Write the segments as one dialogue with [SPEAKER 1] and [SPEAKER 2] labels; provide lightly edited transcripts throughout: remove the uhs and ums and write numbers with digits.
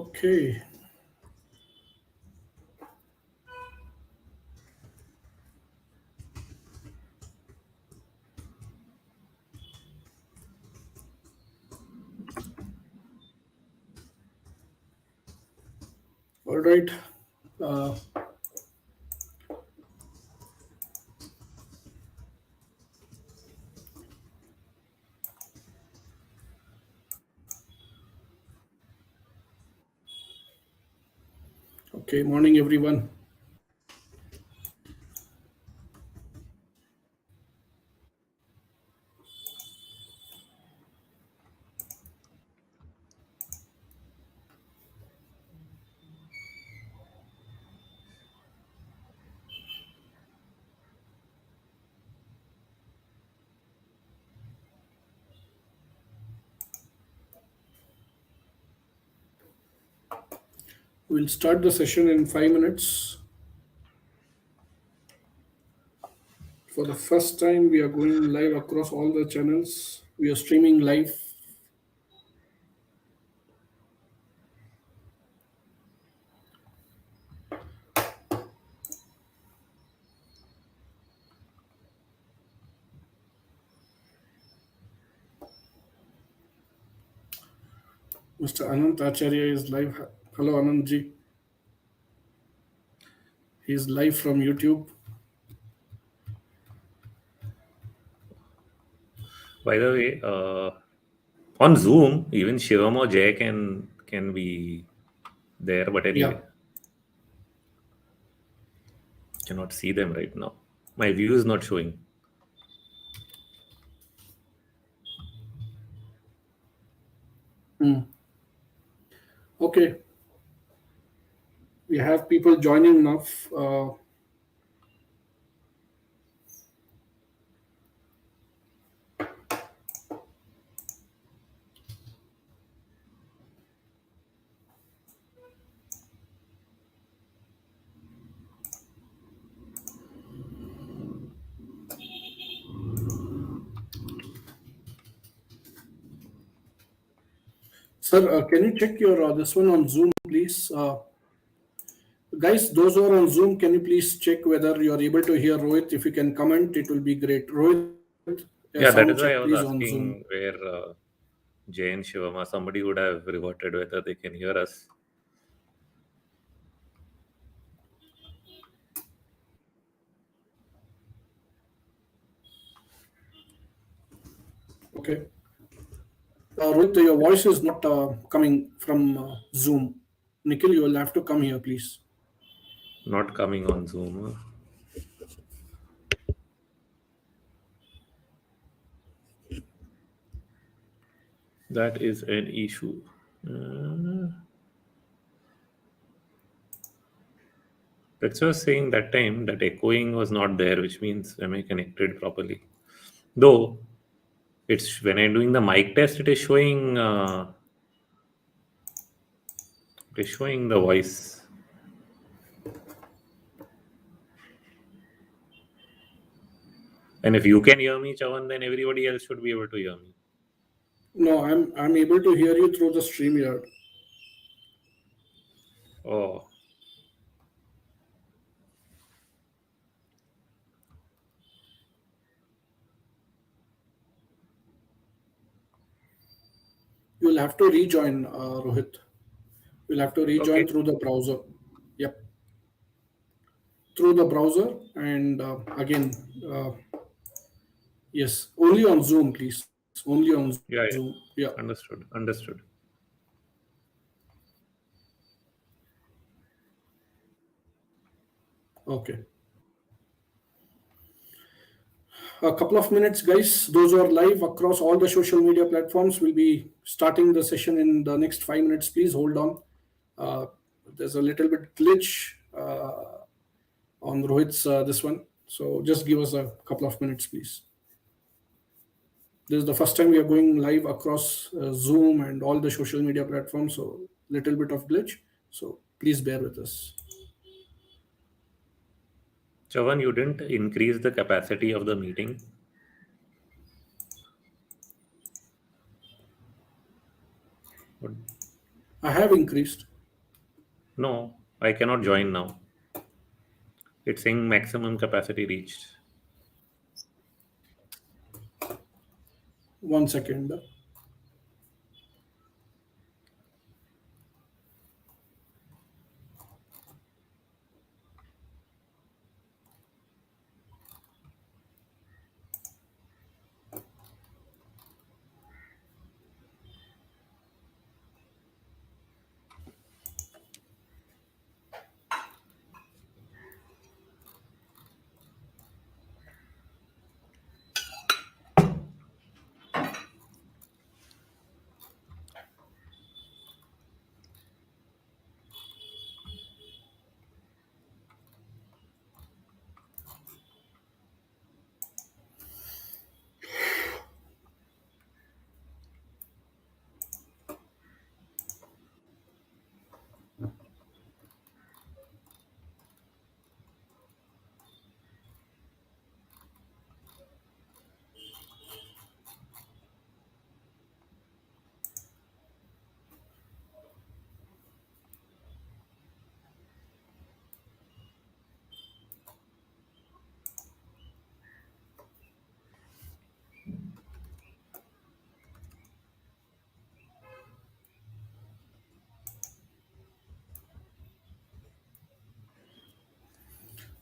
[SPEAKER 1] Okay. All right. Uh, okay. Morning, everyone. We'll start the session in 5 minutes. For the first time, we are going live across all the channels. We are streaming live. Mr. Anant Acharya is live. Hello, Anandji. He is live from YouTube.
[SPEAKER 2] By the way, on Zoom, even Shivam or Jay can be there, but
[SPEAKER 1] Yeah.
[SPEAKER 2] anyway, cannot see them right now. My view is not showing.
[SPEAKER 1] Okay. We have people joining now. Uh, Sir, can you check your this one on Zoom, please? Guys, those who are on Zoom, can you please check whether you are able to hear Rohit? If you can comment, it will be great. Rohit,
[SPEAKER 2] Yeah,
[SPEAKER 1] sound
[SPEAKER 2] that is
[SPEAKER 1] check,
[SPEAKER 2] why I
[SPEAKER 1] please,
[SPEAKER 2] was
[SPEAKER 1] on Zoom.
[SPEAKER 2] asking where Jay and Shivam are. Somebody would have reverted whether they can hear us.
[SPEAKER 1] Okay. Rohit, your voice is not coming from Zoom. Nikhil, you will have to come here, please.
[SPEAKER 2] Not coming on Zoom. That is an issue. That's what I was saying that time that echoing was not there, which means am I connected properly? Though it's when I'm doing the mic test, it is showing the voice. And if you can hear me, Chavan, then everybody else should be able to hear me.
[SPEAKER 1] No, I'm able to hear you through the StreamYard.
[SPEAKER 2] Oh,
[SPEAKER 1] You will have to rejoin, Rohit. You'll have to rejoin
[SPEAKER 2] okay.
[SPEAKER 1] through the browser. Yep, through the browser, and again, uh, yes, only on Zoom, please. Only on Zoom.
[SPEAKER 2] Yeah,
[SPEAKER 1] Yeah.
[SPEAKER 2] yeah. Understood. Understood.
[SPEAKER 1] Okay. A couple of minutes, guys. Those who are live across all the social media platforms will be starting the session in the next 5 minutes. Please hold on. Uh, there's a little bit glitch on Rohit's this one. So just give us a couple of minutes, please. This is the first time we are going live across Zoom and all the social media platforms. So little bit of glitch. So please bear with us.
[SPEAKER 2] Chavan, you didn't increase the capacity of the meeting. What-
[SPEAKER 1] I have increased.
[SPEAKER 2] No, I cannot join now. It's saying maximum capacity reached.
[SPEAKER 1] One second.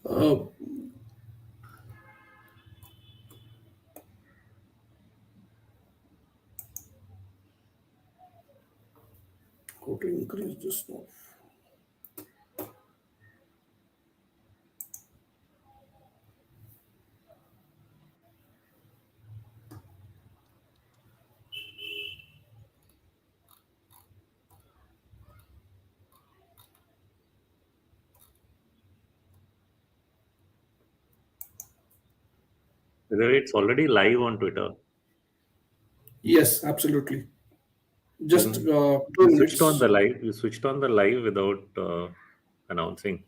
[SPEAKER 1] Uh, how to increase this now?
[SPEAKER 2] Whether it's already live on Twitter,
[SPEAKER 1] Yes, absolutely. Just
[SPEAKER 2] then
[SPEAKER 1] 2 minutes.
[SPEAKER 2] You switched on the live without announcing.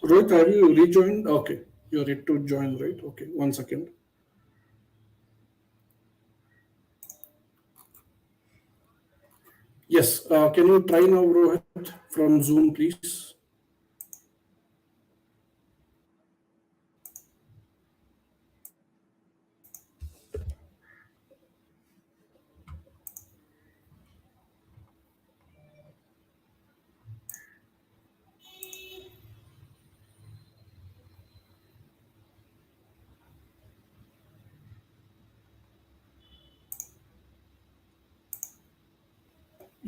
[SPEAKER 1] Rohit, have you rejoined? Okay, you're ready to join, right? Okay, 1 second. Yes, can you try now, Rohit, from Zoom, please?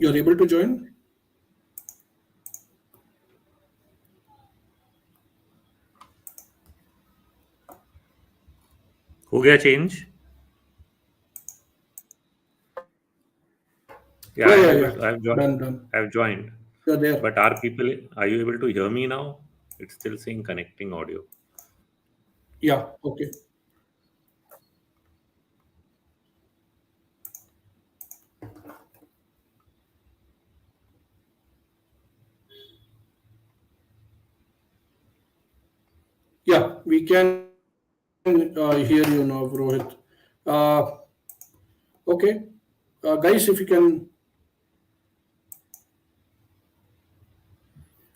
[SPEAKER 1] You're able to join?
[SPEAKER 2] हो गया change? Yeah,
[SPEAKER 1] Yeah,
[SPEAKER 2] I am
[SPEAKER 1] yeah,
[SPEAKER 2] able
[SPEAKER 1] yeah.
[SPEAKER 2] to. I have joined.
[SPEAKER 1] Done, done.
[SPEAKER 2] I have joined.
[SPEAKER 1] You're there.
[SPEAKER 2] But are people? Are you able to hear me now? It's still saying connecting audio.
[SPEAKER 1] Yeah, okay. Yeah, we can hear you now, Rohit. Uh, okay. Guys, if you can,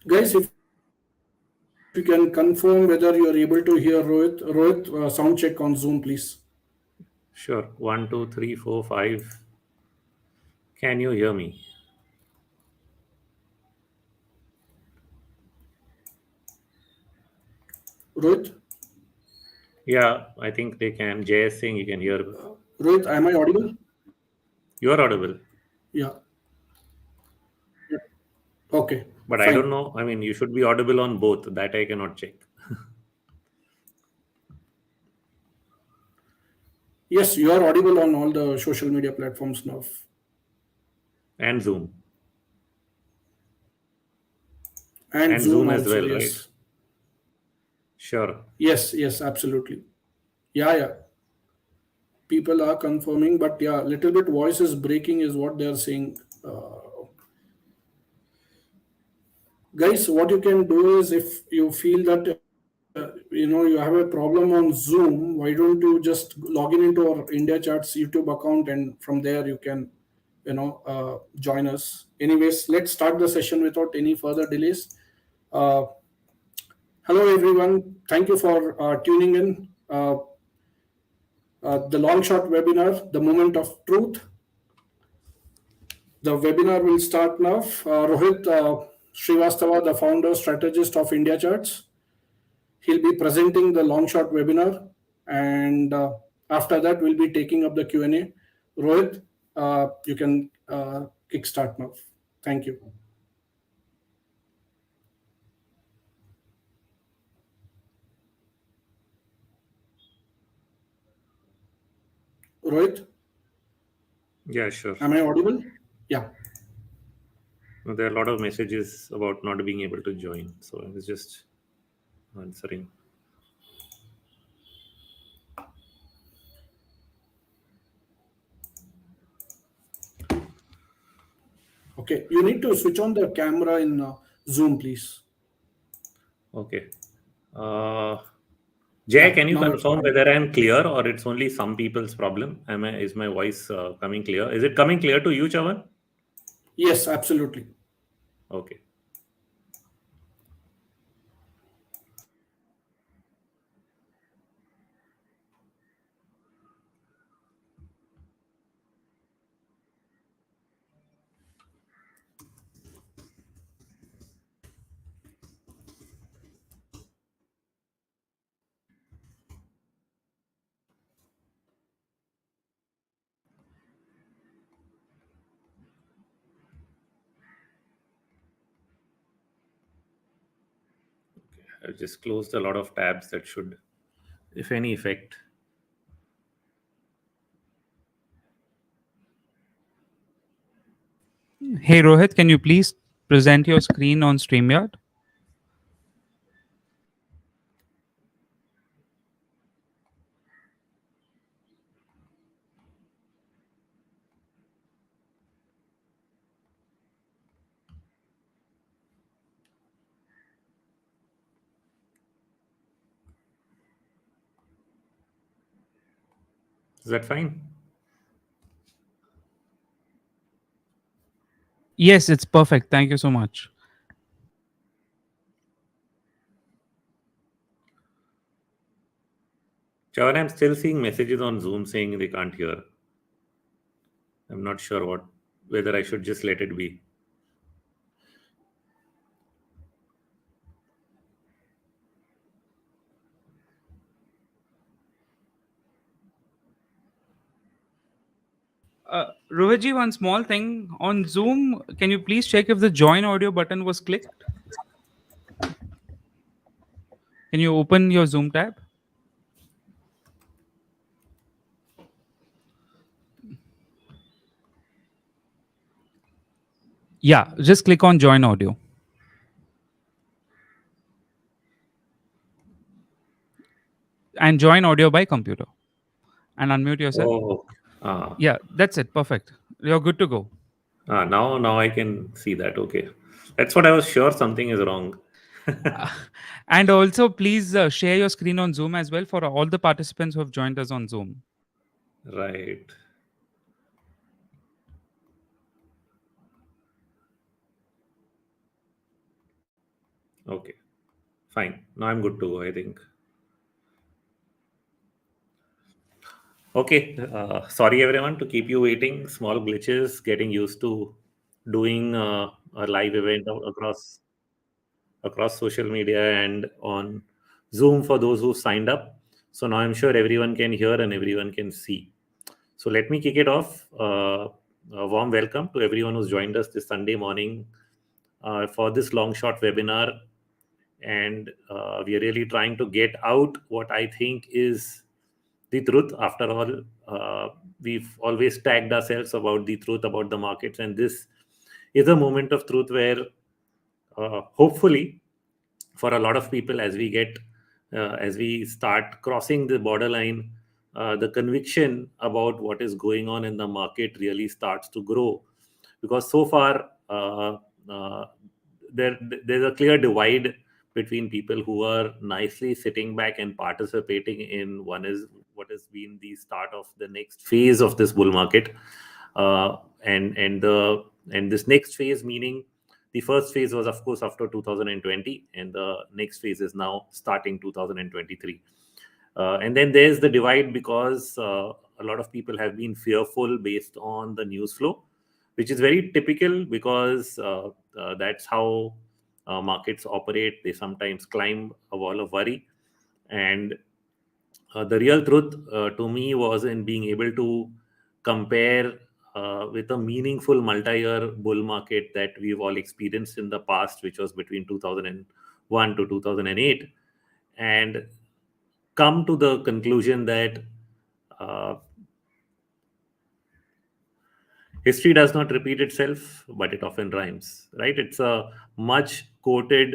[SPEAKER 1] guys, if you can confirm whether you are able to hear Rohit. Rohit, sound check on Zoom, please.
[SPEAKER 2] Sure. One, two, three, four, five. Can you hear me?
[SPEAKER 1] Rohit,
[SPEAKER 2] Yeah, I think they can. JS saying you can hear.
[SPEAKER 1] Rohit, am I audible?
[SPEAKER 2] You're audible,
[SPEAKER 1] Yeah. Okay,
[SPEAKER 2] but I don't
[SPEAKER 1] fine.
[SPEAKER 2] know. I mean, you should be audible on both. That I cannot check.
[SPEAKER 1] Yes, you are audible on all the social media platforms now.
[SPEAKER 2] And Zoom.
[SPEAKER 1] And
[SPEAKER 2] And
[SPEAKER 1] Zoom
[SPEAKER 2] Zoom as
[SPEAKER 1] also,
[SPEAKER 2] well, right?
[SPEAKER 1] yes.
[SPEAKER 2] Sure.
[SPEAKER 1] Yes, yes, absolutely. Yeah, yeah. People are confirming, but yeah, little bit voice is breaking, is what they are saying. Guys, what you can do is, if you feel that you have a problem on Zoom, why don't you just log in into our India Charts YouTube account, and from there you can join us. Anyways, let's start the session without any further delays. uh, Hello everyone, thank you for tuning in. The long shot webinar, the moment of truth. The webinar will start now. Rohit Shrivastava, the founder strategist of India Charts, he'll be presenting the long shot webinar, and after that we'll be taking up the Q&A. Rohit, you can kickstart now. Thank you. Rohit,
[SPEAKER 2] Yeah, sure.
[SPEAKER 1] am I audible? Yeah.
[SPEAKER 2] There are a lot of messages about not being able to join, so I was just answering.
[SPEAKER 1] Okay. You need to switch on the camera in Zoom, please.
[SPEAKER 2] Okay. Uh, Jay,
[SPEAKER 1] Yeah.
[SPEAKER 2] can you
[SPEAKER 1] Now it's
[SPEAKER 2] confirm
[SPEAKER 1] fine.
[SPEAKER 2] whether I'm clear or it's only some people's problem? Is my voice coming clear? Is it coming clear to you, Chavan?
[SPEAKER 1] Yes, absolutely.
[SPEAKER 2] Okay. I've just closed a lot of tabs that should, if any effect.
[SPEAKER 3] Hey Rohit, can you please present your screen on StreamYard?
[SPEAKER 2] Is that fine?
[SPEAKER 3] Yes, it's perfect. Thank you so much.
[SPEAKER 2] Chavan, I'm still seeing messages on Zoom saying they can't hear. I'm not sure whether I should just let it be.
[SPEAKER 3] Rohitji, one small thing on Zoom. Can you please check if the join audio button was clicked? Can you open your Zoom tab? Yeah, just click on join audio and join audio by computer and unmute yourself.
[SPEAKER 2] Oh, ah,
[SPEAKER 3] Yeah, that's it. Perfect. You're good to go.
[SPEAKER 2] now I can see that. Okay, that's what I was sure something is wrong.
[SPEAKER 3] Uh, and also, please share your screen on Zoom as well for all the participants who have joined us on Zoom.
[SPEAKER 2] Right. Okay. Fine. Now I'm good to go, I think. Okay. Sorry, everyone, to keep you waiting. Small glitches, getting used to doing a live event across social media and on Zoom for those who signed up. So now I'm sure everyone can hear and everyone can see. So let me kick it off. A warm welcome to everyone who's joined us this Sunday morning for this long shot webinar. And we are really trying to get out what I think is the truth. After all, we've always tagged ourselves about the truth about the markets. And this is a moment of truth where hopefully for a lot of people, as we start crossing the borderline, the conviction about what is going on in the market really starts to grow, because so far uh, there's a clear divide between people who are nicely sitting back and participating in one is what has been the start of the next phase of this bull market, uh, and this next phase, meaning the first phase was of course after 2020, and the next phase is now starting 2023. And then there's the divide because a lot of people have been fearful based on the news flow, which is very typical because that's how markets operate. They sometimes climb a wall of worry. And the real truth to me was in being able to compare with a meaningful multi-year bull market that we've all experienced in the past, which was between 2001 to 2008, and come to the conclusion that uh, history does not repeat itself, but it often rhymes, right? It's a much quoted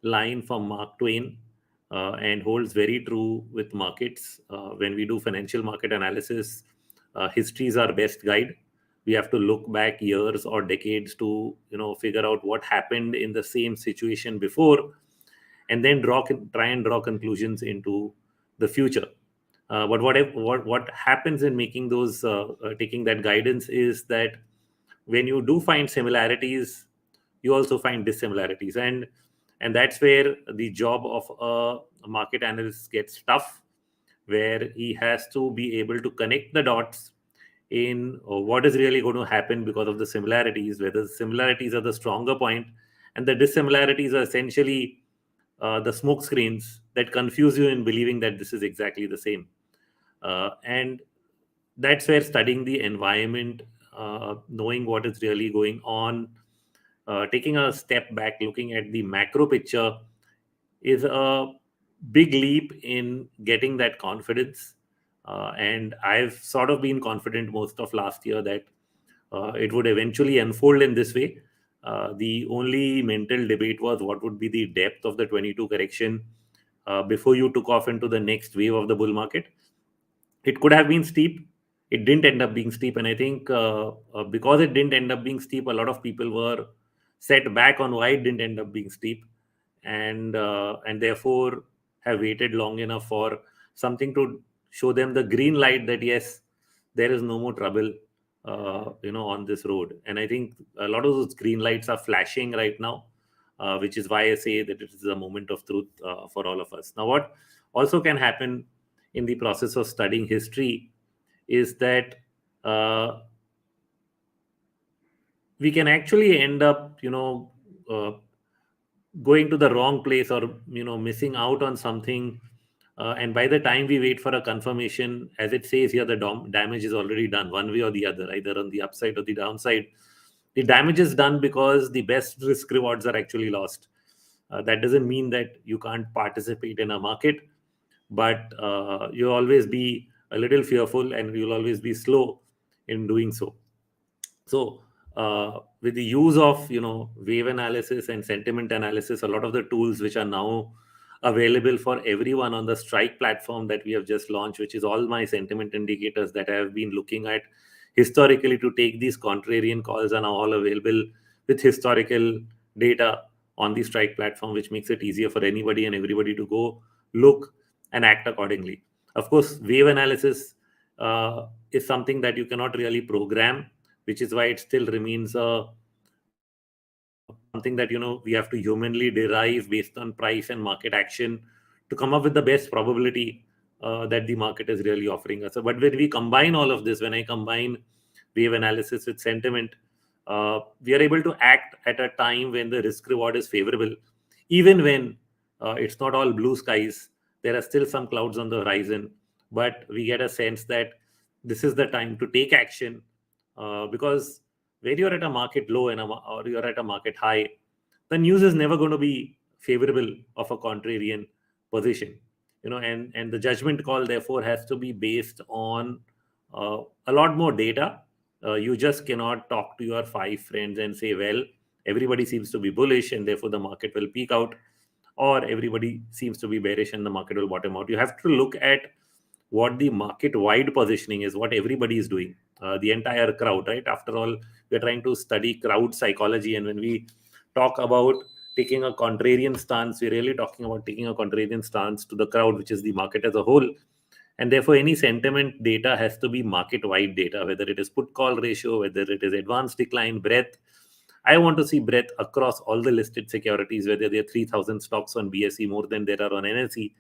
[SPEAKER 2] line from Mark Twain, and holds very true with markets. When we do financial market analysis, history is our best guide. We have to look back years or decades to figure out what happened in the same situation before, and then try and draw conclusions into the future. But what happens in making those taking that guidance is that when you do find similarities, you also find dissimilarities, and that's where the job of a market analyst gets tough, where he has to be able to connect the dots in what is really going to happen because of the similarities, whether the similarities are the stronger point and the dissimilarities are essentially the smoke screens that confuse you in believing that this is exactly the same. And that's where studying the environment, knowing what is really going on, taking a step back, looking at the macro picture is a big leap in getting that confidence. And I've sort of been confident most of last year that it would eventually unfold in this way. The only mental debate was what would be the depth of the 22 correction before you took off into the next wave of the bull market. It could have been steep. It didn't end up being steep, and I think because it didn't end up being steep, a lot of people were set back on why it didn't end up being steep, and therefore have waited long enough for something to show them the green light that yes, there is no more trouble on this road. And I think a lot of those green lights are flashing right now, which is why I say that it is a moment of truth for all of us. Now, what also can happen in the process of studying history is that uh, we can actually end up uh, going to the wrong place, or missing out on something, and by the time we wait for a confirmation, as it says here, the damage is already done one way or the other, either on the upside or the downside. The damage is done because the best risk rewards are actually lost. That doesn't mean that you can't participate in a market, but you'll always be a little fearful and you'll always be slow in doing so. So with the use of wave analysis and sentiment analysis, a lot of the tools which are now available for everyone on the Strike platform that we have just launched, which is all my sentiment indicators that I have been looking at historically to take these contrarian calls, are now all available with historical data on the Strike platform, which makes it easier for anybody and everybody to go look and act accordingly. Of course, wave analysis is something that you cannot really program, which is why it still remains something that we have to humanly derive based on price and market action to come up with the best probability that the market is really offering us. But when we combine all of this, when I combine wave analysis with sentiment, we are able to act at a time when the risk reward is favorable, even when it's not all blue skies. There are still some clouds on the horizon, but we get a sense that this is the time to take action, because when you're at a market low or you're at a market high, the news is never going to be favorable of a contrarian position, and the judgment call therefore has to be based on a lot more data. You just cannot talk to your five friends and say, well, everybody seems to be bullish and therefore the market will peak out, or everybody seems to be bearish and the market will bottom out. You have to look at what the market wide positioning is, what everybody is doing, the entire crowd, right? After all, we're trying to study crowd psychology, and when we talk about taking a contrarian stance, we're really talking about taking a contrarian stance to the crowd, which is the market as a whole. And therefore any sentiment data has to be market wide data, whether it is put call ratio, whether it is advanced decline, breadth. I want to see breadth across all the listed securities, whether there are 3,000 stocks on BSE more than there are on NSE.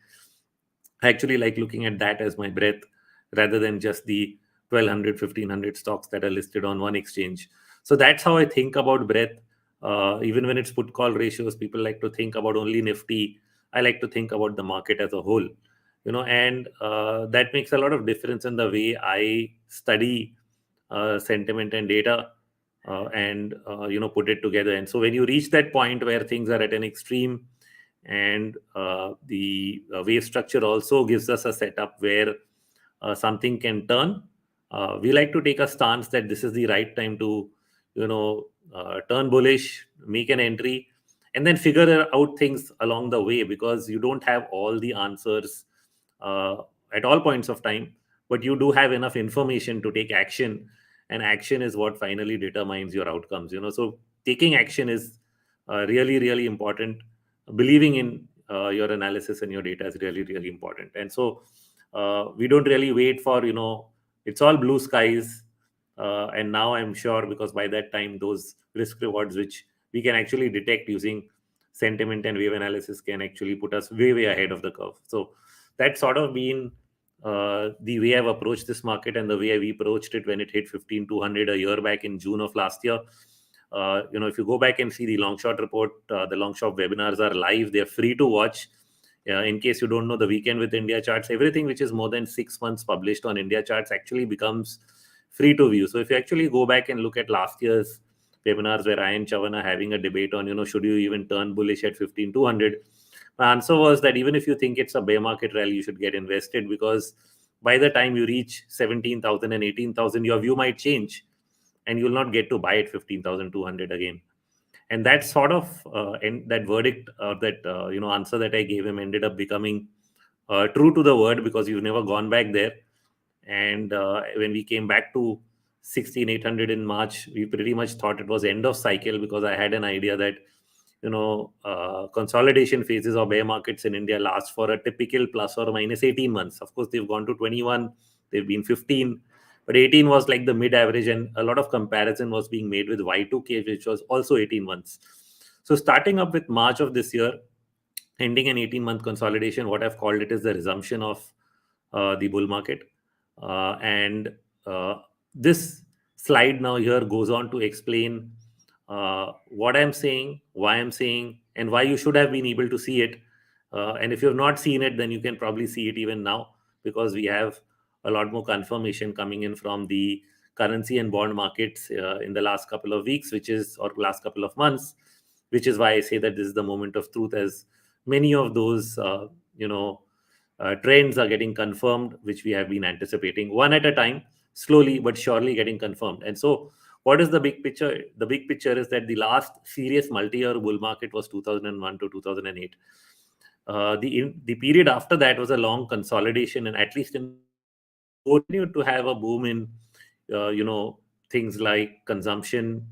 [SPEAKER 2] I actually like looking at that as my breadth rather than just the 1,200, 1,500 stocks that are listed on one exchange. So that's how I think about breadth. Even when it's put call ratios, people like to think about only Nifty. I like to think about the market as a whole, and that makes a lot of difference in the way I study sentiment and data, and put it together. And so when you reach that point where things are at an extreme, and the wave structure also gives us a setup where something can turn, we like to take a stance that this is the right time to turn bullish, make an entry, and then figure out things along the way, because you don't have all the answers at all points of time, but you do have enough information to take action, and action is what finally determines your outcomes. So taking action is really, really important. Believing in your analysis and your data is really, really important. And so we don't really wait for it's all blue skies, and now I'm sure, because by that time those risk rewards which we can actually detect using sentiment and wave analysis can actually put us way, way ahead of the curve. So that's sort of been the way I've approached this market, and the way we approached it when it hit 15,200 a year back in June of last year. If you go back and see the long short report, the long short webinars are live. They're free to watch. In case you don't know, the Weekend with India charts, everything which is more than 6 months published on India charts actually becomes free to view. So if you actually go back and look at last year's webinars where I and Chavan are having a debate on, should you even turn bullish at 15,200? My answer was that even if you think it's a bear market rally, you should get invested, because by the time you reach 17,000 and 18,000, your view might change and you'll not get to buy at 15,200 again. And that sort of and that verdict, that answer that I gave him ended up becoming true to the word, because you've never gone back there. And when we came back to 16,800 in March, we pretty much thought it was end of cycle, because I had an idea that consolidation phases or bear markets in India last for a typical plus or minus 18 months. Of course, they've gone to 21, they've been 15, but 18 was like the mid average, and a lot of comparison was being made with Y2K, which was also 18 months. So starting up with March of this year, ending an 18-month consolidation, what I've called it is the resumption of the bull market. And this slide now here goes on to explain what I'm saying, why I'm saying, and why you should have been able to see it. And if you have not seen it, then you can probably see it even now, because we have a lot more confirmation coming in from the currency and bond markets in the last couple of weeks, or last couple of months, which is why I say that this is the moment of truth, as many of those trends are getting confirmed, which we have been anticipating one at a time, slowly but surely getting confirmed. And so what is the big picture? The big picture is that the last serious multi-year bull market was 2001 to 2008. The period after that was a long consolidation, and at least in continued to have a boom in things like consumption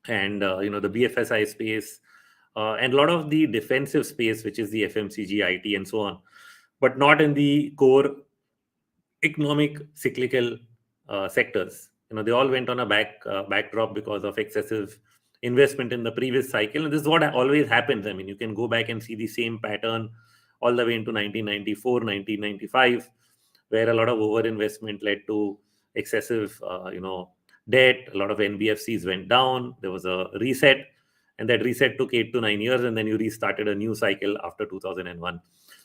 [SPEAKER 2] and the BFSI space, and a lot of the defensive space, which is the FMCG, IT, and so on, but not in the core economic cyclical sectors. They all went on a backdrop because of excessive investment in the previous cycle. And this is what always happens. I mean, you can go back and see the same pattern all the way into 1994, 1995, where a lot of overinvestment led to excessive, debt. A lot of NBFCs went down. There was a reset, and that reset took 8 to 9 years, and then you restarted a new cycle after 2001.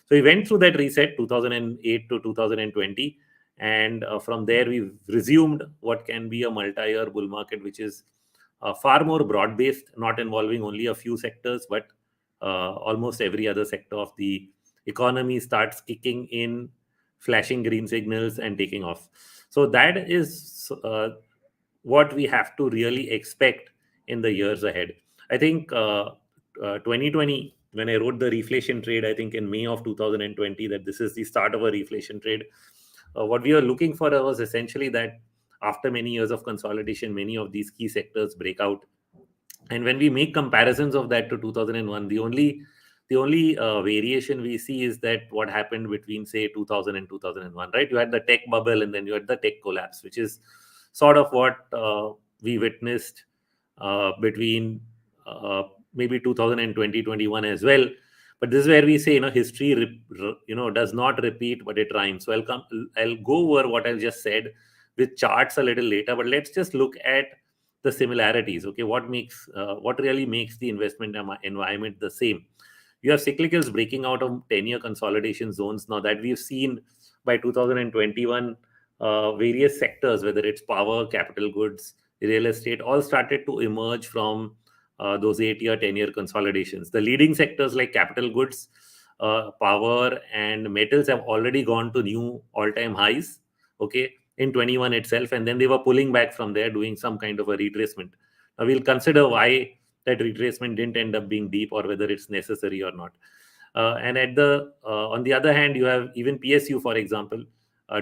[SPEAKER 2] So we went through that reset 2008 to 2020, and from there we resumed what can be a multi-year bull market, which is far more broad-based, not involving only a few sectors, but almost every other sector of the economy starts kicking in, flashing green signals and taking off. So that is what we have to really expect in the years ahead. I think 2020, when I wrote the reflation trade, I think in May of 2020, that this is the start of a reflation trade. What we were looking for was essentially that after many years of consolidation, many of these key sectors break out. And when we make comparisons of that to 2001, the only variation we see is that what happened between, say, 2000 and 2001, right? You had the tech bubble and then you had the tech collapse, which is sort of what we witnessed between maybe 2000 and 2021 as well. But this is where we say, history, does not repeat, but it rhymes. So I'll go over what I just said with charts a little later, but let's just look at the similarities. Okay, what really makes the investment environment the same? You have cyclicals breaking out of 10-year consolidation zones now that we've seen by 2021. Various sectors, whether it's power, capital goods, real estate, all started to emerge from those 8-year, 10-year consolidations. The leading sectors like capital goods, power, and metals have already gone to new all-time highs, okay, in 21 itself, and then they were pulling back from there, doing some kind of a retracement. Now we'll consider why that retracement didn't end up being deep, or whether it's necessary or not. And on the other hand, you have even PSU, for example,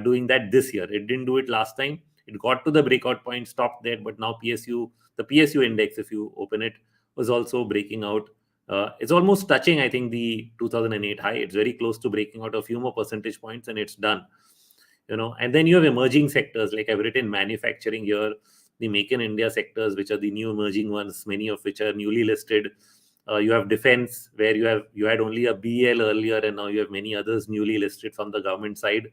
[SPEAKER 2] doing that this year. It didn't do it last time. It got to the breakout point, stopped there, but now the PSU index, if you open it, was also breaking out. It's almost touching, I think, the 2008 high. It's very close to breaking out a few more percentage points, and it's done. And then you have emerging sectors, like I've written manufacturing here, the Make in India sectors, which are the new emerging ones, many of which are newly listed. You have defense, where you had only a BL earlier, and now you have many others newly listed from the government side.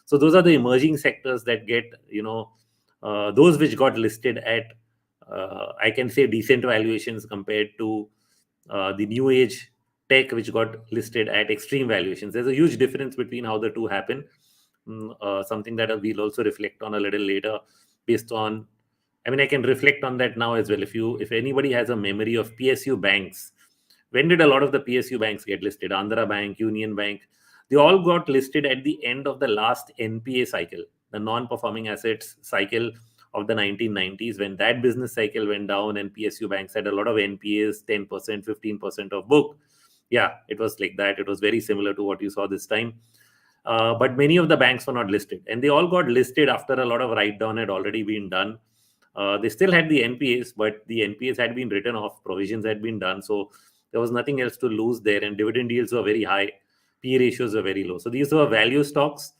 [SPEAKER 2] So those are the emerging sectors that get, those which got listed at, I can say, decent valuations compared to the new age tech, which got listed at extreme valuations. There's a huge difference between how the two happen. Something that we'll also reflect on a little later, based on, I can reflect on that now as well. If anybody has a memory of PSU banks, when did a lot of the PSU banks get listed? Andhra Bank, Union Bank, they all got listed at the end of the last NPA cycle, the non-performing assets cycle of the 1990s, when that business cycle went down and PSU banks had a lot of NPAs, 10%, 15% of book. Yeah, it was like that. It was very similar to what you saw this time. But many of the banks were not listed, and they all got listed after a lot of write-down had already been done. They still had the NPAs, but the NPAs had been written off, provisions had been done, so there was nothing else to lose there, and dividend yields were very high, P ratios were very low. So these were value stocks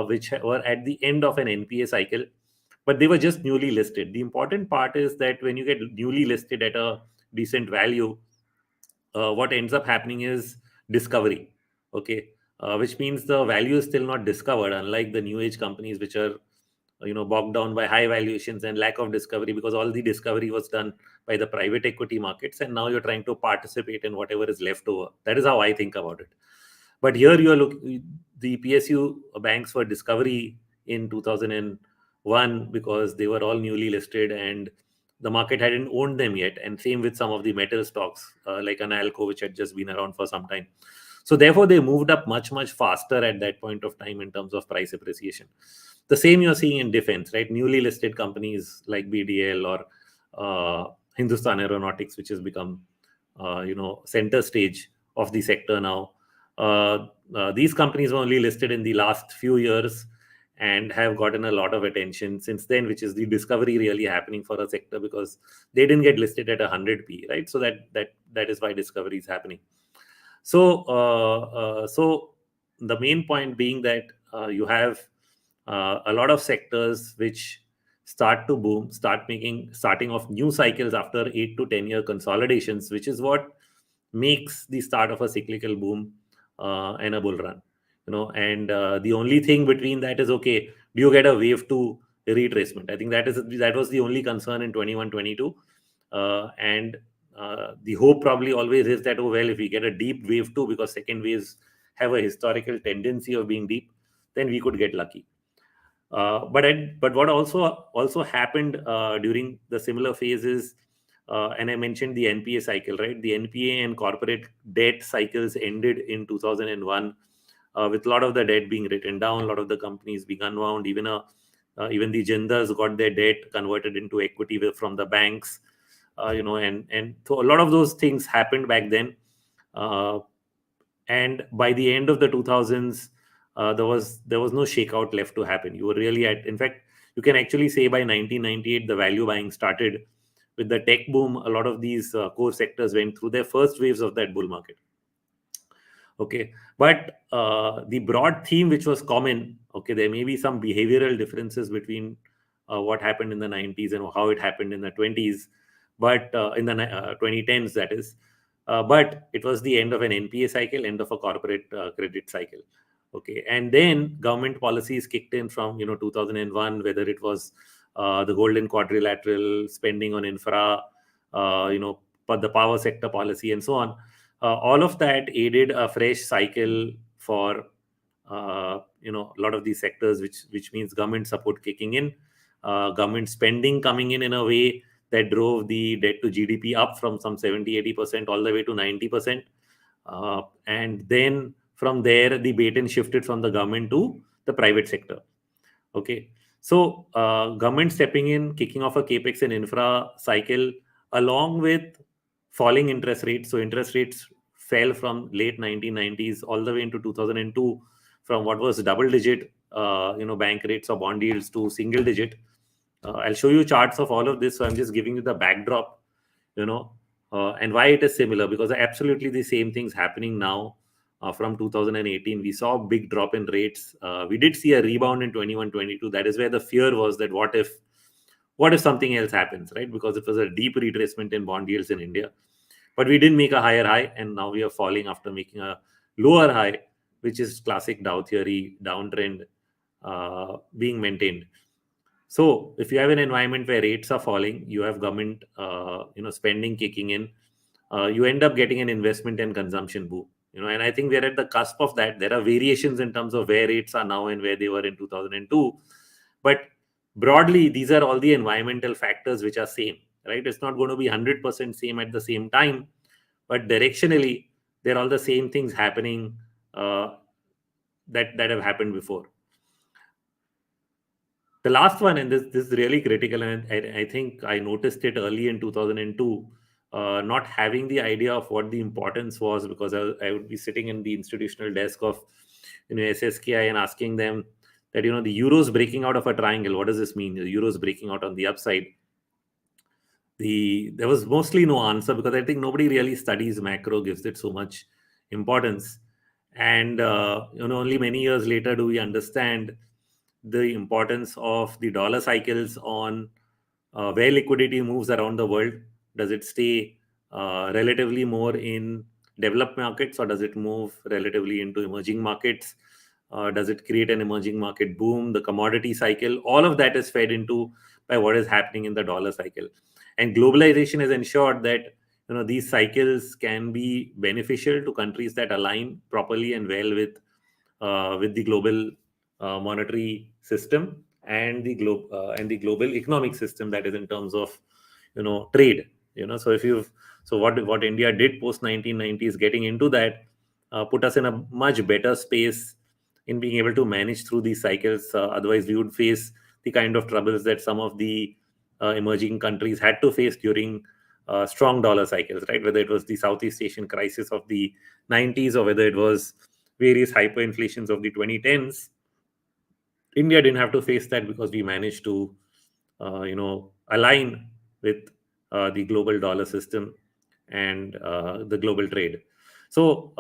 [SPEAKER 2] which were at the end of an NPA cycle, but they were just newly listed. The important part is that when you get newly listed at a decent value, what ends up happening is discovery, okay, which means the value is still not discovered, unlike the new age companies, which are bogged down by high valuations and lack of discovery, because all the discovery was done by the private equity markets, and now you're trying to participate in whatever is left over. That is how I think about it. But here you are looking, the PSU banks were discovery in 2001 because they were all newly listed and the market hadn't owned them yet. And same with some of the metal stocks like Analco, which had just been around for some time. So therefore, they moved up much, much faster at that point of time in terms of price appreciation. The same you're seeing in defense, right? Newly listed companies like BDL or Hindustan Aeronautics, which has become, center stage of the sector now. These companies were only listed in the last few years and have gotten a lot of attention since then, which is the discovery really happening for a sector, because they didn't get listed at 100 P, right? So that is why discovery is happening. So the main point being that you have a lot of sectors which start to boom, starting off new cycles after 8 to 10 year consolidations, which is what makes the start of a cyclical boom and a bull run. And the only thing between that is, okay, do you get a wave 2 retracement? I think that was the only concern in 21-22, and the hope probably always is that, oh well, if we get a deep wave 2, because second waves have a historical tendency of being deep, then we could get lucky. But what also happened during the similar phases, and I mentioned the NPA cycle, right? The NPA and corporate debt cycles ended in 2001, with a lot of the debt being written down, a lot of the companies being unwound, even the Jindals got their debt converted into equity from the banks, and so a lot of those things happened back then. Uh, and by the end of the 2000s, there was no shakeout left to happen. You were really in fact, you can actually say by 1998 the value buying started. With the tech boom, a lot of these core sectors went through their first waves of that bull market. Okay, but the broad theme which was common, okay, there may be some behavioral differences between what happened in the 90s and how it happened in the 20s, but in the 2010s, that is. But it was the end of an NPA cycle, end of a corporate credit cycle. Okay, and then government policies kicked in from 2001, whether it was the golden quadrilateral, spending on infra, but the power sector policy and so on. All of that aided a fresh cycle for a lot of these sectors, which means government support kicking in, government spending coming in a way that drove the debt to GDP up from some 70-80% all the way to 90%. And then from there, the baton shifted from the government to the private sector. Okay. So government stepping in, kicking off a capex and infra cycle, along with falling interest rates. So interest rates fell from late 1990s all the way into 2002, from what was double digit, bank rates or bond yields to single digit. I'll show you charts of all of this. So I'm just giving you the backdrop, and why it is similar, because absolutely the same things happening now. From 2018, we saw a big drop in rates. We did see a rebound in 21-22. That is where the fear was that what if something else happens, right? Because it was a deep retracement in bond yields in India. But we didn't make a higher high, and now we are falling after making a lower high, which is classic Dow theory downtrend being maintained. So if you have an environment where rates are falling, you have government, spending kicking in, you end up getting an investment and consumption boom. And I think we're at the cusp of that. There are variations in terms of where rates are now and where they were in 2002, but broadly, these are all the environmental factors which are same, right? It's not going to be 100% same at the same time, but directionally, they're all the same things happening that have happened before. The last one, and this is really critical, and I think I noticed it early in 2002, not having the idea of what the importance was, because I would be sitting in the institutional desk of SSKI and asking them that the euro's breaking out of a triangle. What does this mean? The euro's breaking out on the upside. There was mostly no answer, because I think nobody really studies macro, gives it so much importance, and only many years later do we understand the importance of the dollar cycles on where liquidity moves around the world. Does it stay relatively more in developed markets, or does it move relatively into emerging markets? Does it create an emerging market boom? The commodity cycle, all of that is fed into by what is happening in the dollar cycle. And globalization has ensured that these cycles can be beneficial to countries that align properly and well with the global monetary system and the global economic system, that is in terms of trade. So what India did post 1990s, getting into that, put us in a much better space in being able to manage through these cycles. Otherwise, we would face the kind of troubles that some of the emerging countries had to face during strong dollar cycles, right? Whether it was the Southeast Asian crisis of the 90s, or whether it was various hyperinflations of the 2010s, India didn't have to face that, because we managed to, align with the global dollar system and the global trade. So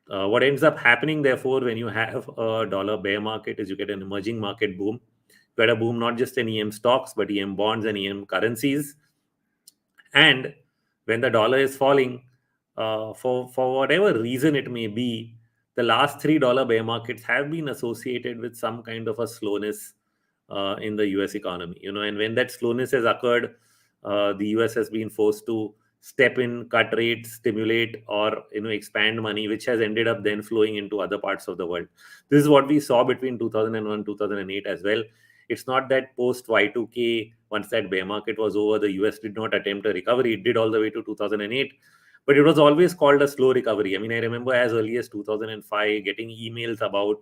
[SPEAKER 2] what ends up happening, therefore, when you have a dollar bear market, is you get an emerging market boom. You had a boom not just in EM stocks, but EM bonds and EM currencies. And when the dollar is falling, for whatever reason it may be, the last $3 bear markets have been associated with some kind of a slowness in the US economy. And when that slowness has occurred, the US has been forced to step in, cut rates, stimulate, or expand money, which has ended up then flowing into other parts of the world. This is what we saw between 2001 2008 as well. It's not that post Y2K, once that bear market was over, the US did not attempt a recovery. It did all the way to 2008, but it was always called a slow recovery. I mean, I remember as early as 2005 getting emails about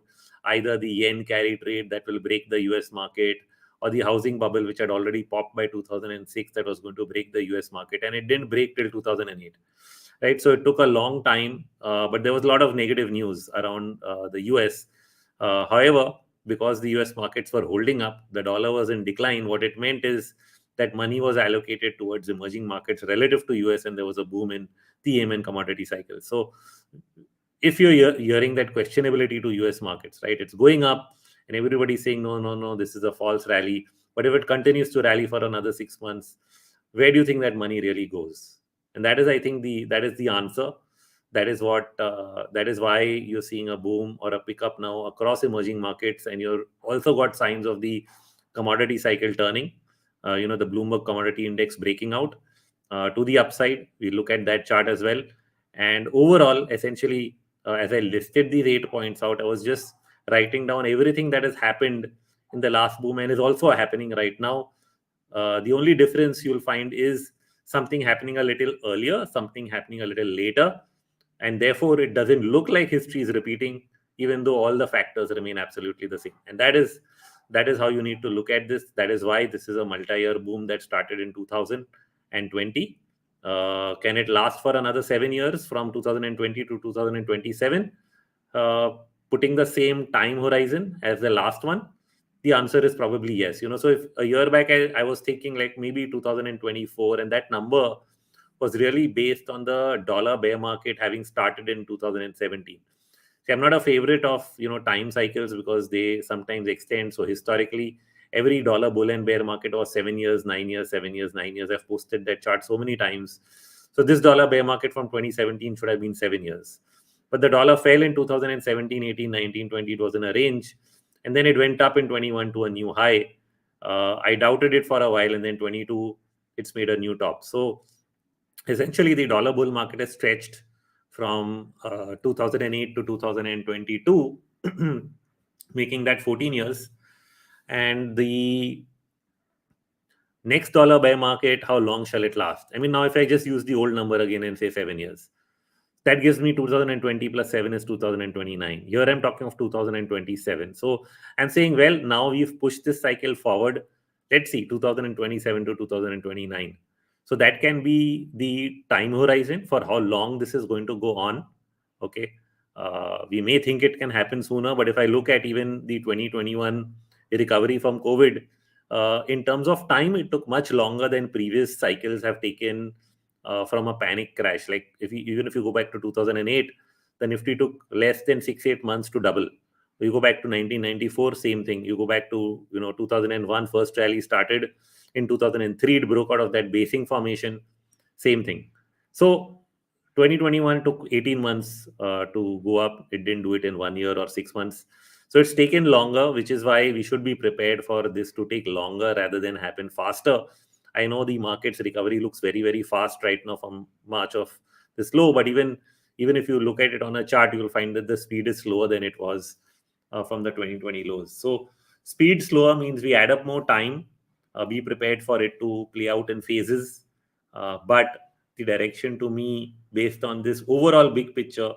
[SPEAKER 2] either the yen carry trade that will break the US market, or the housing bubble, which had already popped by 2006, that was going to break the US market. And it didn't break till 2008. Right. So it took a long time, but there was a lot of negative news around the US. However, because the US markets were holding up, the dollar was in decline. What it meant is that money was allocated towards emerging markets relative to US, and there was a boom in the EM and commodity cycle. So if you're hearing that questionability to US markets, right, it's going up and everybody's saying, no, no, no, this is a false rally. But if it continues to rally for another 6 months, where do you think that money really goes? And that is, I think, that is the answer. That is why you're seeing a boom or a pickup now across emerging markets, and you're also got signs of the commodity cycle turning. The Bloomberg Commodity Index breaking out to the upside. We look at that chart as well. And overall, essentially, as I listed the rate points out, I was just writing down everything that has happened in the last boom and is also happening right now. The only difference you'll find is something happening a little earlier, something happening a little later, and therefore it doesn't look like history is repeating, even though all the factors remain absolutely the same. And that is how you need to look at this. That is why this is a multi-year boom that started in 2020. Can it last for another 7 years, from 2020 to 2027, putting the same time horizon as the last one? The answer is probably yes. So if a year back I was thinking like maybe 2024, and that number was really based on the dollar bear market having started in 2017. See, I'm not a favorite of time cycles because they sometimes extend. So historically, every dollar bull and bear market was 7 years, 9 years, 7 years, 9 years. I've posted that chart so many times. So this dollar bear market from 2017 should have been 7 years. But the dollar fell in 2017, 18, 19, 20. It was in a range. And then it went up in 21 to a new high. I doubted it for a while. And then 22, it's made a new top. So essentially, the dollar bull market has stretched from 2008 to 2022, making that 14 years. And the next dollar bear market, how long shall it last? I mean, now if I just use the old number again and say 7 years, that gives me 2020 plus 7 is 2029. Here I'm talking of 2027. So I'm saying, well, now we've pushed this cycle forward. Let's see, 2027 to 2029. So that can be the time horizon for how long this is going to go on. Okay. We may think it can happen sooner, but if I look at even the 2021 recovery from COVID, in terms of time, it took much longer than previous cycles have taken from a panic crash. Like even if you go back to 2008, the Nifty took less than 6-8 months to double. You go back to 1994, same thing. You go back to 2001, first rally started. In 2003, it broke out of that basing formation, same thing. So 2021 took 18 months to go up. It didn't do it in 1 year or 6 months. So it's taken longer, which is why we should be prepared for this to take longer rather than happen faster. I know the market's recovery looks very, very fast right now from March of this low, but even if you look at it on a chart, you'll find that the speed is slower than it was from the 2020 lows. So speed slower means we add up more time. Be prepared for it to play out in phases. But the direction to me, based on this overall big picture,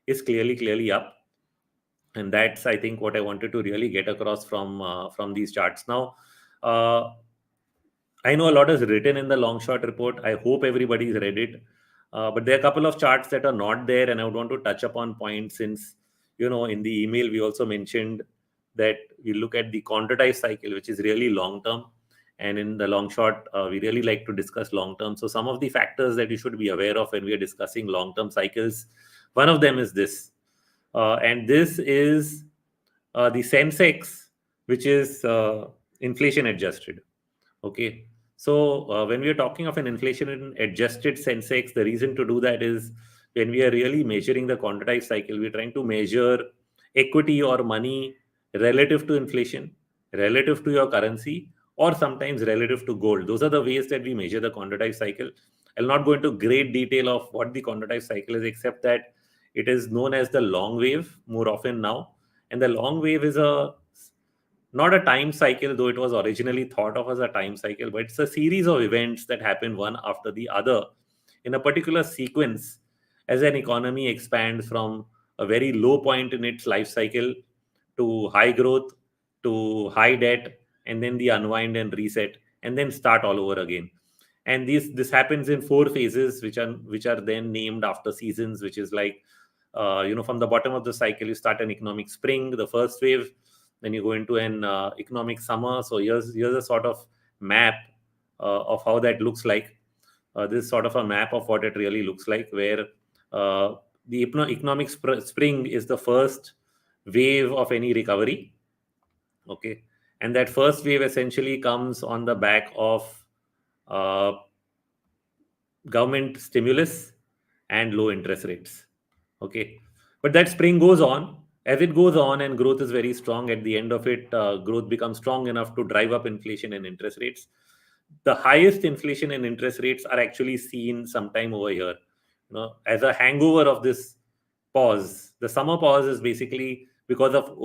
[SPEAKER 2] is clearly up. And that's, I think, what I wanted to really get across from these charts. Now, I know a lot is written in the long short report. I hope everybody's read it. But there are a couple of charts that are not there, and I would want to touch upon points since, in the email, we also mentioned that we look at the quantitative cycle, which is really long term. And in the long short, we really like to discuss long term. So some of the factors that you should be aware of when we are discussing long term cycles, one of them is this. And this is the Sensex, which is inflation adjusted. Okay. So when we are talking of an inflation adjusted Sensex, the reason to do that is when we are really measuring the quantitative cycle, we're trying to measure equity or money relative to inflation, relative to your currency, or sometimes relative to gold. Those are the ways that we measure the quantitative cycle. I'll not go into great detail of what the quantitative cycle is, except that it is known as the long wave more often now. And the long wave is not a time cycle, though it was originally thought of as a time cycle, but it's a series of events that happen one after the other in a particular sequence as an economy expands from a very low point in its life cycle to high growth to high debt, and then the unwind and reset, and then start all over again. And this happens in four phases, which are then named after seasons, which is like from the bottom of the cycle you start an economic spring, the first wave, then you go into an economic summer. So here's a sort of map of how that looks like. This is sort of a map of what it really looks like, where the economic spring is the first wave of any recovery. Okay. And that first wave essentially comes on the back of uh, government stimulus and low interest rates. Okay. But that spring goes on. As it goes on and growth is very strong, at the end of it, growth becomes strong enough to drive up inflation and interest rates. The highest inflation and interest rates are actually seen sometime over here. As a hangover of this pause. The summer pause is basically because of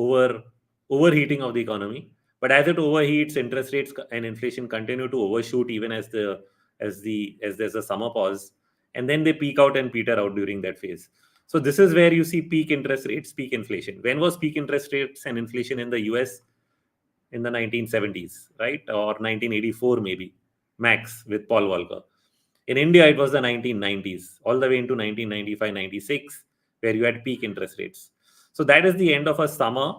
[SPEAKER 2] overheating of the economy. But as it overheats, interest rates and inflation continue to overshoot even as there's a summer pause, and then they peak out and peter out during that phase. So this is where you see peak interest rates, peak inflation. When was peak interest rates and inflation in the US? In the 1970s, right? Or 1984 maybe, max, with Paul Volcker. In India, it was the 1990s, all the way into 1995, 96, where you had peak interest rates. So that is the end of a summer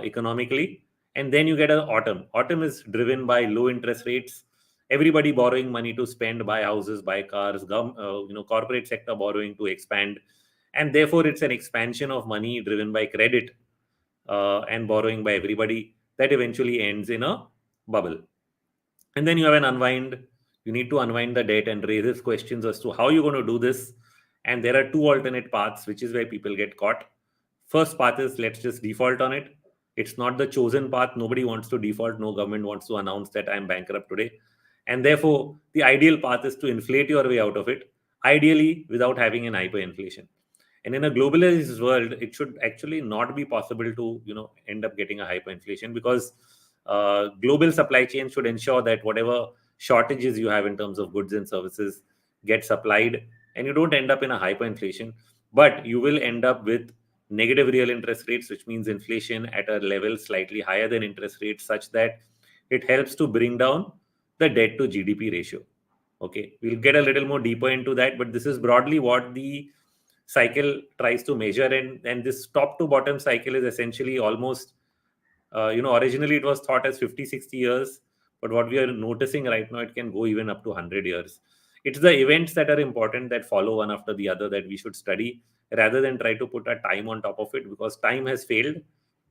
[SPEAKER 2] economically. And then you get an autumn. Autumn is driven by low interest rates, everybody borrowing money to spend, buy houses, buy cars, corporate sector borrowing to expand. And therefore, it's an expansion of money driven by credit and borrowing by everybody that eventually ends in a bubble. And then you have an unwind. You need to unwind the debt and raises questions as to how you're going to do this. And there are two alternate paths, which is where people get caught. First path is let's just default on it. It's not the chosen path. Nobody wants to default. No government wants to announce that I'm bankrupt today. And therefore, the ideal path is to inflate your way out of it, ideally without having an hyperinflation. And in a globalized world, it should actually not be possible to end up getting a hyperinflation, because global supply chain should ensure that whatever shortages you have in terms of goods and services get supplied, and you don't end up in a hyperinflation. But you will end up with negative real interest rates, which means inflation at a level slightly higher than interest rates, such that it helps to bring down the debt to GDP ratio. Okay, we'll get a little more deeper into that, but this is broadly what the cycle tries to measure. And this top to bottom cycle is essentially almost originally it was thought as 50-60 years, but what we are noticing right now, it can go even up to 100 years. It's the events that are important, that follow one after the other, that we should study rather than try to put a time on top of it, because time has failed.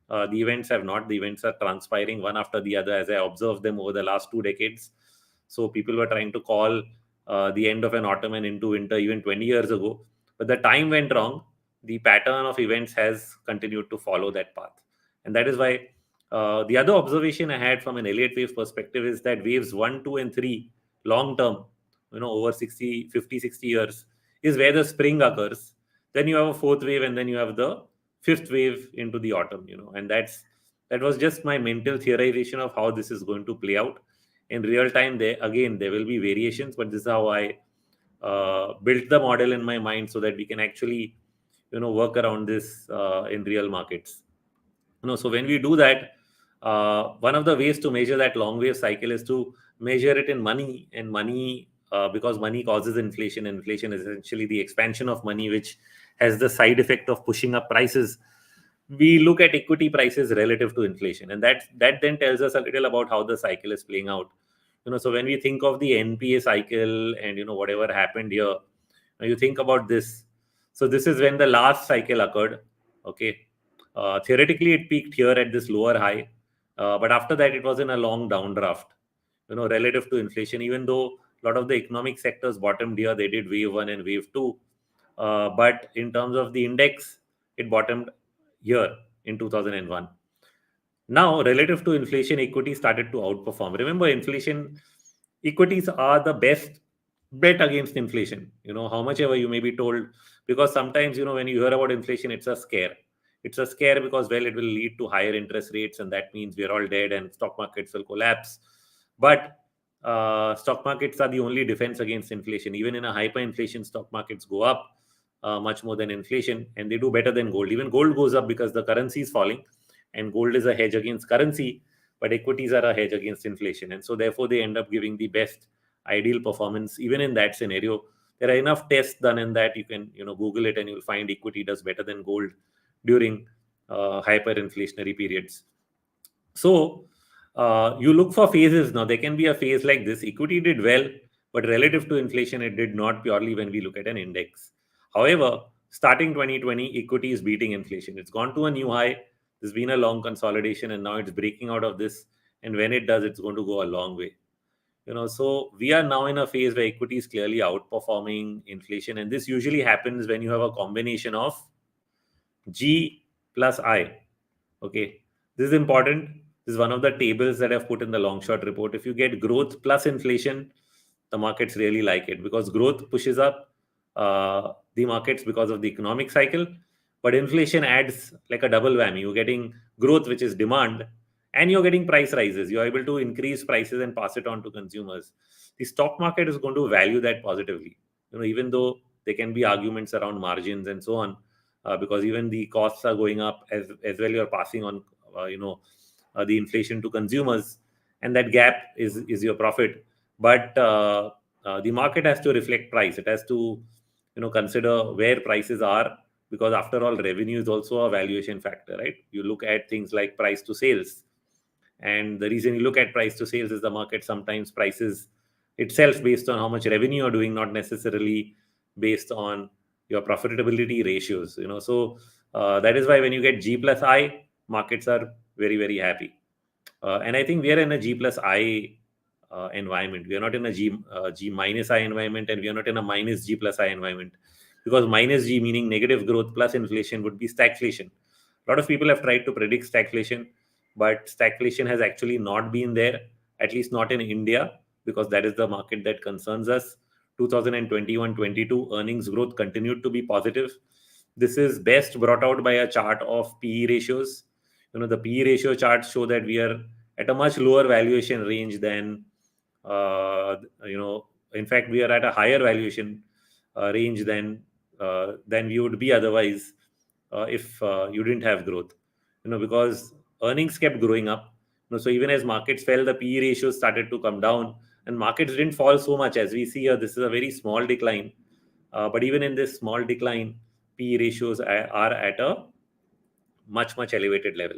[SPEAKER 2] The events have not. The events are transpiring one after the other as I observed them over the last 2 decades. So people were trying to call the end of an autumn and into winter even 20 years ago, but the time went wrong. The pattern of events has continued to follow that path. And that is why the other observation I had from an Elliott wave perspective is that waves 1, 2, and 3, long term, over 50, 60 years, is where the spring occurs. Then you have a fourth wave, and then you have the fifth wave into the autumn, and that was just my mental theorization of how this is going to play out. In real time, there will be variations, but this is how I built the model in my mind, so that we can actually work around this in real markets. So when we do that, one of the ways to measure that long wave cycle is to measure it in money. And money, because money causes inflation, and inflation is essentially the expansion of money, which has the side effect of pushing up prices. We look at equity prices relative to inflation, and that then tells us a little about how the cycle is playing out. So when we think of the NPA cycle and whatever happened here, you think about this. So this is when the last cycle occurred. Okay, theoretically it peaked here at this lower high, but after that it was in a long downdraft. Relative to inflation, even though a lot of the economic sectors bottomed here, they did wave 1 and wave 2. But in terms of the index, it bottomed here in 2001. Now, relative to inflation, equity started to outperform. Remember, equities are the best bet against inflation. How much ever you may be told, because sometimes, when you hear about inflation, it's a scare. It's a scare because, well, it will lead to higher interest rates, and that means we're all dead and stock markets will collapse. But stock markets are the only defense against inflation. Even in a hyperinflation, stock markets go up much more than inflation, and they do better than gold. Even gold goes up because the currency is falling, and gold is a hedge against currency, but equities are a hedge against inflation. And so, therefore, they end up giving the best ideal performance even in that scenario. There are enough tests done in that. You can Google it, and you'll find equity does better than gold during hyperinflationary periods. So you look for phases. Now there can be a phase like this. Equity did well, but relative to inflation, it did not, purely when we look at an index. However, starting 2020, equity is beating inflation. It's gone to a new high. There's been a long consolidation, and now it's breaking out of this. And when it does, it's going to go a long way. So we are now in a phase where equity is clearly outperforming inflation, and this usually happens when you have a combination of G plus I. Okay, this is important. This is one of the tables that I've put in the long short report. If you get growth plus inflation, the markets really like it, because growth pushes up the markets because of the economic cycle, but inflation adds like a double whammy. You're getting growth, which is demand, and you're getting price rises. You're able to increase prices and pass it on to consumers. The stock market is going to value that positively. Even though there can be arguments around margins and so on, because even the costs are going up, as well you're passing on the inflation to consumers, and that gap is your profit. But the market has to reflect price. It has to consider where prices are, because after all, revenue is also a valuation factor, right? You look at things like price to sales, and the reason you look at price to sales is the market sometimes prices itself based on how much revenue you're doing, not necessarily based on your profitability ratios. So that is why when you get G plus I, markets are very, very happy. And I think we are in a G plus I environment. We are not in a G minus I environment, and we are not in a minus G plus I environment, because minus G, meaning negative growth plus inflation, would be stagflation. A lot of people have tried to predict stagflation, but stagflation has actually not been there, at least not in India, because that is the market that concerns us. 2021-22 earnings growth continued to be positive. This is best brought out by a chart of PE ratios. The PE ratio charts show that we are at a much lower valuation range than, in fact, we are at a higher valuation range than we would be otherwise if you didn't have growth. Because earnings kept growing up. So even as markets fell, the PE ratios started to come down, and markets didn't fall so much as we see here. This is a very small decline, but even in this small decline, PE ratios are at a much elevated level.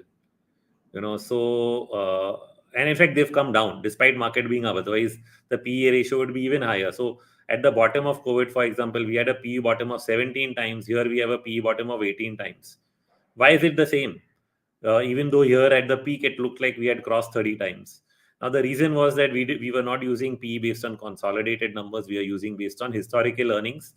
[SPEAKER 2] And in fact they've come down despite market being up. Otherwise the PE ratio would be even higher. So at the bottom of COVID, for example, we had a PE bottom of 17 times. Here we have a PE bottom of 18 times. Why is it the same? Even though here at the peak it looked like we had crossed 30 times. Now the reason was that we were not using PE based on consolidated numbers. We are using based on historical earnings.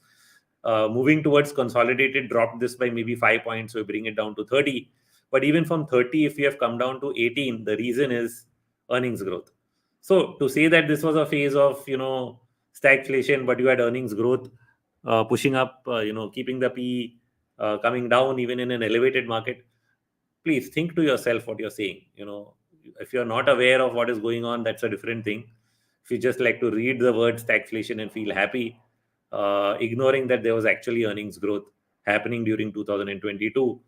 [SPEAKER 2] Moving towards consolidated dropped this by maybe 5 points, so we bring it down to 30. But even from 30, if we have come down to 18, the reason is earnings growth. So to say that this was a phase of stagflation, but you had earnings growth pushing up, keeping the PE coming down even in an elevated market, please think to yourself what you're saying. If you're not aware of what is going on, that's a different thing. If you just like to read the word stagflation and feel happy, ignoring that there was actually earnings growth happening during 2022,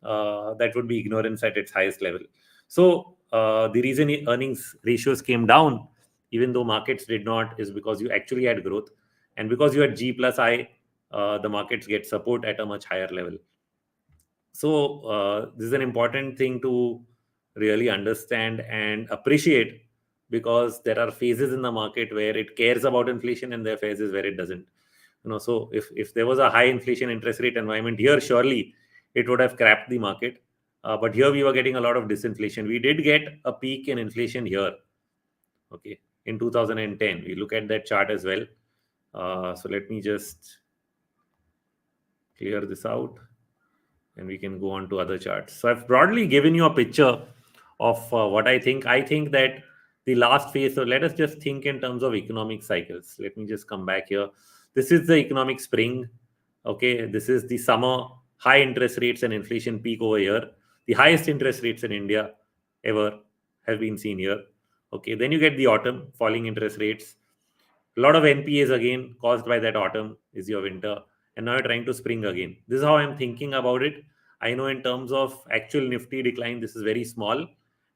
[SPEAKER 2] that would be ignorance at its highest level. So the reason earnings ratios came down, even though markets did not, is because you actually had growth, and because you had G plus I, the markets get support at a much higher level. So this is an important thing to really understand and appreciate, because there are phases in the market where it cares about inflation, and there are phases where it doesn't. So if there was a high inflation interest rate environment here, surely it would have crapped the market. But here we were getting a lot of disinflation. We did get a peak in inflation here, okay, in 2010. We look at that chart as well. So let me just clear this out, and we can go on to other charts. So I've broadly given you a picture of what I think. I think that the last phase. So let us just think in terms of economic cycles. Let me just come back here. This is the economic spring. Okay, this is the summer, high interest rates and inflation peak over here. The highest interest rates in India ever have been seen here. Okay, then you get the autumn, falling interest rates. A lot of NPAs again caused by that autumn is your winter, and now you're trying to spring again. This is how I'm thinking about it. I know in terms of actual Nifty decline, this is very small,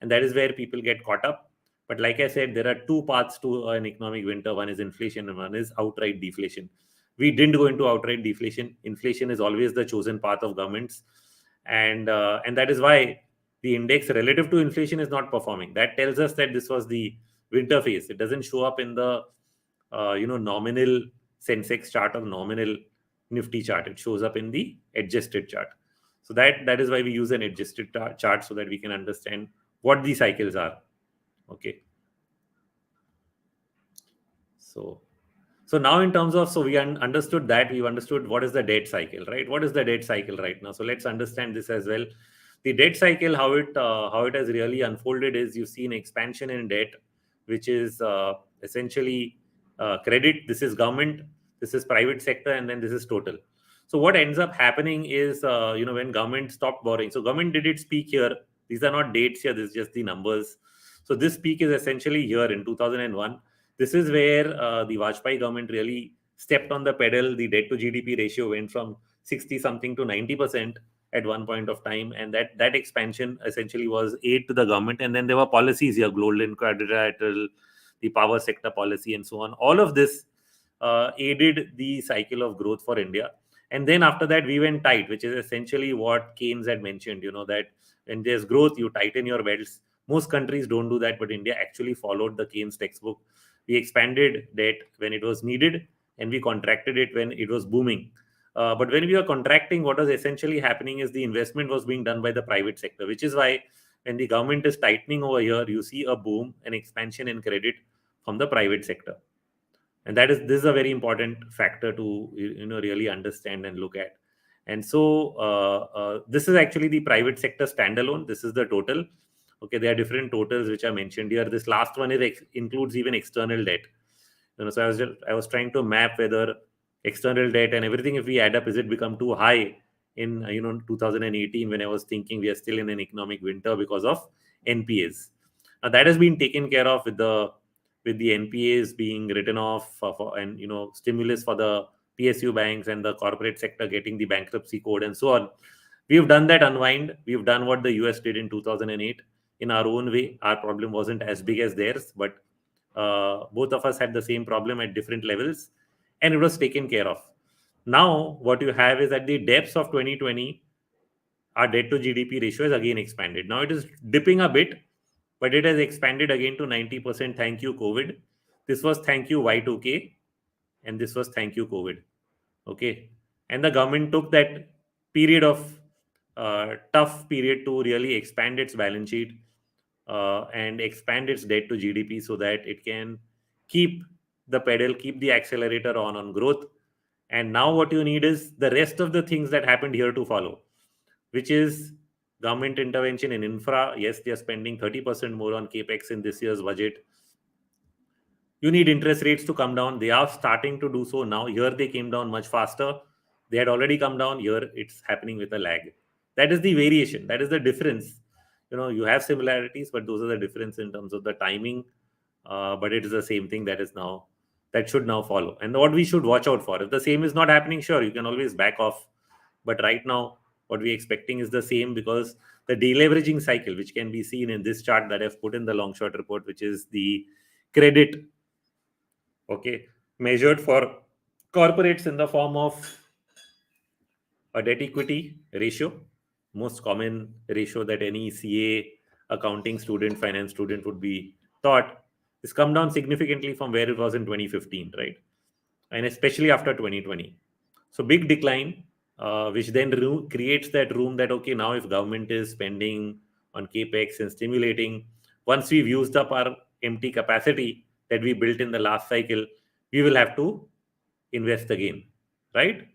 [SPEAKER 2] and that is where people get caught up. But like I said, there are two paths to an economic winter. One is inflation, and one is outright deflation. We didn't go into outright deflation. Inflation is always the chosen path of governments, and that is why the index relative to inflation is not performing. That tells us that this was the winter phase. It doesn't show up in the nominal Sensex chart or nominal Nifty chart. It shows up in the adjusted chart. So that is why we use an adjusted chart, so that we can understand what these cycles are. Okay. So now in terms of, so we understood that, we've understood what is the debt cycle, right? What is the debt cycle right now? So let's understand this as well. The debt cycle, how it has really unfolded is, you've seen expansion in debt, which is essentially credit. This is government, this is private sector, and then this is total. So what ends up happening is, when government stopped borrowing, so government did its peak here. These are not dates here, this is just the numbers. So this peak is essentially here in 2001. This is where the Vajpayee government really stepped on the pedal. The debt to GDP ratio went from 60 something to 90% at one point of time, and that expansion essentially was aid to the government. And then there were policies here, golden quadrilateral, the power sector policy, and so on. All of this aided the cycle of growth for India. And then after that, we went tight, which is essentially what Keynes had mentioned, that when there's growth, you tighten your belts. Most countries don't do that, but India actually followed the Keynes textbook. We expanded debt when it was needed, and we contracted it when it was booming. But when we were contracting, what was essentially happening is the investment was being done by the private sector, which is why when the government is tightening over here, you see a boom, an expansion in credit from the private sector. And this is a very important factor to really understand and look at. And so this is actually the private sector standalone. This is the total. Okay, there are different totals which are mentioned here. This last one includes even external debt. So I was trying to map whether external debt and everything, if we add up, is it become too high in 2018, when I was thinking we are still in an economic winter because of NPAs. Now that has been taken care of with the NPAs being written off and stimulus for the PSU banks and the corporate sector getting the bankruptcy code and so on. We've done that unwind. We've done what the US did in 2008 in our own way. Our problem wasn't as big as theirs, but both of us had the same problem at different levels, and it was taken care of. Now what you have is, at the depths of 2020, our debt to GDP ratio is again expanded. Now it is dipping a bit, but it has expanded again to 90%. Thank you, COVID. This was thank you Y2K, and this was thank you, COVID. Okay. And the government took that period of tough period to really expand its balance sheet and expand its debt to GDP, so that it can keep the pedal, keep the accelerator on growth. And now what you need is the rest of the things that happened here to follow, which is government intervention in infra. Yes, they are spending 30% more on capex in this year's budget. You need interest rates to come down. They are starting to do so now. Here they came down much faster. They had already come down. Here it's happening with a lag. That is the variation. That is the difference. You have similarities, but those are the difference in terms of the timing. But it is the same thing that should now follow. And what we should watch out for. If the same is not happening, sure, you can always back off. But right now, what we're expecting is the same, because the deleveraging cycle, which can be seen in this chart that I've put in the long short report, which is the credit, okay, measured for corporates in the form of a debt equity ratio, most common ratio that any CA, accounting student, finance student would be taught, has come down significantly from where it was in 2015, right? And especially after 2020. So big decline, which then creates that room that, okay, now if government is spending on capex and stimulating, once we've used up our empty capacity that we built in the last cycle, we will have to invest again, right?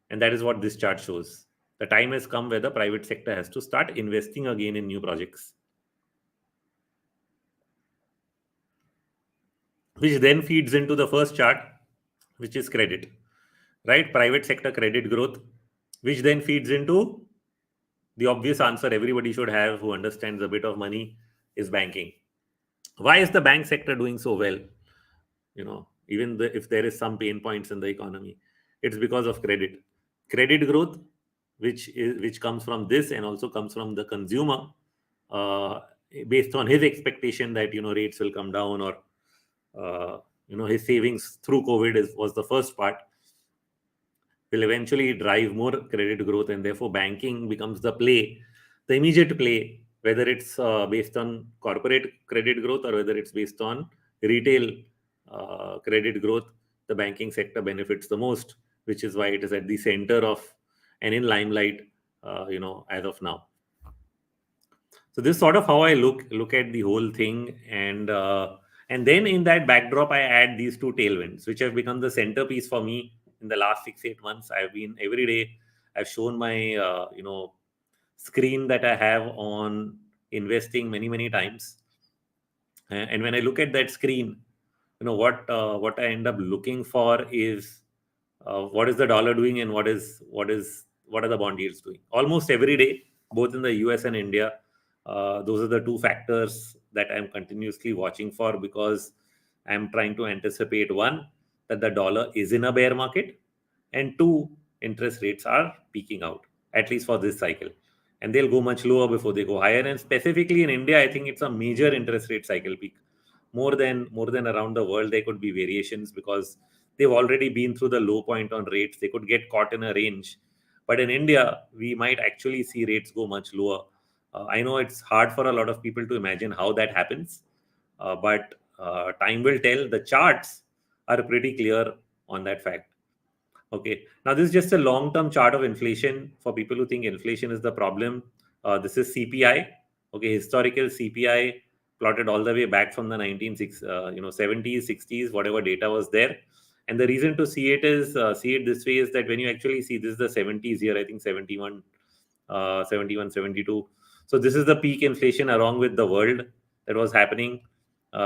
[SPEAKER 2] And that is what this chart shows. The time has come where the private sector has to start investing again in new projects. which then feeds into the first chart, which is credit, right? Private sector credit growth, which then feeds into the obvious answer everybody should have who understands a bit of money, is banking. Why is the bank sector doing so well? Even if there is some pain points in the economy, it's because of credit growth, which comes from this and also comes from the consumer, uh, based on his expectation that rates will come down, or his savings through COVID was the first part, will eventually drive more credit growth, and therefore banking becomes the immediate play, whether it's based on corporate credit growth or whether it's based on retail credit growth. The banking sector benefits the most, which is why it is at the center of and in limelight, as of now. So this is sort of how I look at the whole thing, and then in that backdrop, I add these two tailwinds, which have become the centerpiece for me in the last 6-8 months. I've been every day. I've shown my screen that I have on investing many times, and when I look at that screen, what I end up looking for is what is the dollar doing, and what are the bond yields doing almost every day, both in the US and India. Those are the two factors that I'm continuously watching for, because I'm trying to anticipate, one, that the dollar is in a bear market, and two, interest rates are peaking out, at least for this cycle, and they'll go much lower before they go higher. And specifically in India, I think it's a major interest rate cycle peak. More than around the world, there could be variations, because they've already been through the low point on rates. They could get caught in a range, but in India, we might actually see rates go much lower. I know it's hard for a lot of people to imagine how that happens, but time will tell. The charts are pretty clear on that fact. Okay, now this is just a long-term chart of inflation for people who think inflation is the problem. This is CPI. Okay, historical CPI plotted all the way back from the 70s, 60s, whatever data was there. And the reason to see it this way is that when you actually see, this is the 70s here, I think 71, 71, 72. So this is the peak inflation along with the world that was happening.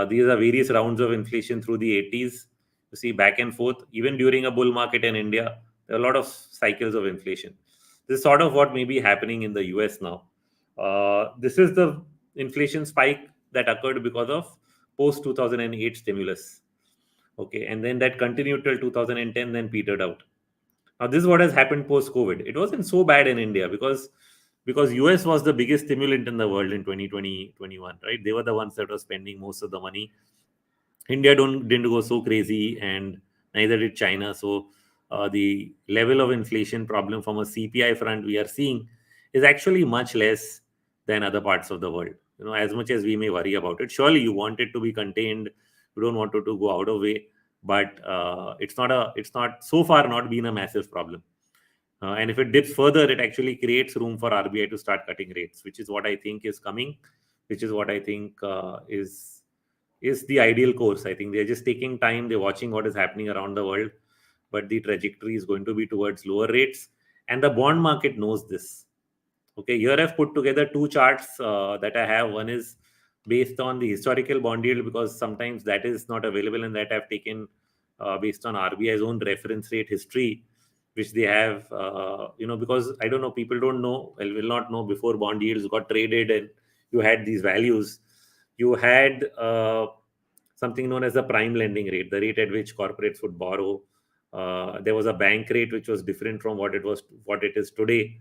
[SPEAKER 2] These are various rounds of inflation through the 80s. You see back and forth, even during a bull market in India, there are a lot of cycles of inflation. This is sort of what may be happening in the US now. This is the inflation spike that occurred because of post 2008 stimulus. Okay, and then that continued till 2010, then petered out. Now this is what has happened post COVID. It wasn't so bad in India, because US was the biggest stimulant in the world in 2020, 21, right? They were the ones that were spending most of the money. India didn't go so crazy, and neither did China. So the level of inflation problem from a CPI front we are seeing is actually much less than other parts of the world. As much as we may worry about it, surely you want it to be contained. You don't want it to go out of way, but it's not so far not been a massive problem. And if it dips further, it actually creates room for RBI to start cutting rates, which is what I think is coming, which is what I think is the ideal course. I think they're just taking time. They're watching what is happening around the world, but the trajectory is going to be towards lower rates, and the bond market knows this. Okay, here I've put together two charts that I have. One is based on the historical bond yield, because sometimes that is not available, and that I've taken based on RBI's own reference rate history, which they have. Because I don't know, people don't know, will not know, before bond yields got traded and you had these values. You had something known as the prime lending rate, the rate at which corporates would borrow. There was a bank rate which was different from what it is today,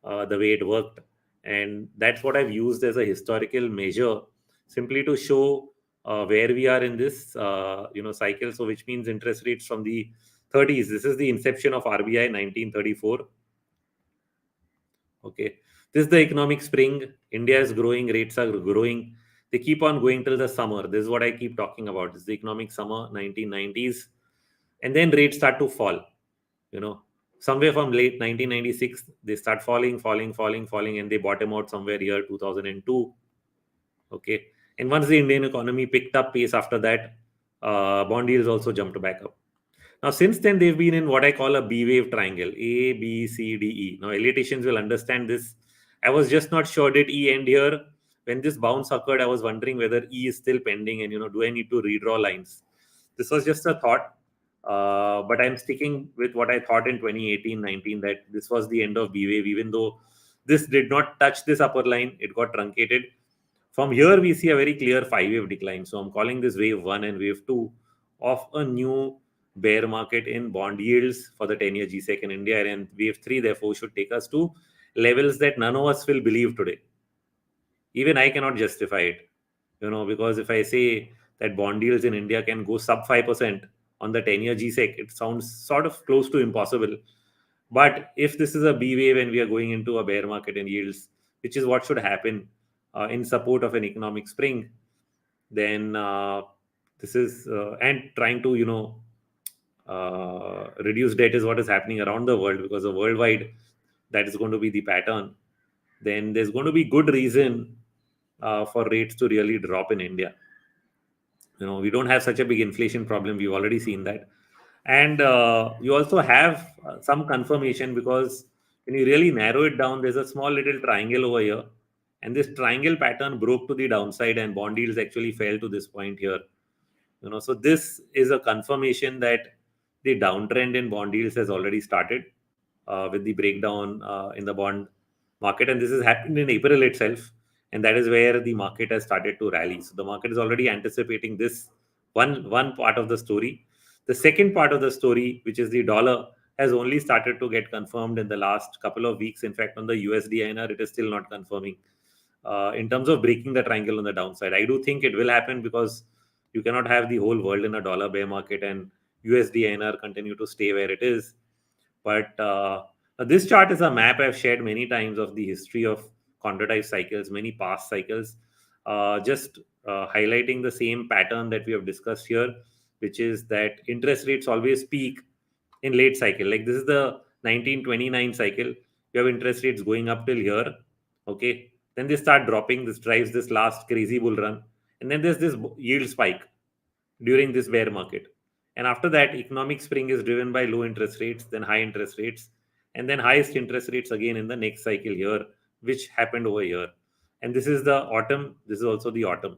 [SPEAKER 2] the way it worked, and that's what I've used as a historical measure, simply to show where we are in this cycle. So which means interest rates from the 30s. This is the inception of RBI, 1934. Okay, this is the economic spring. India is growing, rates are growing. They keep on going till the summer. This is what I keep talking about. This is the economic summer, 1990s. And then rates start to fall. Somewhere from late 1996, they start falling, and they bottom out somewhere here 2002. Okay. And once the Indian economy picked up pace after that, bond yields also jumped back up. Now, since then, they've been in what I call a B wave triangle, A, B, C, D, E. Now, elitations will understand this. I was just not sure, did E end here? When this bounce occurred, I was wondering whether E is still pending, and, do I need to redraw lines? This was just a thought, but I'm sticking with what I thought in 2018-19, that this was the end of B wave, even though this did not touch this upper line, it got truncated. From here, we see a very clear 5-wave decline. So I'm calling this wave 1 and wave 2 of a new bear market in bond yields for the 10-year GSEC in India. And wave 3, therefore, should take us to levels that none of us will believe today. Even I cannot justify it, because if I say that bond yields in India can go sub 5% on the 10-year GSEC, it sounds sort of close to impossible. But if this is a B wave and we are going into a bear market in yields, which is what should happen in support of an economic spring, then this is and trying to reduce debt is what is happening around the world, because of worldwide that is going to be the pattern. Then there's going to be good reason for rates to really drop in India. We don't have such a big inflation problem. We've already seen that. And you also have some confirmation, because when you really narrow it down, there's a small little triangle over here. And this triangle pattern broke to the downside, and bond yields actually fell to this point here. So this is a confirmation that the downtrend in bond yields has already started with the breakdown in the bond market. And this has happened in April itself. And that is where the market has started to rally. So the market is already anticipating this one part of the story. The second part of the story, which is the dollar, has only started to get confirmed in the last couple of weeks. In fact, on the USD INR, it is still not confirming in terms of breaking the triangle on the downside. I do think it will happen, because you cannot have the whole world in a dollar bear market and USD INR continue to stay where it is. But this chart is a map I've shared many times of the history of quantitative cycles, many past cycles, just highlighting the same pattern that we have discussed here, which is that interest rates always peak in late cycle. Like this is the 1929 cycle. You have interest rates going up till here. Okay. Then they start dropping. This drives this last crazy bull run. And then there's this yield spike during this bear market. And after that, economic spring is driven by low interest rates, then high interest rates, and then highest interest rates again in the next cycle here, which happened over here. And this is the autumn. This is also the autumn.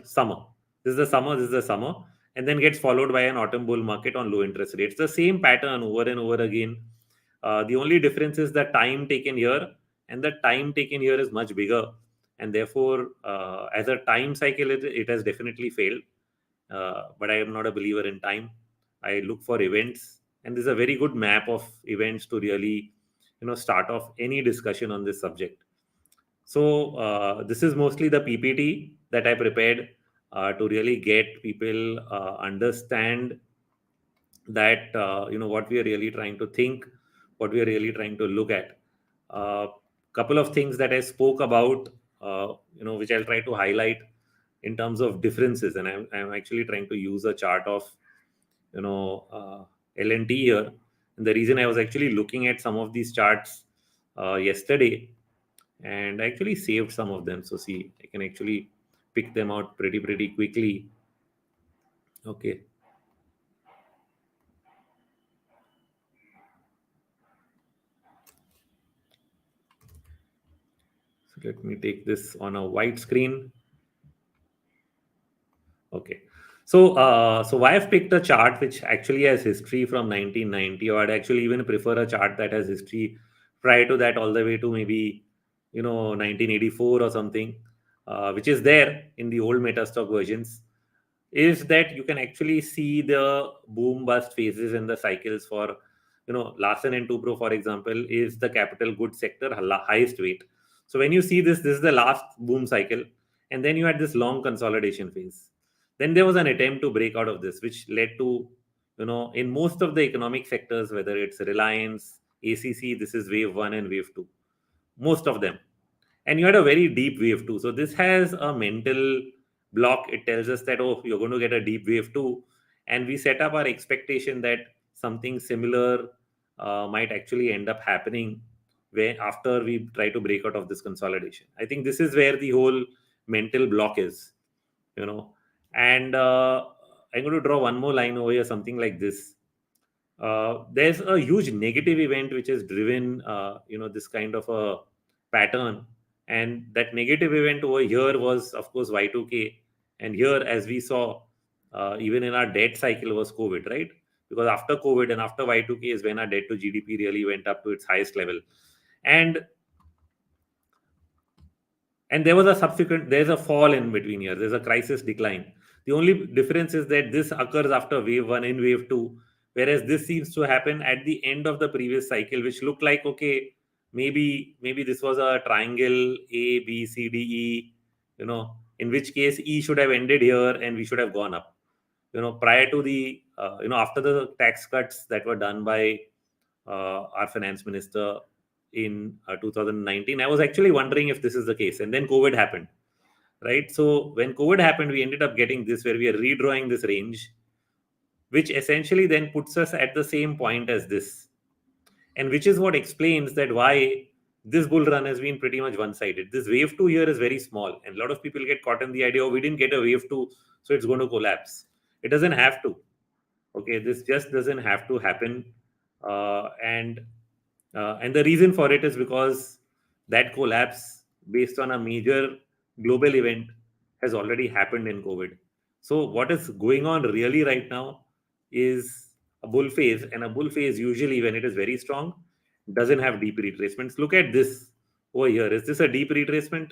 [SPEAKER 2] Summer. This is the summer. This is the summer. And then gets followed by an autumn bull market on low interest rates. The same pattern over and over again. The only difference is the time taken here, and the time taken here is much bigger. And therefore, as a time cycle, it has definitely failed. But I am not a believer in time. I look for events, and this is a very good map of events to really, start off any discussion on this subject. So this is mostly the PPT that I prepared to really get people understand that what we are really trying to think, what we are really trying to look at. Couple of things that I spoke about, which I'll try to highlight in terms of differences. And I'm actually trying to use a chart of, L&T here. And the reason I was actually looking at some of these charts yesterday, and I actually saved some of them. So see, I can actually pick them out pretty quickly. Okay. So let me take this on a white screen. Okay. So why I've picked a chart which actually has history from 1990, or I'd actually even prefer a chart that has history prior to that, all the way to maybe 1984 or something, which is there in the old Metastock versions, is that you can actually see the boom bust phases and the cycles for Larsen and Toubro, for example, is the capital goods sector highest weight. So when you see this is the last boom cycle, and then you had this long consolidation phase. Then there was an attempt to break out of this, which led to, in most of the economic sectors, whether it's Reliance, ACC, this is wave 1 and wave 2, most of them. And you had a very deep wave 2. So this has a mental block. It tells us that, oh, you're going to get a deep wave 2. And we set up our expectation that something similar might actually end up happening where after we try to break out of this consolidation. I think this is where the whole mental block is, And I'm going to draw one more line over here, something like this. There's a huge negative event which has driven, this kind of a pattern. And that negative event over here was, of course, Y2K. And here, as we saw, even in our debt cycle was COVID, right? Because after COVID and after Y2K is when our debt to GDP really went up to its highest level. And there was a subsequent, there's a fall in between here, there's a crisis decline. The only difference is that this occurs after wave 1 and wave 2, whereas this seems to happen at the end of the previous cycle, which looked like, okay, maybe this was a triangle A B C D E, in which case E should have ended here and we should have gone up. Prior to the after the tax cuts that were done by our finance minister in 2019, I was actually wondering if this is the case. And then COVID happened, right? So when COVID happened, we ended up getting this where we are redrawing this range, which essentially then puts us at the same point as this. And which is what explains that why this bull run has been pretty much one-sided. This wave 2 here is very small. And a lot of people get caught in the idea, oh, we didn't get a wave 2, so it's going to collapse. It doesn't have to. Okay, this just doesn't have to happen. And the reason for it is because that collapse based on a major global event has already happened in COVID. So what is going on really right now is a bull phase, and a bull phase usually when it is very strong doesn't have deep retracements. Look at this over here. Is this a deep retracement?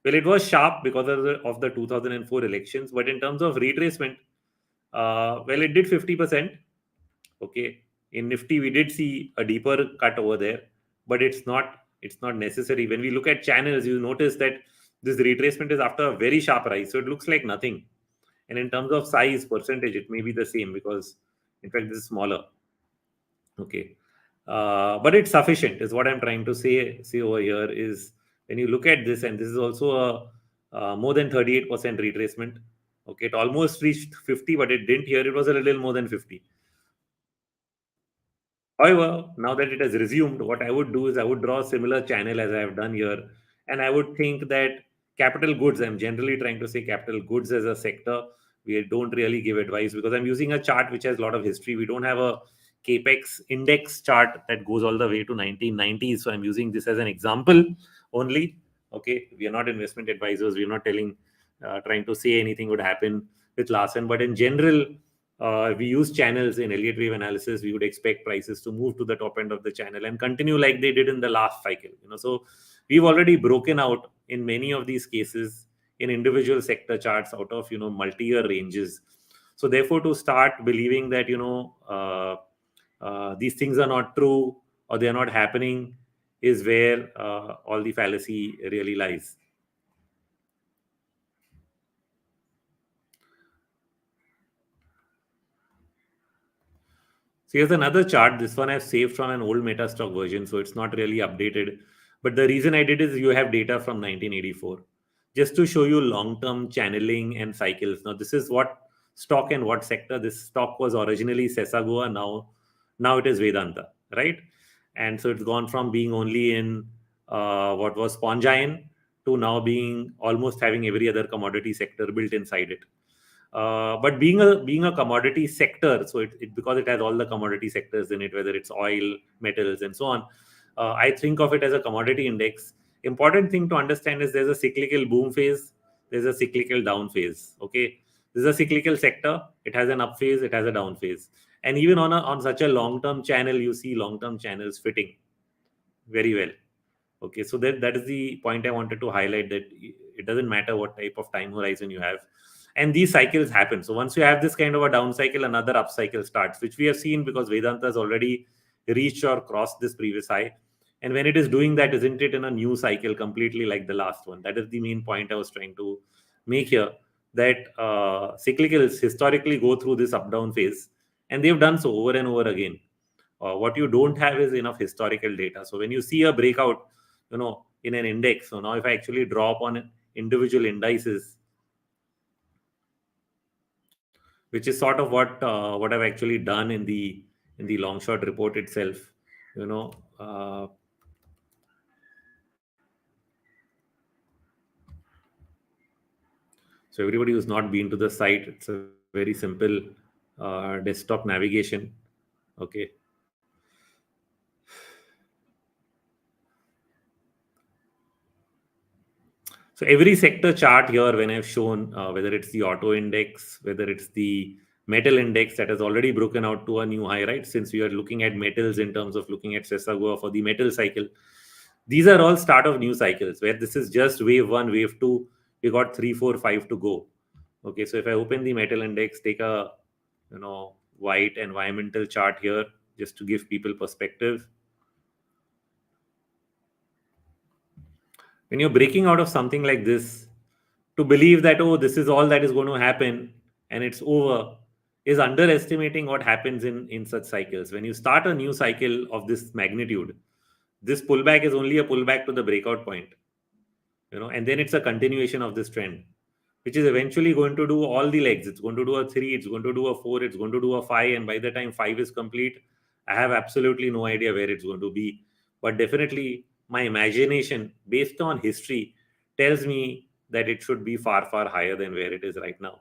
[SPEAKER 2] Well, it was sharp because of the 2004 elections, but in terms of retracement, well, it did 50%. Okay, in Nifty we did see a deeper cut over there, but it's not necessary. When we look at channels, you notice that this retracement is after a very sharp rise, so it looks like nothing. And in terms of size percentage, it may be the same because in fact this is smaller. Okay, but it's sufficient is what I'm trying to say over here. Is when you look at this, and this is also a more than 38% retracement. Okay, it almost reached 50, but it didn't here. It was a little more than 50. However, now that it has resumed, what I would do is I would draw a similar channel as I have done here. And I would think that capital goods, I'm generally trying to say capital goods as a sector, we don't really give advice because I'm using a chart which has a lot of history. We don't have a capex index chart that goes all the way to 1990s. So I'm using this as an example only. Okay, we are not investment advisors. We're not trying to say anything would happen with Larsen. But in general, we use channels in Elliott wave analysis. We would expect prices to move to the top end of the channel and continue like they did in the last cycle. So we've already broken out in many of these cases in individual sector charts out of multi-year ranges. So therefore, to start believing that these things are not true or they are not happening is where all the fallacy really lies. So here's another chart. This one I've saved from an old Metastock version, so it's not really updated. But the reason I did is you have data from 1984, just to show you long-term channeling and cycles. Now, this is what stock and what sector. This stock was originally Sesagoa. Now it is Vedanta, right? And so it's gone from being only in what was Spongion to now being almost having every other commodity sector built inside it. But being a commodity sector, so it because it has all the commodity sectors in it, whether it's oil, metals, and so on, I think of it as a commodity index. Important thing to understand is there's a cyclical boom phase, there's a cyclical down phase. Okay, this is a cyclical sector. It has an up phase, it has a down phase, and even on such a long-term channel, you see long-term channels fitting very well. Okay, so that is the point I wanted to highlight, that it doesn't matter what type of time horizon you have. And these cycles happen. So once you have this kind of a down cycle, another up cycle starts, which we have seen because Vedanta has already reached or crossed this previous high. And when it is doing that, isn't it in a new cycle completely like the last one? That is the main point I was trying to make here, that cyclicals historically go through this up-down phase, and they've done so over and over again. What you don't have is enough historical data. So when you see a breakout, in an index, so now if I actually draw upon individual indices, which is sort of what I've actually done in the long short report itself. So everybody who's not been to the site, it's a very simple desktop navigation. Okay. So every sector chart here, when I've shown, whether it's the auto index, whether it's the metal index that has already broken out to a new high, right? Since we are looking at metals in terms of looking at Sesagua for the metal cycle, these are all start of new cycles where this is just wave one, wave two. We got three, four, five to go. Okay, so if I open the metal index, take a white environmental chart here just to give people perspective. When you're breaking out of something like this, to believe that, oh, this is all that is going to happen and it's over, is underestimating what happens in such cycles. When you start a new cycle of this magnitude, this pullback is only a pullback to the breakout point, and then it's a continuation of this trend, which is eventually going to do all the legs. It's going to do a 3, it's going to do a 4, it's going to do a 5, and by the time 5 is complete, I have absolutely no idea where it's going to be. But definitely my imagination based on history tells me that it should be far, far higher than where it is right now.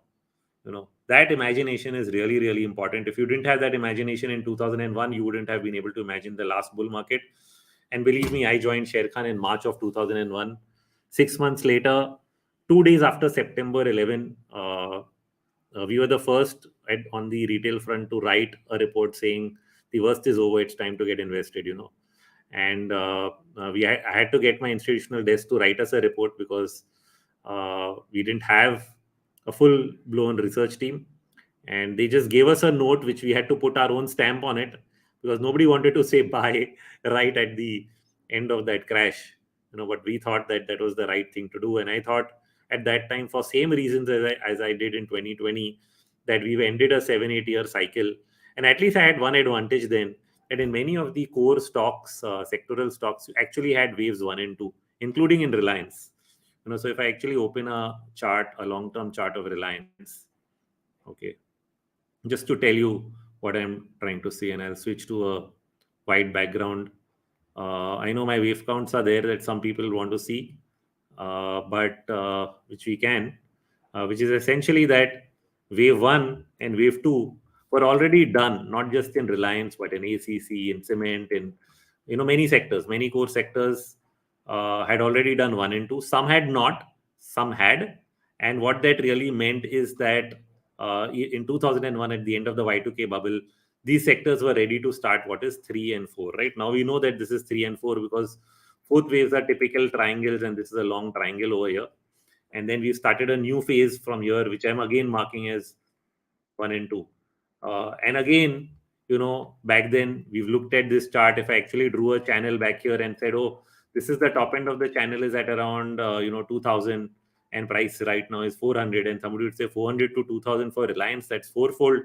[SPEAKER 2] That imagination is really, really important. If you didn't have that imagination in 2001, you wouldn't have been able to imagine the last bull market. And believe me, I joined Sharekhan in March of 2001. 6 months later, 2 days after September 11, we were the first on the retail front to write a report saying the worst is over, it's time to get invested. And I had to get my institutional desk to write us a report because we didn't have a full blown research team, and they just gave us a note which we had to put our own stamp on it because nobody wanted to say buy right at the end of that crash. But we thought that that was the right thing to do, and I thought at that time, for same reasons as I did in 2020, that we've ended a 7-8 year cycle. And at least I had one advantage then, that in many of the core stocks, sectoral stocks, you actually had waves 1 and 2, including in Reliance. So if I actually open a chart, a long-term chart of Reliance, okay, just to tell you what I'm trying to say, and I'll switch to a white background. I know my wave counts are there that some people want to see, but which we can, which is essentially that wave 1 and wave 2 were already done, not just in Reliance, but in ACC, in cement, in many sectors, many core sectors had already done 1 and 2. Some had not, some had. And what that really meant is that in 2001, at the end of the Y2K bubble, these sectors were ready to start what is 3 and 4. Right now, we know that this is 3 and 4 because fourth waves are typical triangles, and this is a long triangle over here. And then we've started a new phase from here, which I'm again marking as 1 and 2. And again, back then we've looked at this chart. If I actually drew a channel back here and said, oh, this is the top end of the channel is at around 2000, and price right now is 400, and somebody would say 400 to 2000 for Reliance, that's fourfold.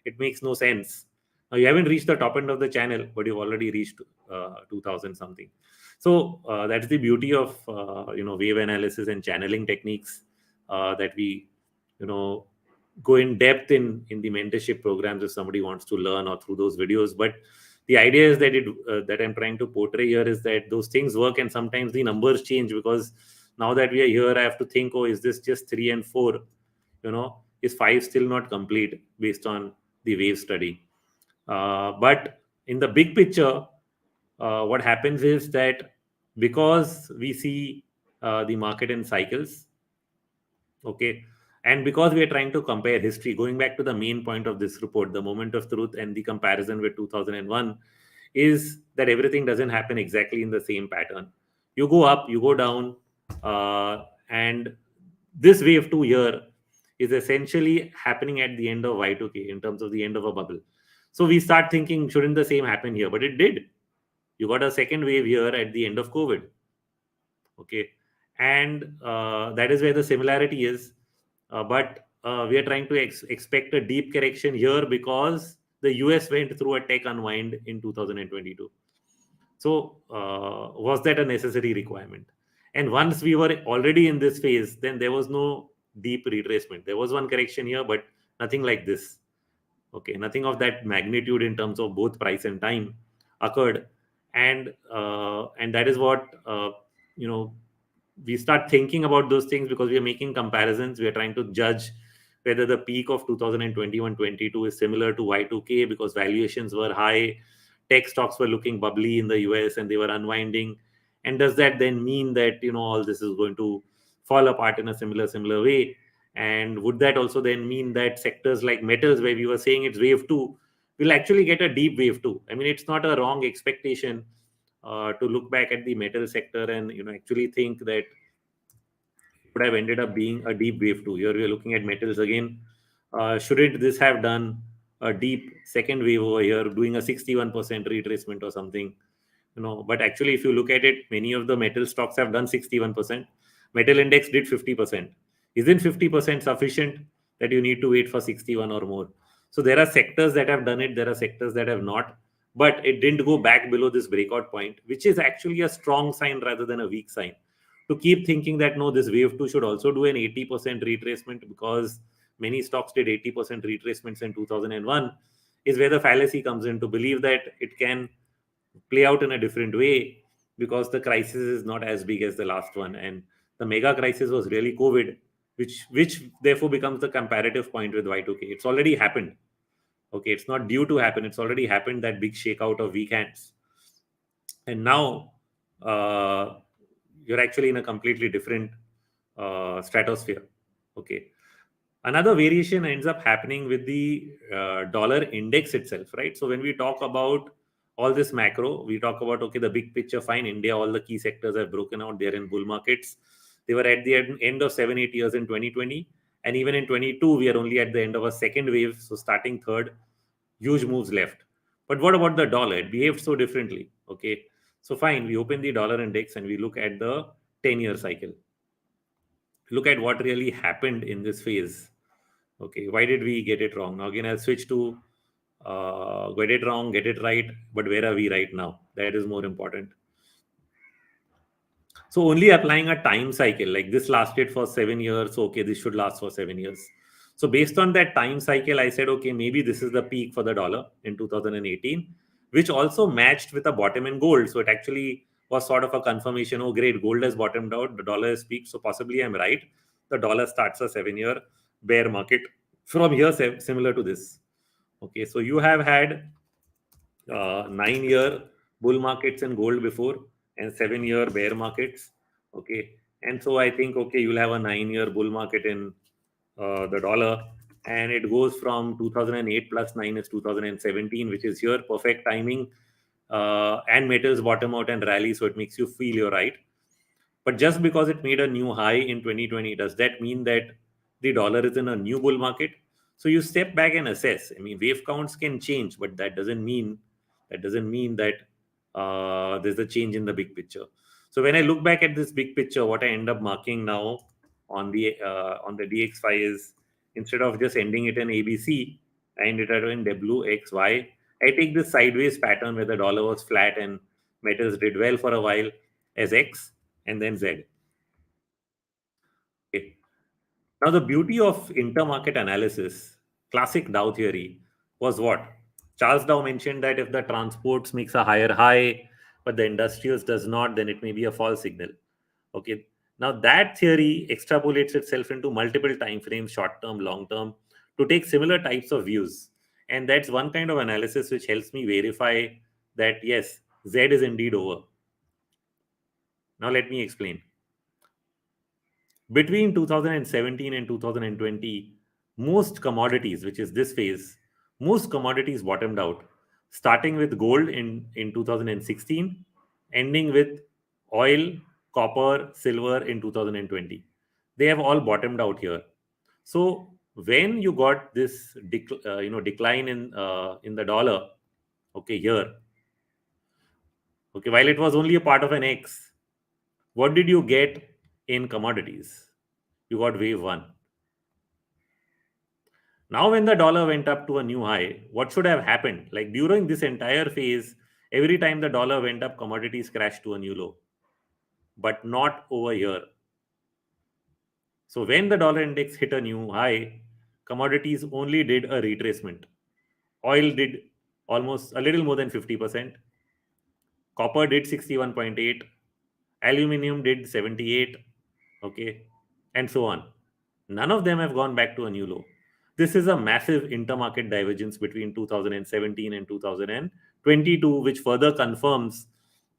[SPEAKER 2] It makes no sense. Now you haven't reached the top end of the channel, but you've already reached 2000 something. So that's the beauty of wave analysis and channeling techniques that we go in depth in the mentorship programs if somebody wants to learn, or through those videos. But the idea is that that I'm trying to portray here is that those things work, and sometimes the numbers change, because now that we are here, I have to think, oh, is this just 3 and 4? Is 5 still not complete based on the wave study? But in the big picture, what happens is that because we see the market in cycles, okay, and because we are trying to compare history, going back to the main point of this report, the moment of truth and the comparison with 2001, is that everything doesn't happen exactly in the same pattern. You go up, you go down, and this wave 2 here is essentially happening at the end of Y2K in terms of the end of a bubble. So we start thinking, shouldn't the same happen here? But it did. You got a second wave here at the end of COVID. Okay. And that is where the similarity is. But we are trying to expect a deep correction here because the US went through a tech unwind in 2022. So was that a necessary requirement? And once we were already in this phase, then there was no deep retracement. There was one correction here, but nothing like this. Okay, nothing of that magnitude in terms of both price and time occurred. And that is what we start thinking about those things, because we are making comparisons. We are trying to judge whether the peak of 2021-22 is similar to Y2K, because valuations were high, tech stocks were looking bubbly in the US and they were unwinding. And does that then mean that all this is going to fall apart in a similar way? And would that also then mean that sectors like metals, where we were saying it's wave two, will actually get a deep wave two? I mean, it's not a wrong expectation to look back at the metal sector and actually think that would have ended up being a deep wave two. Here we are looking at metals again. Shouldn't this have done a deep second wave over here, doing a 61% retracement or something? But actually, if you look at it, many of the metal stocks have done 61%. Metal index did 50%. Isn't 50% sufficient that you need to wait for 61 or more? So there are sectors that have done it, there are sectors that have not, but it didn't go back below this breakout point, which is actually a strong sign rather than a weak sign. To keep thinking that no, this wave 2 should also do an 80% retracement because many stocks did 80% retracements in 2001 is where the fallacy comes in, to believe that it can play out in a different way because the crisis is not as big as the last one, and the mega crisis was really COVID, which therefore becomes the comparative point with Y2K. It's already happened. Okay, it's not due to happen, it's already happened, that big shakeout of weak hands. And now you're actually in a completely different stratosphere. Okay, another variation ends up happening with the dollar index itself, right? So when we talk about all this macro, we talk about, okay, the big picture, fine, India, all the key sectors have broken out, they're in bull markets. They were at the end of 7-8 years in 2020, and even in 22 we are only at the end of a second wave, so starting third, huge moves left. But what about the dollar? It behaved so differently. Okay, so fine, we open the dollar index and we look at the 10-year cycle. Look at what really happened in this phase. Okay, why did we get it wrong? Now again, I'll switch to get it wrong, get it right, but where are we right now? That is more important. So only applying a time cycle, like this lasted for 7 years, so okay, this should last for 7 years. So based on that time cycle, I said, okay, maybe this is the peak for the dollar in 2018, which also matched with a bottom in gold. So it actually was sort of a confirmation, oh great, gold has bottomed out, the dollar has peaked, so possibly I'm right. The dollar starts a 7-year bear market from here, similar to this. Okay, so you have had 9-year bull markets in gold before and 7-year bear markets. Okay, and so I think, okay, you'll have a 9-year bull market in the dollar, and it goes from 2008 plus 9 is 2017, which is here, perfect timing. And metals bottom out and rally, so it makes you feel you're right. But just because it made a new high in 2020, does that mean that the dollar is in a new bull market? So you step back and assess. I mean, wave counts can change, but that doesn't mean that there's a change in the big picture. So when I look back at this big picture, what I end up marking now on the DXY is, instead of just ending it in ABC, I ended it in WXY. I take this sideways pattern where the dollar was flat and metals did well for a while as X, and then Z. Okay. Now, the beauty of intermarket analysis, classic Dow theory, was what? Charles Dow mentioned that if the transports makes a higher high, but the industrials does not, then it may be a false signal. Okay. Now, that theory extrapolates itself into multiple time frames, short term, long term, to take similar types of views. And that's one kind of analysis which helps me verify that, yes, Z is indeed over. Now, let me explain. Between 2017 and 2020, most commodities, which is this phase, most commodities bottomed out, starting with gold in 2016, ending with oil, copper, silver in 2020. They have all bottomed out here. So when you got this decline in the dollar, okay, here, okay, while it was only a part of an X, what did you get in commodities? You got wave one. Now, when the dollar went up to a new high, what should have happened? Like during this entire phase, every time the dollar went up, commodities crashed to a new low, but not over here. So when the dollar index hit a new high, commodities only did a retracement. Oil did almost a little more than 50%. Copper did 61.8. Aluminium did 78. Okay, and so on. None of them have gone back to a new low. This is a massive intermarket divergence between 2017 and 2022, which further confirms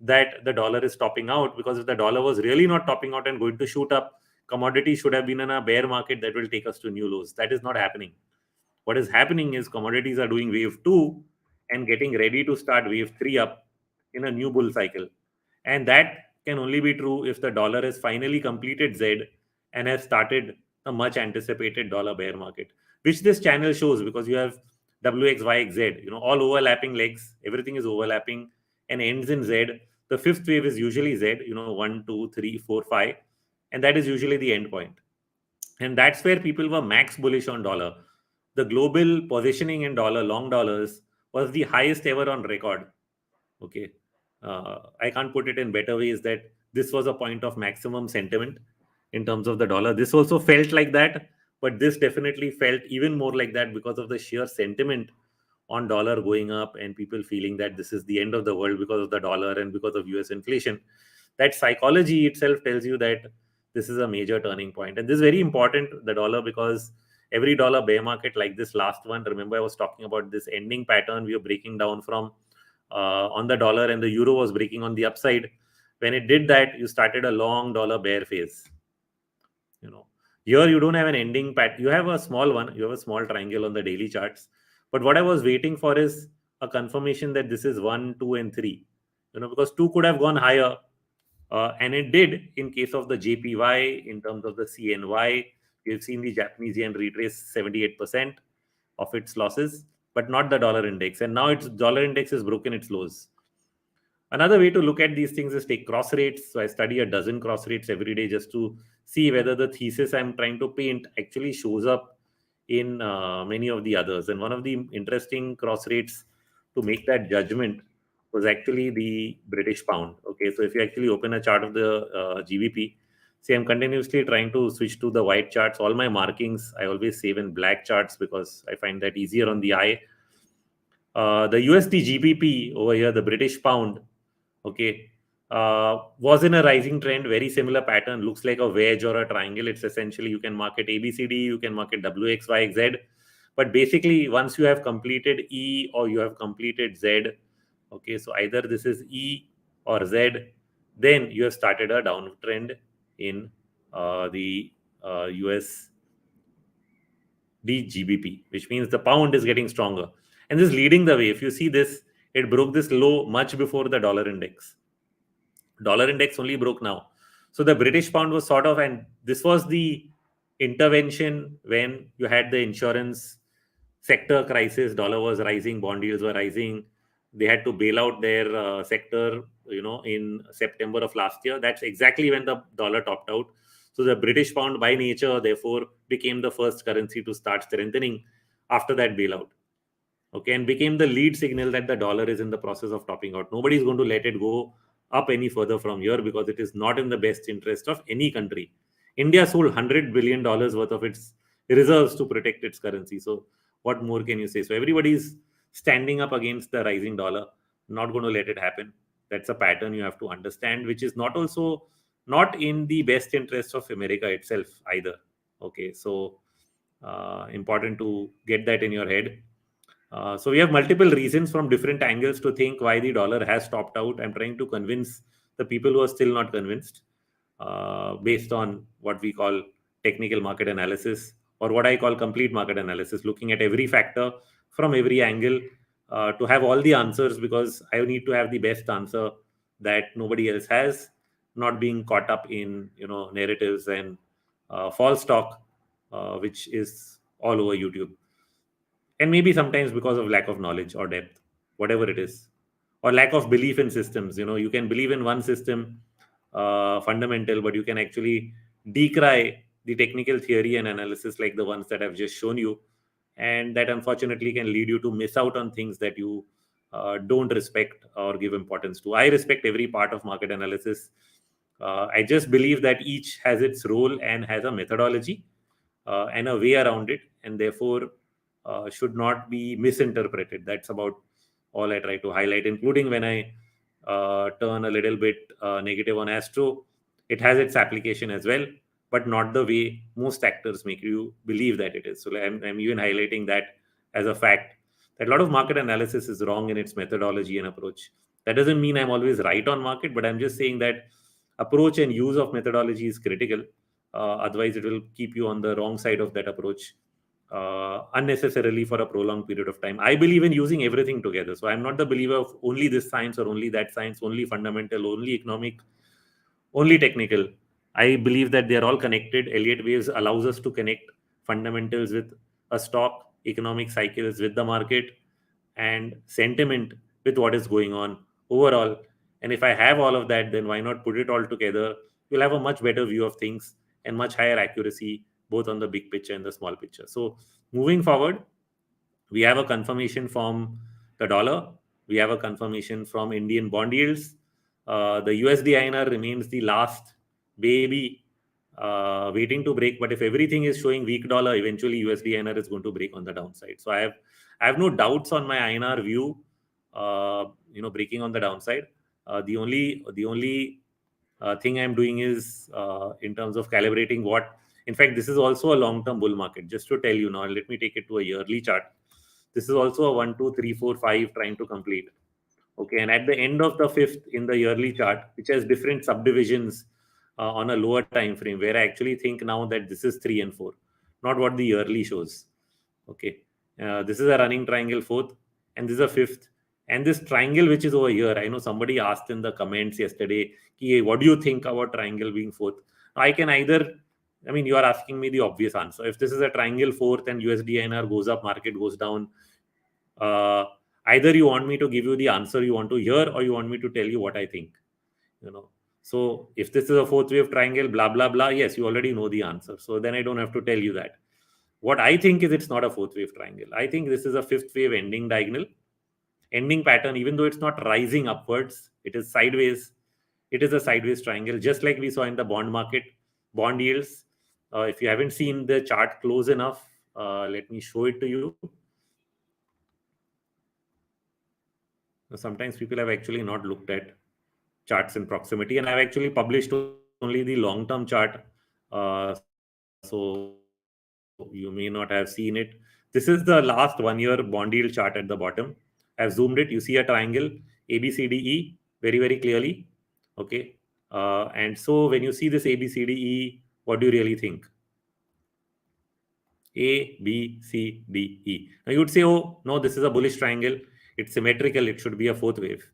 [SPEAKER 2] that the dollar is topping out, because if the dollar was really not topping out and going to shoot up, commodity should have been in a bear market that will take us to new lows. That is not happening. What is happening is commodities are doing wave 2 and getting ready to start wave 3 up in a new bull cycle. And that can only be true if the dollar has finally completed Z and has started a much anticipated dollar bear market, which this channel shows, because you have WX, YX, Z, all overlapping legs. Everything is overlapping and ends in Z. The fifth wave is usually Z, 1, 2, 3, 4, 5. And that is usually the end point. And that's where people were max bullish on dollar. The global positioning in dollar, long dollars, was the highest ever on record. Okay. I can't put it in better ways that this was a point of maximum sentiment in terms of the dollar. This also felt like that, but this definitely felt even more like that because of the sheer sentiment on dollar going up and people feeling that this is the end of the world because of the dollar and because of US inflation. That psychology itself tells you that this is a major turning point. And this is very important, the dollar, because every dollar bear market like this last one, remember I was talking about this ending pattern we were breaking down from on the dollar, and the euro was breaking on the upside. When it did that, you started a long dollar bear phase. Here you don't have an ending you have a small one, you have a small triangle on the daily charts. But what I was waiting for is a confirmation that this is 1, 2, and 3. Because 2 could have gone higher, and it did in case of the JPY. In terms of the CNY, you've seen the Japanese yen retrace 78% of its losses, but not the dollar index. And now its dollar index has broken its lows. Another way to look at these things is take cross rates. So I study a dozen cross rates every day just to see whether the thesis I'm trying to paint actually shows up in many of the others. And one of the interesting cross rates to make that judgment was actually the British pound. Okay, so if you actually open a chart of the GBP, see, I'm continuously trying to switch to the white charts. All my markings I always save in black charts because I find that easier on the eye. The USD GBP over here, the British pound, okay, was in a rising trend, very similar pattern, looks like a wedge or a triangle. It's essentially, you can mark it ABCD, you can mark it WX, Y, Z. But basically, once you have completed E or you have completed Z, okay, so either this is E or Z, then you have started a downtrend in the USD GBP, which means the pound is getting stronger. And this is leading the way. If you see this, it broke this low much before the dollar index. Dollar index only broke now. So the British pound was sort of, and this was the intervention when you had the insurance sector crisis. Dollar was rising, bond yields were rising. They had to bail out their sector, in September of last year. That's exactly when the dollar topped out. So the British pound by nature, therefore, became the first currency to start strengthening after that bailout. Okay, and became the lead signal that the dollar is in the process of topping out. Nobody is going to let it go up any further from here because it is not in the best interest of any country. India sold $100 billion worth of its reserves to protect its currency. So what more can you say? So everybody is standing up against the rising dollar, not going to let it happen. That's a pattern you have to understand, which is not in the best interest of America itself either. Okay, so important to get that in your head. So we have multiple reasons from different angles to think why the dollar has topped out. I'm trying to convince the people who are still not convinced based on what we call technical market analysis, or what I call complete market analysis, looking at every factor from every angle to have all the answers, because I need to have the best answer that nobody else has, not being caught up in narratives and false talk, which is all over YouTube. And maybe sometimes because of lack of knowledge or depth, whatever it is, or lack of belief in systems. You can believe in one system fundamental, but you can actually decry the technical theory and analysis like the ones that I've just shown you, and that unfortunately can lead you to miss out on things that you don't respect or give importance to. I respect every part of market analysis. I just believe that each has its role and has a methodology and a way around it, and therefore should not be misinterpreted. That's about all I try to highlight, including when I turn a little bit negative on Astro. It has its application as well, but not the way most actors make you believe that it is. So I'm even highlighting that as a fact, that a lot of market analysis is wrong in its methodology and approach. That doesn't mean I'm always right on market, but I'm just saying that approach and use of methodology is critical. Otherwise, it will keep you on the wrong side of that approach unnecessarily for a prolonged period of time. I believe in using everything together. So I'm not the believer of only this science or only that science, only fundamental, only economic, only technical. I believe that they are all connected. Elliott waves allows us to connect fundamentals with a stock, economic cycles with the market, and sentiment with what is going on overall. And if I have all of that, then why not put it all together? You'll have a much better view of things and much higher accuracy, both on the big picture and the small picture. So moving forward, we have a confirmation from the dollar. We have a confirmation from Indian bond yields. The USD INR remains the last baby waiting to break. But if everything is showing weak dollar, eventually USD INR is going to break on the downside. So I have no doubts on my INR view. Breaking on the downside. The only thing I'm doing is in terms of calibrating what. In fact, this is also a long-term bull market. Just to tell you now, let me take it to a yearly chart. This is also a 1, 2, 3, 4, 5 trying to complete. Okay, and at the end of the fifth in the yearly chart, which has different subdivisions on a lower time frame, where I actually think now that this is 3 and 4, not what the yearly shows. Okay, this is a running triangle fourth, and this is a fifth. And this triangle, which is over here, I know somebody asked in the comments yesterday, what do you think about triangle being fourth? I can either, you are asking me the obvious answer. If this is a triangle fourth and USD INR goes up, market goes down, uh, either you want me to give you the answer you want to hear, or you want me to tell you what I think. So if this is a fourth wave triangle, blah blah blah, yes, you already know the answer. So then I don't have to tell you that. What I think is, it's not a fourth wave triangle. I think this is a fifth wave ending diagonal, ending pattern. Even though it's not rising upwards, it is sideways. It is a sideways triangle, just like we saw in the bond market, bond yields. If you haven't seen the chart close enough, let me show it to you. Sometimes people have actually not looked at charts in proximity, and I've actually published only the long-term chart. So you may not have seen it. This is the last 1 year bond yield chart at the bottom. I've zoomed it. You see a triangle, A, B, C, D, E, very, very clearly. Okay. And so when you see this A, B, C, D, E, what do you really think? A, B, C, D, E. Now you would say, oh, no, this is a bullish triangle. It's symmetrical. It should be a fourth wave.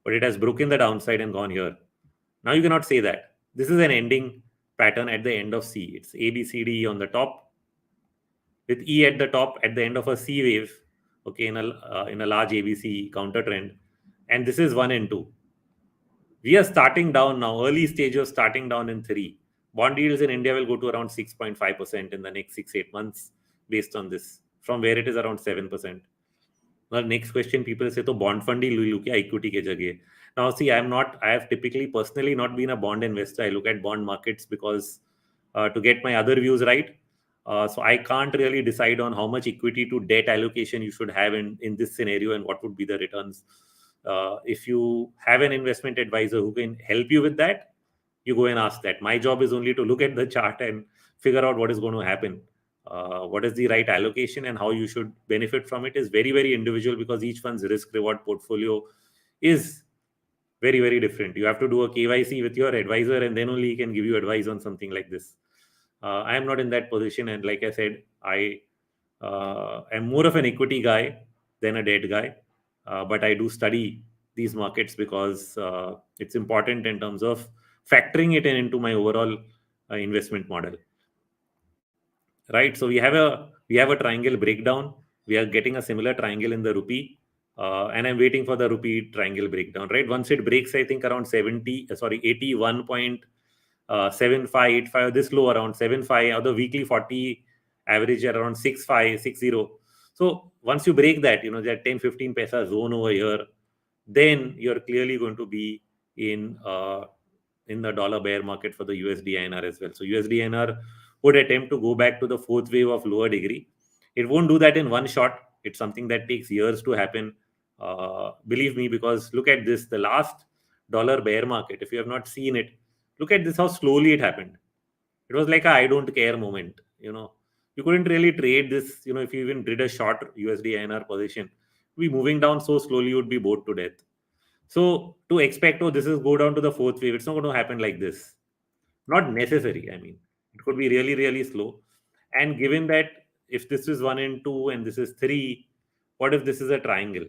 [SPEAKER 2] But it has broken the downside and gone here. Now you cannot say that. This is an ending pattern at the end of C. It's A, B, C, D, E on the top, with E at the top at the end of a C wave, okay, in a large ABC counter trend. And this is 1 and 2. We are starting down now, early stage of starting down in 3. Bond yields in India will go to around 6.5% in the next 6-8 months based on this, from where it is around 7%. Now, next question, people say, to bond fund hi lu kya equity ke jagah? Now, see, I have typically personally not been a bond investor. I look at bond markets because to get my other views right. So I can't really decide on how much equity to debt allocation you should have in this scenario and what would be the returns. If you have an investment advisor who can help you with that, you go and ask that. My job is only to look at the chart and figure out what is going to happen. What is the right allocation and how you should benefit from it is very, very individual, because each one's risk reward portfolio is very, very different. You have to do a KYC with your advisor, and then only he can give you advice on something like this. I am not in that position, and like I said, I am more of an equity guy than a debt guy, but I do study these markets because it's important in terms of factoring it into my overall investment model. Right, so we have a triangle breakdown. We are getting a similar triangle in the rupee, and I'm waiting for the rupee triangle breakdown. Right, once it breaks, I think around 81.7585, this low around 75, or the weekly 40 average around 6560. So once you break that, that 10-15 paisa zone over here, then you're clearly going to be in the dollar bear market for the USD INR as well. So USD INR would attempt to go back to the fourth wave of lower degree. It won't do that in one shot. It's something that takes years to happen. Believe me, because look at this, the last dollar bear market. If you have not seen it, look at this, how slowly it happened. It was like a I don't care moment. You couldn't really trade this. If you even did a short USD INR position, be moving down so slowly, you would be bored to death. So to expect, this is go down to the fourth wave, it's not going to happen like this. Not necessary. It could be really, really slow. And given that if this is 1 and 2 and this is 3, what if this is a triangle?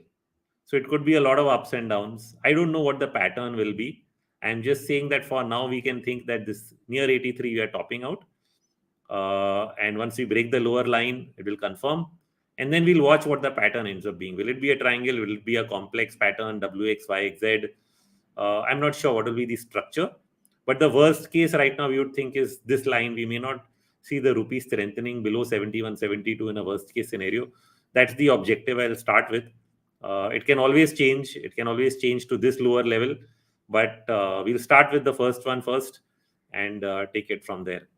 [SPEAKER 2] So it could be a lot of ups and downs. I don't know what the pattern will be. I'm just saying that for now, we can think that this near 83, we are topping out. And once we break the lower line, it will confirm. And then we'll watch what the pattern ends up being. Will it be a triangle? Will it be a complex pattern, W, X, Y, X, Z? I'm not sure what will be the structure. But the worst case right now, we would think is this line. We may not see the rupee strengthening below 71, 72 in a worst case scenario. That's the objective I'll start with. It can always change. It can always change to this lower level. But we'll start with the first one first and take it from there.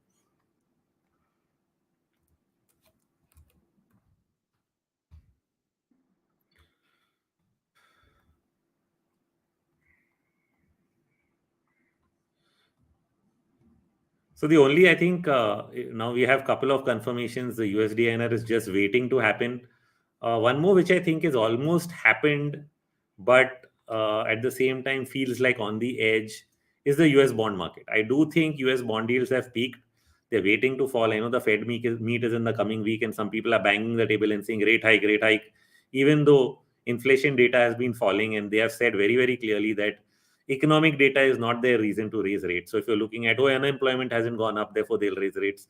[SPEAKER 2] So the only, I think, now we have a couple of confirmations. The USD is just waiting to happen. One more, which I think is almost happened, but at the same time feels like on the edge, is the US bond market. I do think US bond yields have peaked. They're waiting to fall. I know the Fed meet is in the coming week, and some people are banging the table and saying rate hike, even though inflation data has been falling, and they have said very, very clearly that economic data is not their reason to raise rates. So if you're looking at, unemployment hasn't gone up, therefore they'll raise rates,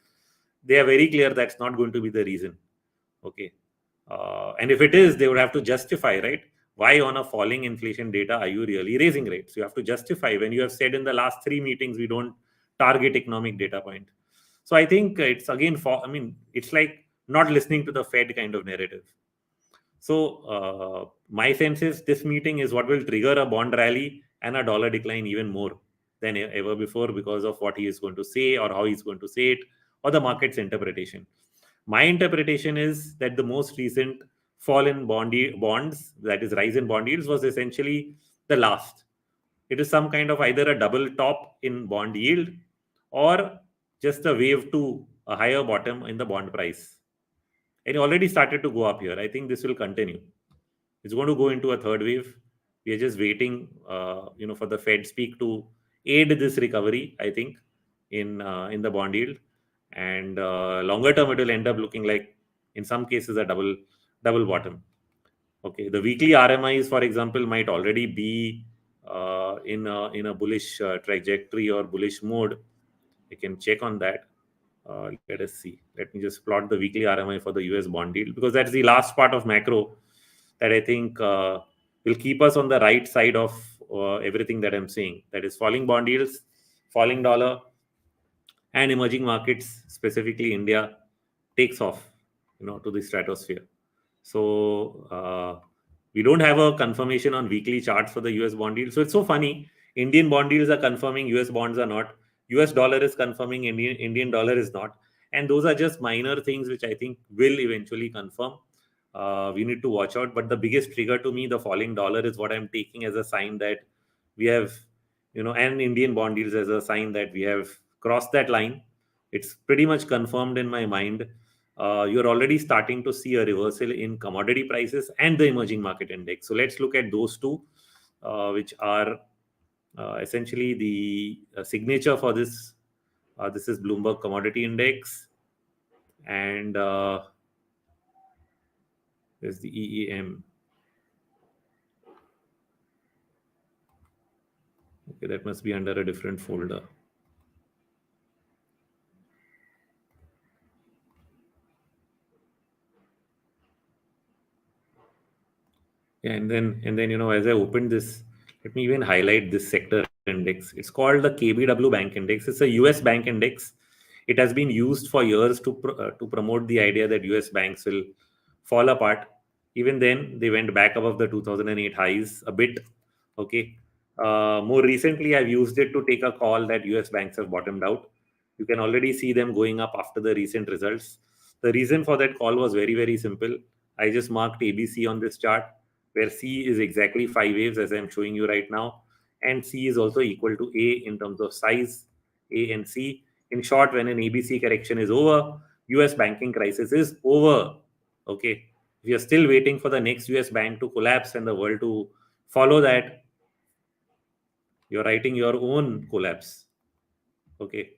[SPEAKER 2] they are very clear that's not going to be the reason. Okay. And if it is, they would have to justify, right? Why on a falling inflation data are you really raising rates? You have to justify when you have said in the last 3 meetings, we don't target economic data point. So I think it's again, it's like not listening to the Fed kind of narrative. So my sense is this meeting is what will trigger a bond rally and a dollar decline even more than ever before because of what he is going to say or how he's going to say it or the market's interpretation. My interpretation is that the most recent fall in bonds, that is rise in bond yields, was essentially the last. It is some kind of either a double top in bond yield or just a wave to a higher bottom in the bond price. And it already started to go up here. I think this will continue. It's going to go into a third wave. We are just waiting, for the Fed speak to aid this recovery. I think in the bond yield, and longer term it will end up looking like, in some cases, a double bottom. Okay, the weekly RMIs, for example, might already be in a bullish trajectory or bullish mode. I can check on that. Let us see. Let me just plot the weekly RMI for the US bond yield, because that's the last part of macro that I think will keep us on the right side of everything that I'm saying. That is falling bond yields, falling dollar, and emerging markets, specifically India, takes off, to the stratosphere. So we don't have a confirmation on weekly charts for the US bond yield. So it's so funny. Indian bond yields are confirming, US bonds are not. US dollar is confirming, Indian dollar is not. And those are just minor things which I think will eventually confirm. We need to watch out. But the biggest trigger to me, the falling dollar, is what I'm taking as a sign that we have, and Indian bond yields as a sign that we have crossed that line. It's pretty much confirmed in my mind. You're already starting to see a reversal in commodity prices and the emerging market index. So let's look at those two, which are essentially the signature for this. This is Bloomberg Commodity Index, and there's the EEM. Okay, that must be under a different folder. Yeah, and then as I opened this, let me even highlight this sector index. It's called the KBW Bank Index. It's a US bank index. It has been used for years to promote the idea that US banks will fall apart. Even then, they went back above the 2008 highs a bit. Okay. More recently, I've used it to take a call that US banks have bottomed out. You can already see them going up after the recent results. The reason for that call was very, very simple. I just marked ABC on this chart, where C is exactly 5 waves, as I'm showing you right now. And C is also equal to A in terms of size, A and C. In short, when an ABC correction is over, US banking crisis is over. Okay. If you're still waiting for the next US bank to collapse and the world to follow that, you're writing your own collapse. Okay.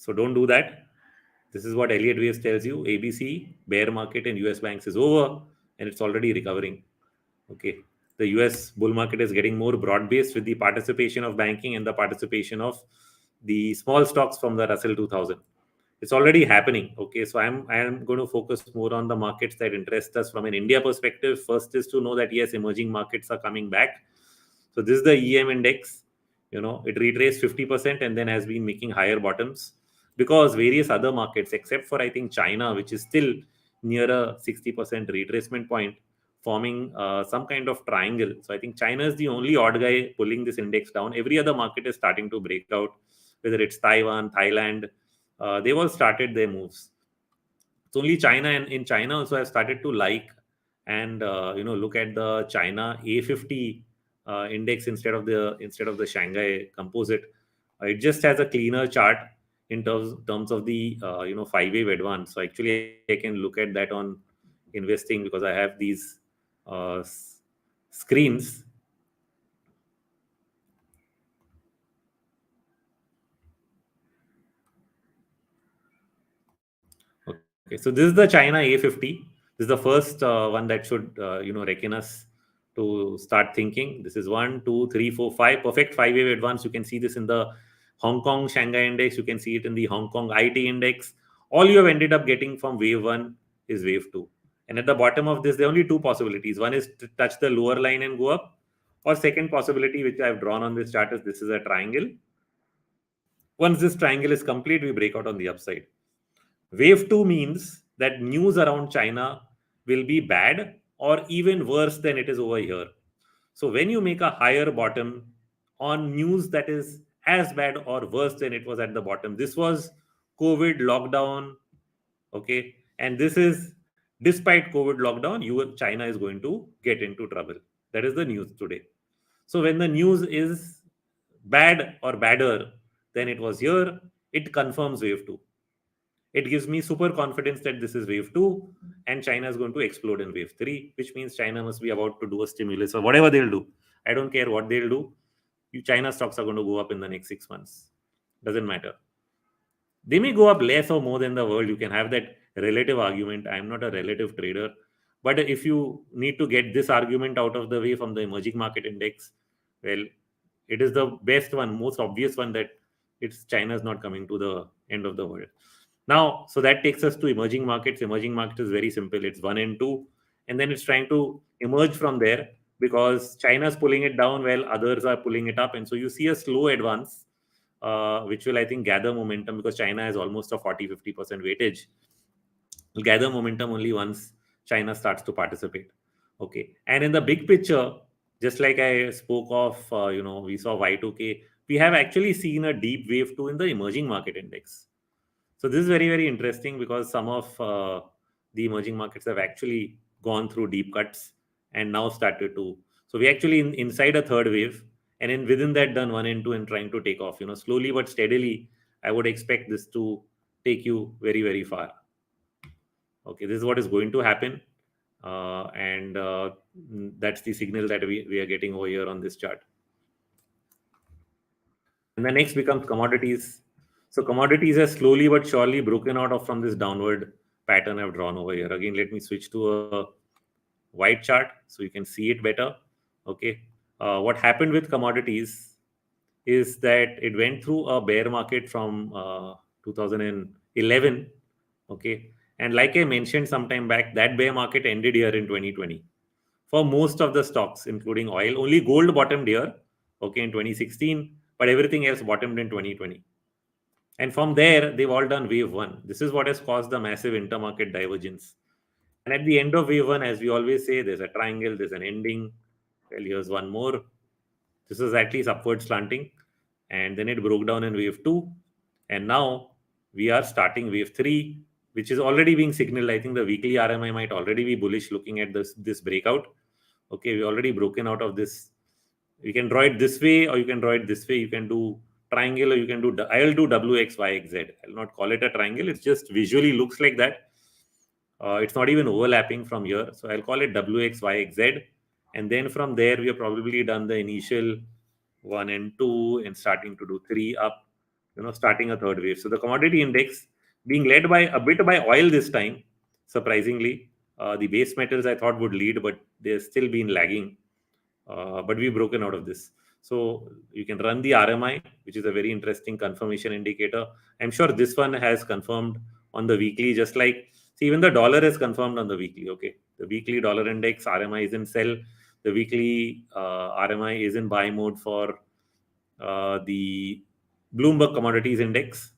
[SPEAKER 2] So don't do that. This is what Elliott Waves tells you. ABC, bear market in US banks is over and it's already recovering. Okay. The US bull market is getting more broad based with the participation of banking and the participation of the small stocks from the Russell 2000. It's already happening. Okay. So I'm going to focus more on the markets that interest us from an India perspective. First is to know that yes, emerging markets are coming back. So this is the EM index. It retraced 50% and then has been making higher bottoms because various other markets, except for I think China, which is still near a 60% retracement point, forming some kind of triangle. So I think China is the only odd guy pulling this index down. Every other market is starting to break out, whether it's Taiwan, Thailand. They've all started their moves. It's only China, and in China also have started to like and look at the China A50 index instead of the Shanghai Composite. It just has a cleaner chart in terms of the 5-wave advance. So actually, I can look at that on investing because I have these screens. Okay, so this is the China A50. This is the first one that should reckon us to start thinking. This is 1, 2, 3, 4, 5 perfect 5-wave advance. You can see this in the Hong Kong Shanghai index. You can see it in the Hong Kong IT index. All you have ended up getting from wave 1 is wave 2. And at the bottom of this, there are only two possibilities. One is to touch the lower line and go up, or second possibility, which I've drawn on this chart, is this is a triangle. Once this triangle is complete, we break out on the upside. Wave 2 means that news around China will be bad or even worse than it is over here. So when you make a higher bottom on news that is as bad or worse than it was at the bottom, this was COVID lockdown, okay, and this is despite COVID lockdown, China is going to get into trouble. That is the news today. So when the news is bad or badder than it was here, it confirms wave 2. It gives me super confidence that this is wave 2 and China is going to explode in wave 3, which means China must be about to do a stimulus or whatever they'll do. I don't care what they'll do. China stocks are going to go up in the next 6 months. Doesn't matter. They may go up less or more than the world. You can have that relative argument. I'm not a relative trader. But if you need to get this argument out of the way from the emerging market index, well, it is the best one, most obvious one that China is not coming to the end of the world. Now, so that takes us to emerging markets. Emerging market is very simple. It's 1 and 2. And then it's trying to emerge from there because China's pulling it down while others are pulling it up. And so you see a slow advance, which will, I think, gather momentum because China has almost a 40-50% weightage. Will gather momentum only once China starts to participate. Okay. And in the big picture, just like I spoke of, we saw Y2K, we have actually seen a deep wave 2 in the emerging market index. So this is very, very interesting because some of the emerging markets have actually gone through deep cuts and now started to. So we actually inside a third wave, and then within that done 1 and 2 and trying to take off. Slowly but steadily, I would expect this to take you very, very far. Okay, this is what is going to happen, and that's the signal that we are getting over here on this chart. And the next becomes commodities. So commodities have slowly but surely broken out from this downward pattern I've drawn over here. Again, let me switch to a white chart so you can see it better. Okay. What happened with commodities is that it went through a bear market from 2011. Okay. And like I mentioned sometime back, that bear market ended here in 2020. For most of the stocks, including oil, only gold bottomed here, okay, in 2016, but everything else bottomed in 2020. And from there, they've all done wave 1. This is what has caused the massive intermarket divergence. And at the end of wave 1, as we always say, there's a triangle, there's an ending. Well, here's one more. This is at least upward slanting. And then it broke down in wave 2. And now we are starting wave 3, which is already being signaled. I think the weekly RMI might already be bullish looking at this breakout. Okay, we already broken out of this. You can draw it this way or you can draw it this way. You can do triangle or you can do, I'll do WXYZ. I'll not call it a triangle. It just visually looks like that. It's not even overlapping from here. So I'll call it WXYZ. And then from there, we have probably done the initial 1 and 2 and starting to do 3 up. starting a third wave. So the commodity index being led by a bit by oil this time, surprisingly. The base metals I thought would lead, but they've still been lagging. But we've broken out of this. So you can run the RMI, which is a very interesting confirmation indicator. I'm sure this one has confirmed on the weekly, just like, see, even the dollar is confirmed on the weekly. Okay, the weekly dollar index RMI is in sell. The weekly RMI is in buy mode for the Bloomberg Commodities Index.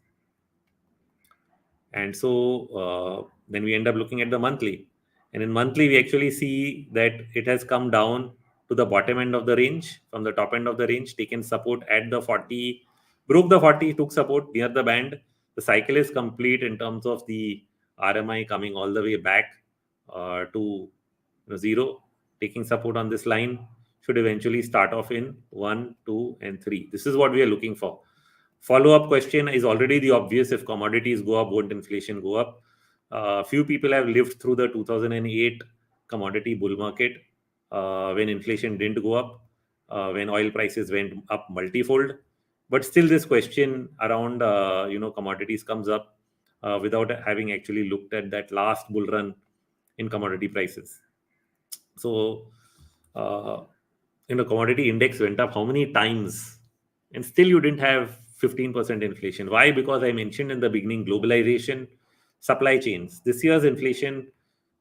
[SPEAKER 2] And so then we end up looking at the monthly. And in monthly, we actually see that it has come down to the bottom end of the range, from the top end of the range, taken support at the 40, broke the 40, took support near the band. The cycle is complete in terms of the RMI coming all the way back to zero, taking support on this line, should eventually start off in 1, 2, and 3. This is what we are looking for. Follow-up question is already the obvious: if commodities go up, won't inflation go up? Few people have lived through the 2008 commodity bull market when inflation didn't go up, when oil prices went up multifold. But still, this question around commodities comes up without having actually looked at that last bull run in commodity prices. So, commodity index went up how many times, and still you didn't have 15% inflation. Why? Because I mentioned in the beginning, globalization, supply chains. This year's inflation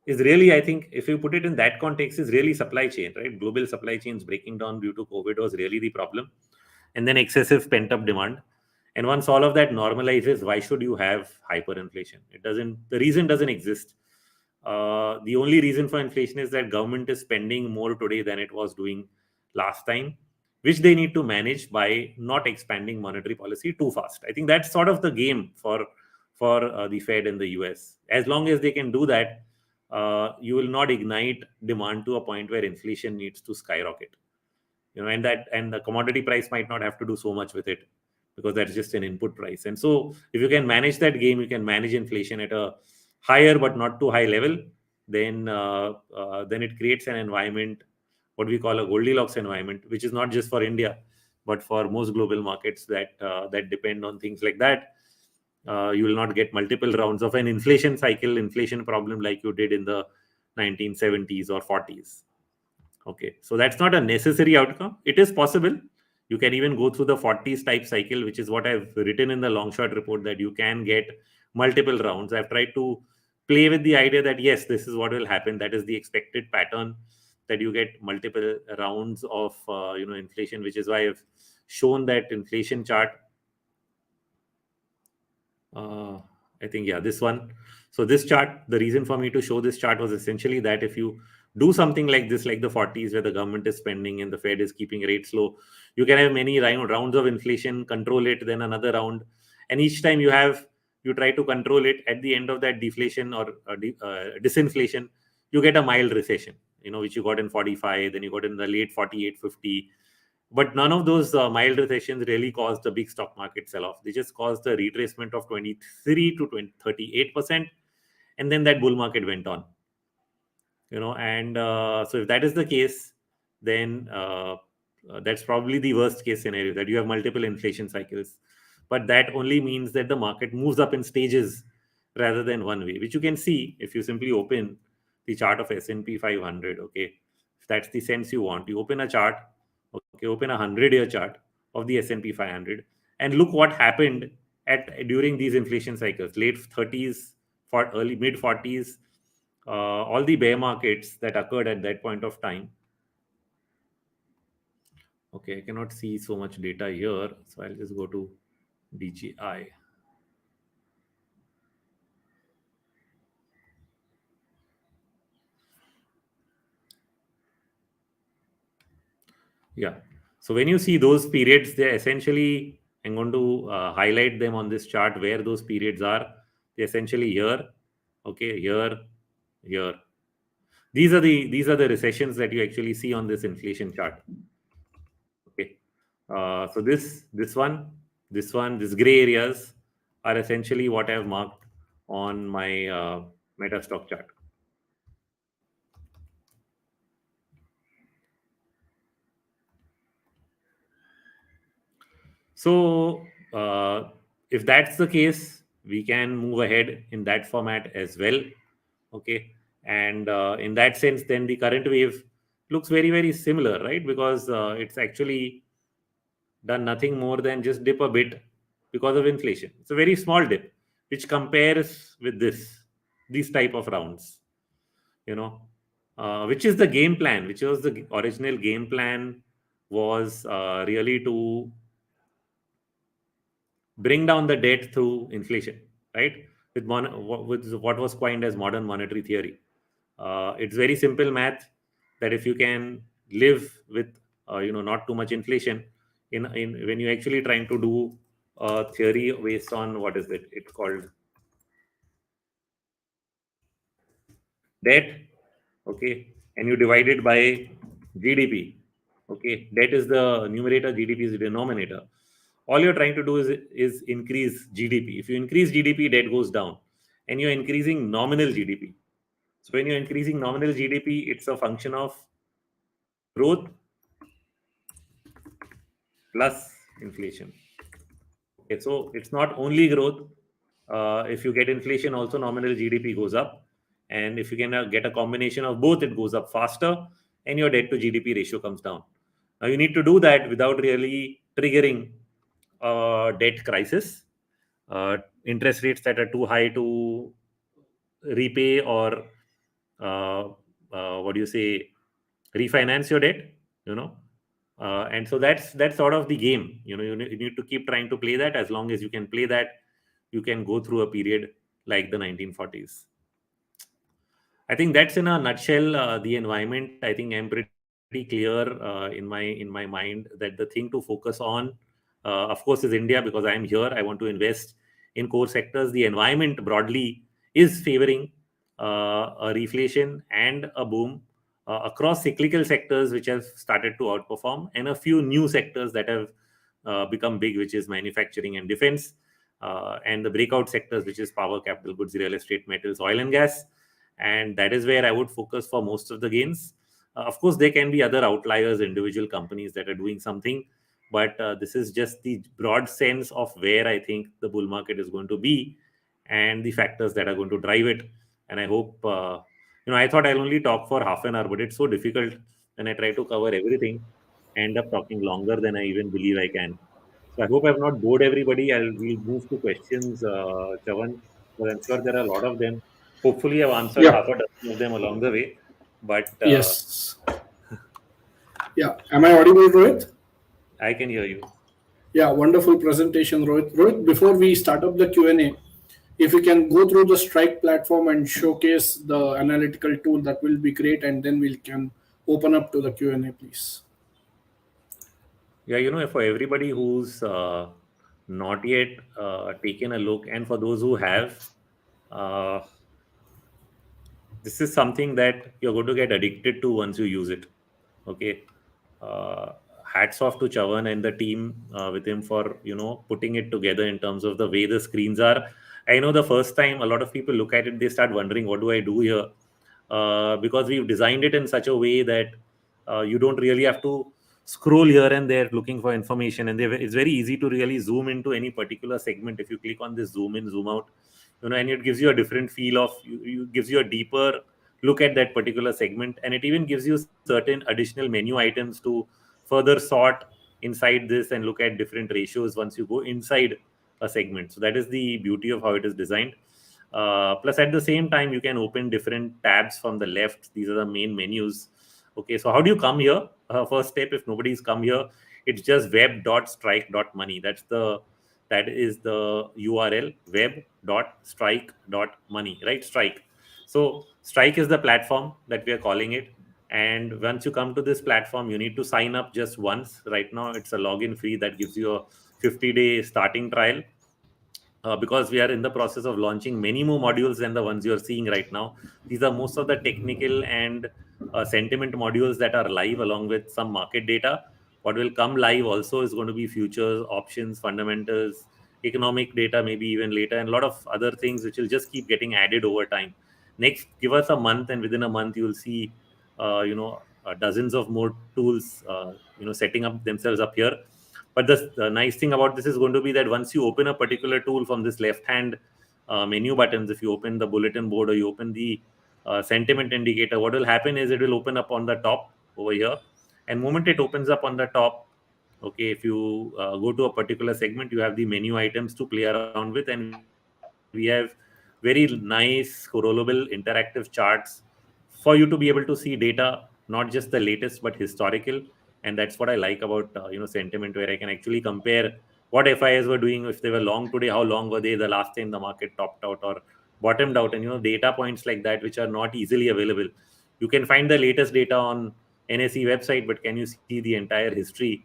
[SPEAKER 2] is really, I think, if you put it in that context, is really supply chain, right? Global supply chains breaking down due to COVID was really the problem, and then excessive pent up demand. And once all of that normalizes, why should you have hyperinflation? It doesn't. The reason doesn't exist. The only reason for inflation is that government is spending more today than it was doing last time, which they need to manage by not expanding monetary policy too fast. I think that's sort of the game for the Fed in the US. As long as they can do that, you will not ignite demand to a point where inflation needs to skyrocket. And the commodity price might not have to do so much with it, because that's just an input price. And so if you can manage that game, you can manage inflation at a higher but not too high level, then it creates an environment, what we call a Goldilocks environment, which is not just for India but for most global markets that depend on things like that. You will not get multiple rounds of an inflation cycle, inflation problem like you did in the 1970s or 40s. Okay, so that's not a necessary outcome. It is possible. You can even go through the 40s type cycle, which is what I've written in the long short report, that you can get multiple rounds. I've tried to play with the idea that yes, this is what will happen. That is the expected pattern, that you get multiple rounds of inflation, which is why I've shown that inflation chart. I think, yeah, this one. So this chart, the reason for me to show this chart was essentially that if you do something like this, like the 40s, where the government is spending and the Fed is keeping rates low, you can have many rounds of inflation, control it, then another round. And each time you try to control it, at the end of that deflation or disinflation, you get a mild recession, which you got in 45, then you got in the late 48, 50. But none of those mild recessions really caused a big stock market sell-off. They just caused a retracement of 23 to 38%. And then that bull market went on. And so if that is the case, then that's probably the worst case scenario, that you have multiple inflation cycles. But that only means that the market moves up in stages rather than one way, which you can see if you simply open the chart of S&P 500. Okay, if that's the sense you want, you open a chart. Okay, open a 100-year chart of the S&P 500 and look what happened during these inflation cycles, late 30s, for early mid 40s, all the bear markets that occurred at that point of time. Okay, I cannot see so much data here, so I'll just go to DJI. Yeah. So when you see those periods, they're essentially, I'm going to highlight them on this chart where those periods are. They're essentially here. Okay, here. These are the recessions that you actually see on this inflation chart. Okay. So this one, this gray areas are essentially what I have marked on my meta stock chart. So if that's the case, we can move ahead in that format as well. Okay. And in that sense, then the current wave looks very, very similar, right? Because it's actually done nothing more than just dip a bit because of inflation. It's a very small dip, which compares with these type of rounds, you know, which is the game plan, which was the original game plan, was really to bring down the debt through inflation, right? With what was coined as modern monetary theory. It's very simple math that if you can live with not too much inflation in when you're actually trying to do a theory based on what is it called debt, okay, and you divide it by GDP, okay, debt is the numerator, GDP is the denominator. All you're trying to do is increase GDP. If you increase GDP, debt goes down, and you're increasing nominal GDP. So when you're increasing nominal GDP, it's a function of growth plus inflation. Okay, so it's not only growth. If you get inflation, also nominal GDP goes up, and if you can get a combination of both, it goes up faster, and your debt to GDP ratio comes down. Now you need to do that without really triggering a debt crisis, interest rates that are too high to repay or uh, what do you say, refinance your debt, you know. And so that's sort of the game, you need to keep trying to play that. As long as you can play that, you can go through a period like the 1940s. I think that's in a nutshell the environment. I think I'm pretty clear in my mind that the thing to focus on, of course, is India, because I am here. I want to invest in core sectors. The environment broadly is favoring a reflation and a boom across cyclical sectors, which have started to outperform, and a few new sectors that have become big, which is manufacturing and defense, and the breakout sectors, which is power, capital goods, real estate, metals, oil and gas. And that is where I would focus for most of the gains. Of course, there can be other outliers, individual companies that are doing something, but this is just the broad sense of where I think the bull market is going to be and the factors that are going to drive it. And I hope, I thought I'll only talk for half an hour, but it's so difficult when I try to cover everything. I end up talking longer than I even believe I can. So I hope I've not bored everybody. We'll move to questions, Chavan, because I'm sure there are a lot of them. Hopefully, I've answered
[SPEAKER 1] Yeah.
[SPEAKER 2] half a dozen of them along the way. But
[SPEAKER 1] Yes. Yeah. Am I audible, Rohit?
[SPEAKER 2] I can hear you.
[SPEAKER 1] Yeah. Wonderful presentation, Rohit. Rohit, before we start up the Q&A, if you can go through the Strike platform and showcase the analytical tool, that will be great, and then we can open up to the Q&A, please.
[SPEAKER 2] Yeah, for everybody who's not yet taken a look, and for those who have, uh, this is something that you're going to get addicted to once you use it. Okay. uh, Hats off to Chavan and the team with him for putting it together in terms of the way the screens are. I know the first time a lot of people look at it, they start wondering, what do I do here? Because we've designed it in such a way that you don't really have to scroll here and there looking for information, and it's very easy to really zoom into any particular segment if you click on this zoom in zoom out, and it gives you a different feel of you gives you a deeper look at that particular segment, and it even gives you certain additional menu items to further sort inside this and look at different ratios once you go inside a segment. So that is the beauty of how it is designed. Plus, at the same time, you can open different tabs from the left. These are the main menus. Okay, so how do you come here? First step, if nobody's come here, it's just web.strike.money. That is the URL, web.strike.money, right? Strike. So Strike is the platform that we are calling it. And once you come to this platform, you need to sign up just once. Right now, it's a login free that gives you a 50-day starting trial. Because we are in the process of launching many more modules than the ones you're seeing right now. These are most of the technical and sentiment modules that are live, along with some market data. What will come live also is going to be futures, options, fundamentals, economic data, maybe even later, and a lot of other things which will just keep getting added over time. Next, give us a month, and within a month, you'll see, dozens of more tools, setting up themselves up here. But the nice thing about this is going to be that once you open a particular tool from this left hand menu buttons, if you open the bulletin board or you open the sentiment indicator, what will happen is it will open up on the top over here. And moment it opens up on the top, okay, if you go to a particular segment, you have the menu items to play around with, and we have very nice scrollable interactive charts for you to be able to see data, not just the latest but historical. And that's what I like about sentiment, where I can actually compare what FIs were doing. If they were long today, how long were they the last time the market topped out or bottomed out, and data points like that which are not easily available. You can find the latest data on NSE website, but can you see the entire history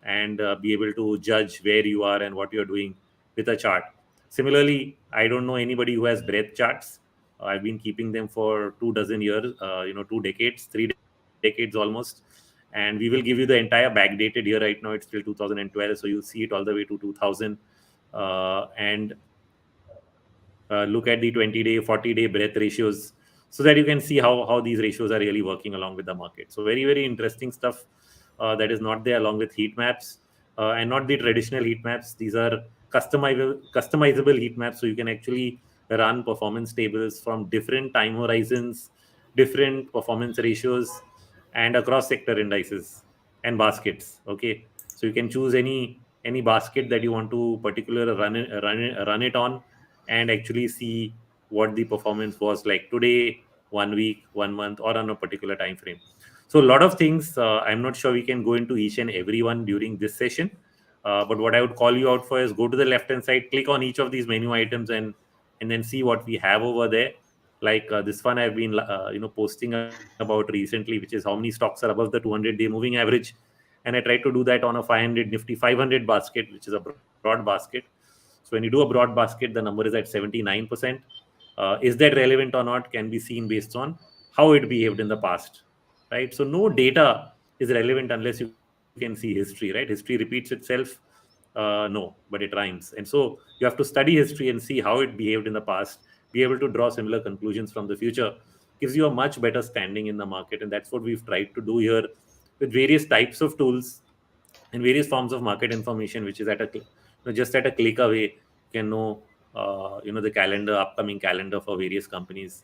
[SPEAKER 2] and be able to judge where you are and what you're doing with a chart? Similarly, I don't know anybody who has breadth charts. I've been keeping them for 2 dozen years, 2 decades, 3 decades almost. And we will give you the entire backdated year. Right now, it's till 2012. So you'll see it all the way to 2000. And look at the 20-day, 40-day breadth ratios, so that you can see how these ratios are really working along with the market. So very, very interesting stuff that is not there, along with heat maps, and not the traditional heat maps. These are customizable heat maps, so you can actually run performance tables from different time horizons, different performance ratios, and across sector indices and baskets. Okay, so you can choose any basket that you want to particular run it on, and actually see what the performance was like today, 1 week, 1 month, or on a particular time frame. So a lot of things. I'm not sure we can go into each and every one during this session. But what I would call you out for is go to the left hand side, click on each of these menu items, and then see what we have over there. Like this one I've been posting about recently, which is how many stocks are above the 200-day moving average. And I tried to do that on a 500 Nifty 500 basket, which is a broad basket. So when you do a broad basket, the number is at 79%. Is that relevant or not can be seen based on how it behaved in the past, right? So no data is relevant unless you can see history, right? History repeats itself. No, but it rhymes. And so you have to study history and see how it behaved in the past, be able to draw similar conclusions from the future. Gives you a much better standing in the market. And that's what we've tried to do here with various types of tools and various forms of market information, which is just at a click away. You can know the calendar, upcoming calendar for various companies.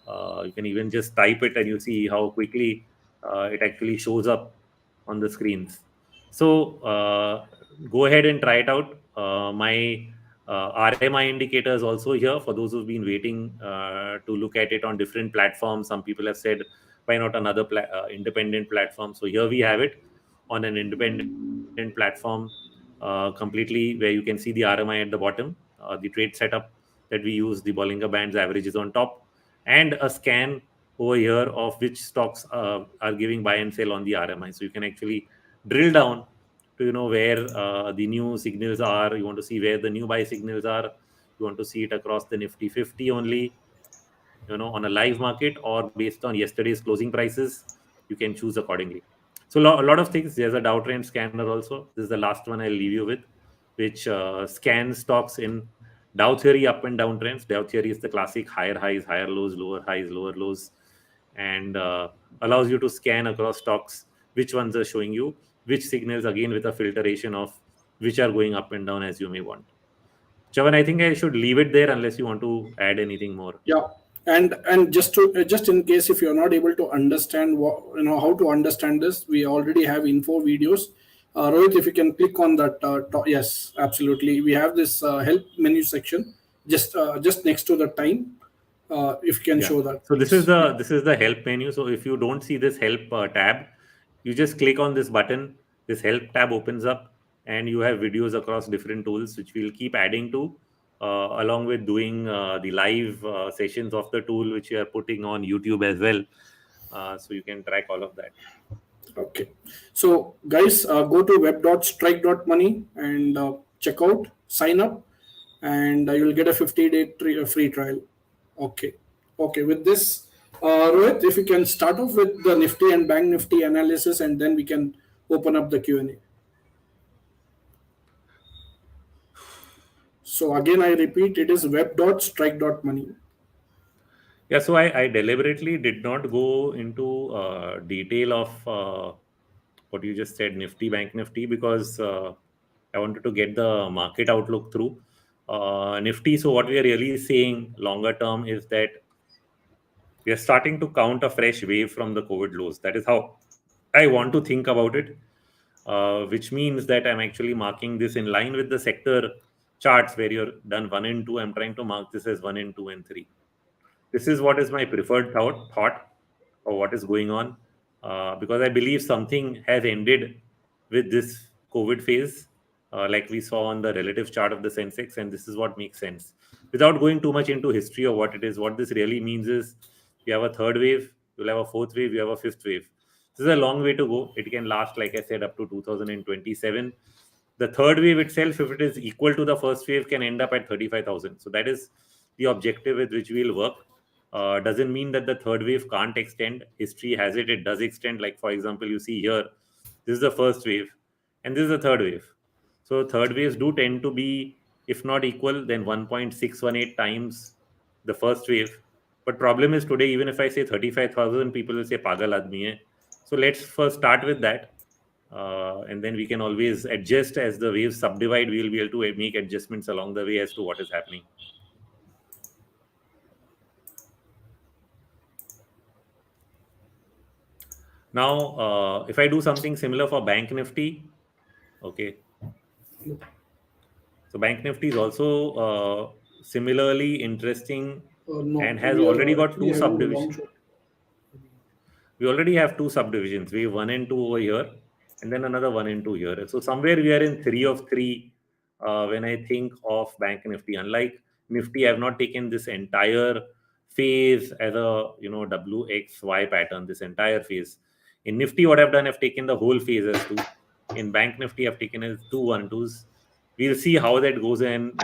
[SPEAKER 2] You can even just type it and you see how quickly it actually shows up on the screens. So go ahead and try it out. My RMI indicator is also here for those who've been waiting to look at it on different platforms. Some people have said, why not another independent platform? So here we have it on an independent platform completely, where you can see the RMI at the bottom, the trade setup that we use, the Bollinger Bands averages on top, and a scan over here of which stocks are giving buy and sell on the RMI. So you can actually drill down to where the new signals are. You want to see where the new buy signals are. You want to see it across the Nifty 50 only, on a live market, or based on yesterday's closing prices. You can choose accordingly. So a lot of things. There's a Dow Trend scanner also. This is the last one I'll leave you with, which scans stocks in Dow theory up and down trends. Dow theory is the classic higher highs, higher lows, lower highs, lower lows, and allows you to scan across stocks which ones are showing you which signals, again with a filtration of which are going up and down as you may want. Chavan, I think I should leave it there unless you want to add anything more.
[SPEAKER 1] Yeah, and just in case if you're not able to understand what how to understand this, we already have info videos. Rohit, if you can click on that, yes, absolutely. We have this help menu section just next to the time. If you can
[SPEAKER 2] Yeah.
[SPEAKER 1] show that,
[SPEAKER 2] So
[SPEAKER 1] please.
[SPEAKER 2] this is the help menu. So if you don't see this help tab, you just click on this button. This help tab opens up, and you have videos across different tools, which we'll keep adding to, along with doing the live sessions of the tool, which we are putting on YouTube as well. So you can track all of that.
[SPEAKER 1] Okay. So, guys, go to web.strike.money and check out, sign up, and you will get a 50-day free trial. Okay. Okay. With this, Rohit, if you can start off with the Nifty and Bank Nifty analysis, and then we can open up the Q&A. So, again, I repeat, it is web.strike.money.
[SPEAKER 2] Yeah, so I deliberately did not go into detail of what you just said, Nifty, Bank Nifty, because I wanted to get the market outlook through. Nifty, so what we are really saying longer term is that we are starting to count a fresh wave from the COVID lows. That is how I want to think about it, which means that I'm actually marking this in line with the sector charts where you're done 1 and 2. I'm trying to mark this as 1 and 2 and 3. This is what is my preferred thought of what is going on, because I believe something has ended with this COVID phase, like we saw on the relative chart of the Sensex, and this is what makes sense. Without going too much into history or what it is, what this really means is you have a third wave, you'll have a fourth wave, you have a fifth wave. This is a long way to go. It can last, like I said, up to 2027. The third wave itself, if it is equal to the first wave, can end up at 35,000. So that is the objective with which we'll work. Doesn't mean that the third wave can't extend. History has it does extend. Like, for example, you see here, this is the first wave and this is the third wave. So third waves do tend to be, if not equal, then 1.618 times the first wave. But problem is today, even if I say 35,000, people will say pagal aadmi hai. So let's first start with that. And then we can always adjust as the waves subdivide. We will be able to make adjustments along the way as to what is happening. Now, if I do something similar for Bank Nifty, okay. So Bank Nifty is also similarly interesting
[SPEAKER 1] No,
[SPEAKER 2] and has
[SPEAKER 1] we
[SPEAKER 2] already
[SPEAKER 1] are
[SPEAKER 2] got
[SPEAKER 1] actually
[SPEAKER 2] two
[SPEAKER 1] having a long
[SPEAKER 2] subdivisions.
[SPEAKER 1] shot.
[SPEAKER 2] We already have two subdivisions. We have 1 and 2 over here, and then another 1 and 2 here. So somewhere we are in 3 of 3 when I think of Bank Nifty. Unlike Nifty, I have not taken this entire phase as a WXY pattern. This entire phase. In Nifty, what I've done, I've taken the whole phase as 2. In Bank Nifty, I've taken as 2 1-2s. We'll see how that goes and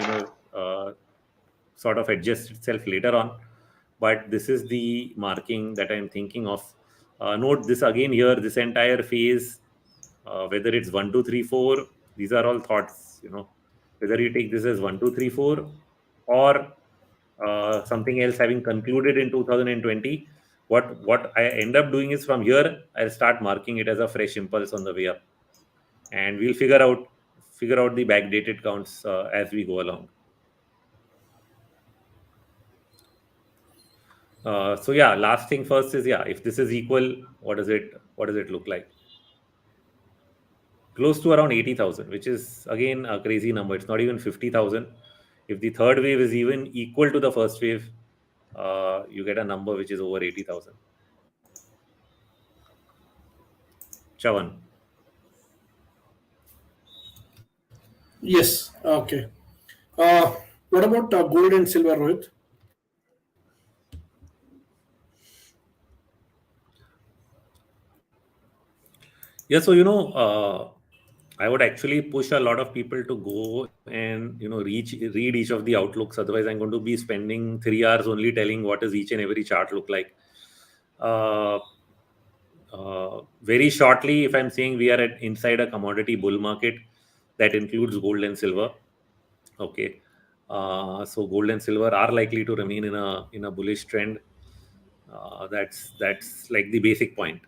[SPEAKER 2] sort of adjust itself later on. But this is the marking that I'm thinking of. Note this again here, this entire phase, whether it's 1 2 3 4, these are all thoughts. Whether you take this as 1 2 3 4 or something else having concluded in 2020, what I end up doing is from here I'll start marking it as a fresh impulse on the way up, and we'll figure out the backdated counts as we go along. So yeah, last thing first is, yeah, if this is equal, what does it look like? Close to around 80,000, which is again a crazy number. It's not even 50,000. If the third wave is even equal to the first wave, you get a number which is over 80,000. Chavan.
[SPEAKER 1] Yes. Okay. What about gold and silver, Rohit?
[SPEAKER 2] Yeah, so I would actually push a lot of people to go and read each of the outlooks. Otherwise, I'm going to be spending 3 hours only telling what does each and every chart look like. Uh, Very shortly, if I'm saying we are inside a commodity bull market, that includes gold and silver. Okay, so gold and silver are likely to remain in a bullish trend. That's like the basic point.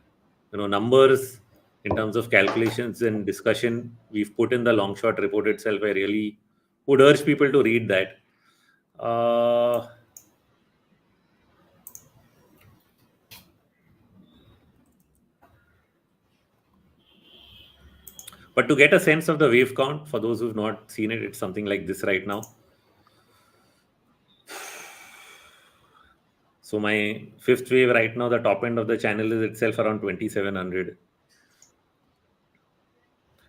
[SPEAKER 2] Numbers in terms of calculations and discussion we've put in the long short report itself. I really would urge people to read that. Uh, but to get a sense of the wave count, for those who've not seen it, it's something like this right now. So my fifth wave right now, the top end of the channel is itself around 2700.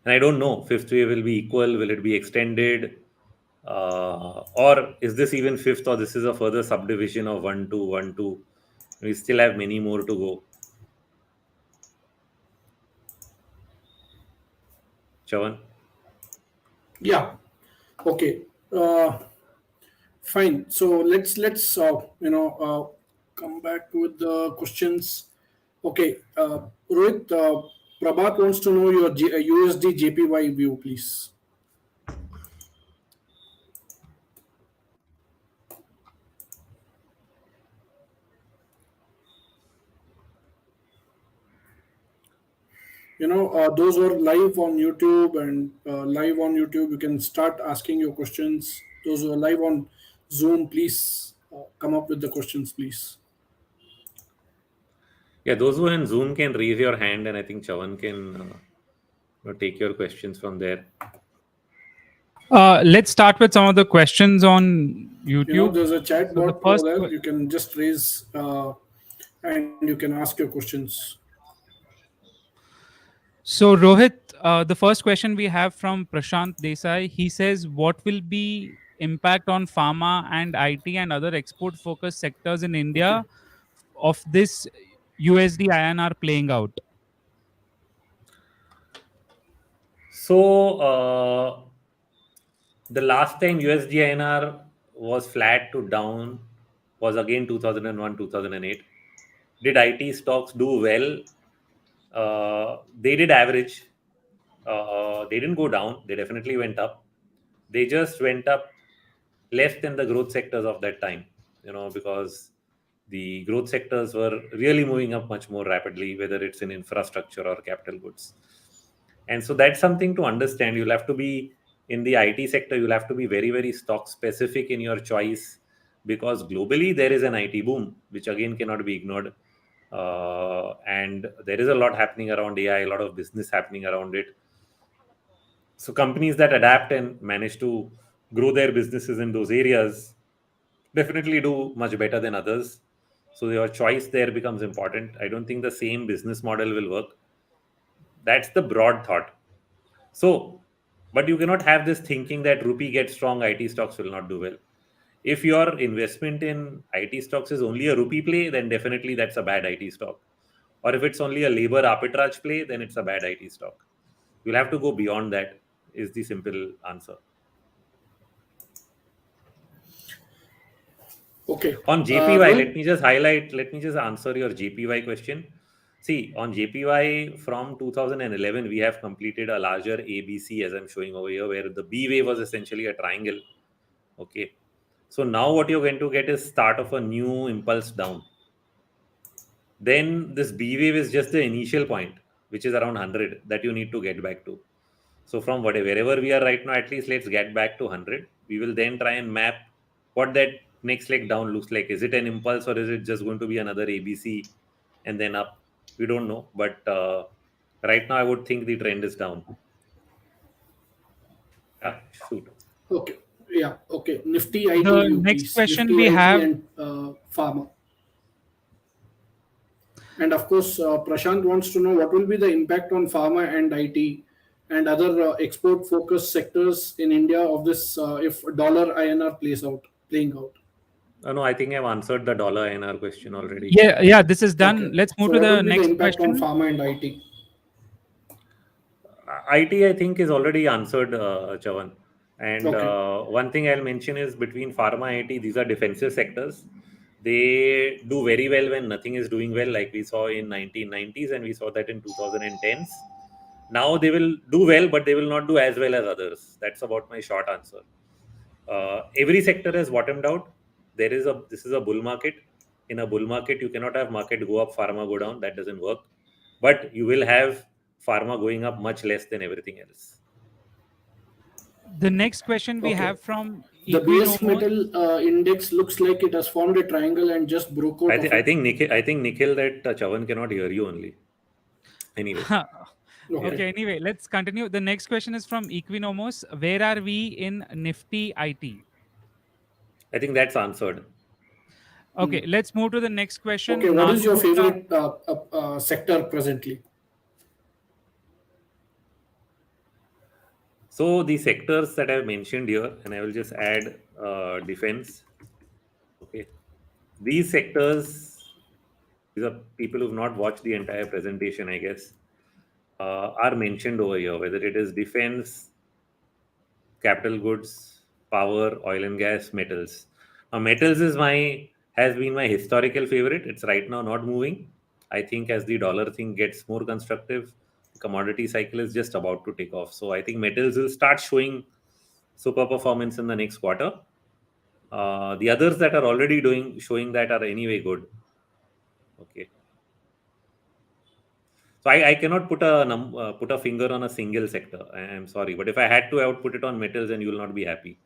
[SPEAKER 2] And I don't know, fifth wave will be equal, will it be extended? Or is this even fifth, or this is a further subdivision of 1 2 1 2? We still have many more to go. Chavan?
[SPEAKER 1] Yeah. Okay. Fine. So let's come back with the questions. Okay. Rohit, Prabhat wants to know your USD JPY view, please. those who are live on YouTube and live on YouTube, you can start asking your questions. Those who are live on Zoom, please come up with the questions, please.
[SPEAKER 2] Yeah, those who are in Zoom can raise your hand, and I think Chavan can take your questions from there.
[SPEAKER 3] Let's start with some of the questions on YouTube.
[SPEAKER 1] There's a chat
[SPEAKER 3] So the
[SPEAKER 1] bot
[SPEAKER 3] first,
[SPEAKER 1] over there. You can just raise and you can ask your questions.
[SPEAKER 3] so Rohit, the first question we have from Prashant Desai. He says, "What will be impact on pharma and IT and other export-focused sectors in
[SPEAKER 1] Okay.
[SPEAKER 3] India of this USD INR playing out?"
[SPEAKER 2] So the last time USD INR was flat to down was again 2001, 2008. Did IT stocks do well? They did average. They didn't go down. They definitely went up. They just went up less than the growth sectors of that time, because the growth sectors were really moving up much more rapidly, whether it's in infrastructure or capital goods. And so that's something to understand. You'll have to be in the IT sector, you'll have to be very, very stock specific in your choice, because globally there is an IT boom, which again cannot be ignored. And there is a lot happening around AI, a lot of business happening around it. So companies that adapt and manage to grow their businesses in those areas definitely do much better than others. So your choice there becomes important. I don't think the same business model will work. That's the broad thought. So, but you cannot have this thinking that rupee gets strong, IT stocks will not do well. If your investment in IT stocks is only a rupee play, then definitely that's a bad IT stock. Or if it's only a labor arbitrage play, then it's a bad IT stock. You'll have to go beyond that, is the simple answer.
[SPEAKER 1] Okay.
[SPEAKER 2] On JPY,
[SPEAKER 1] Rohit,
[SPEAKER 2] let me just answer your JPY question. See, on JPY from 2011, we have completed a larger ABC, as I'm showing over here, where the B wave was essentially a triangle. Okay. So now what you're going to get is start of a new impulse down. Then this B wave is just the initial point, which is around 100 that you need to get back to. So from wherever we are right now, at least let's get back to 100. We will then try and map what that next leg down looks like. Is it an impulse or is it just going to be another ABC and then up? We don't know. But right now, I would think the trend is down. Yeah, shoot.
[SPEAKER 1] okay. Yeah, okay. Nifty
[SPEAKER 3] The
[SPEAKER 1] IT view,
[SPEAKER 3] next
[SPEAKER 1] please.
[SPEAKER 3] question
[SPEAKER 1] Nifty
[SPEAKER 3] we
[SPEAKER 1] IT
[SPEAKER 3] have.
[SPEAKER 1] and pharma. And of course, Prashant wants to know what will be the impact on pharma and IT and other export focused sectors in India of this if dollar INR playing out.
[SPEAKER 2] No, I think I've answered the dollar INR question already.
[SPEAKER 3] Yeah, this is
[SPEAKER 1] Okay.
[SPEAKER 3] done. Let's move
[SPEAKER 1] So
[SPEAKER 3] to
[SPEAKER 1] what
[SPEAKER 3] the
[SPEAKER 1] will be the
[SPEAKER 3] next
[SPEAKER 1] impact on
[SPEAKER 3] question.
[SPEAKER 1] pharma and IT?
[SPEAKER 2] IT, I think, is already answered, Chavan. And
[SPEAKER 1] Okay.
[SPEAKER 2] one thing I'll mention is between pharma and IT, these are defensive sectors. They do very well when nothing is doing well, like we saw in 1990s and we saw that in 2010s. Now they will do well, but they will not do as well as others. That's about my short answer. Every sector has bottomed out. This is a bull market. In a bull market, you cannot have market go up, pharma go down. That doesn't work. But you will have pharma going up much less than everything else.
[SPEAKER 3] The next question we
[SPEAKER 1] Okay.
[SPEAKER 3] have from
[SPEAKER 1] The BSE
[SPEAKER 3] Equinomos.
[SPEAKER 1] metal index looks like it has formed a triangle and just broke out of
[SPEAKER 2] I
[SPEAKER 1] it.
[SPEAKER 2] think Nikhil, that Chavan cannot hear you only. Anyway, yeah.
[SPEAKER 3] Okay, anyway, let's continue. The next question is from Equinomos. Where are we in Nifty IT?
[SPEAKER 2] I think that's answered.
[SPEAKER 3] Okay, let's move to the next question.
[SPEAKER 1] Okay, what is your
[SPEAKER 3] Nagu Shah.
[SPEAKER 1] favorite sector presently?
[SPEAKER 2] So the sectors that I've mentioned here, and I will just add defense. Okay, these sectors, these are people who've not watched the entire presentation, I guess, are mentioned over here. Whether it is defense, capital goods, power, oil and gas, metals. Now, metals has been my historical favorite. It's right now not moving. I think as the dollar thing gets more constructive, commodity cycle is just about to take off. So I think metals will start showing super performance in the next quarter. The others that are already showing that are anyway good. Okay. So I cannot put a finger on a single sector. I'm sorry, but if I had to, I would put it on metals, and you will not be happy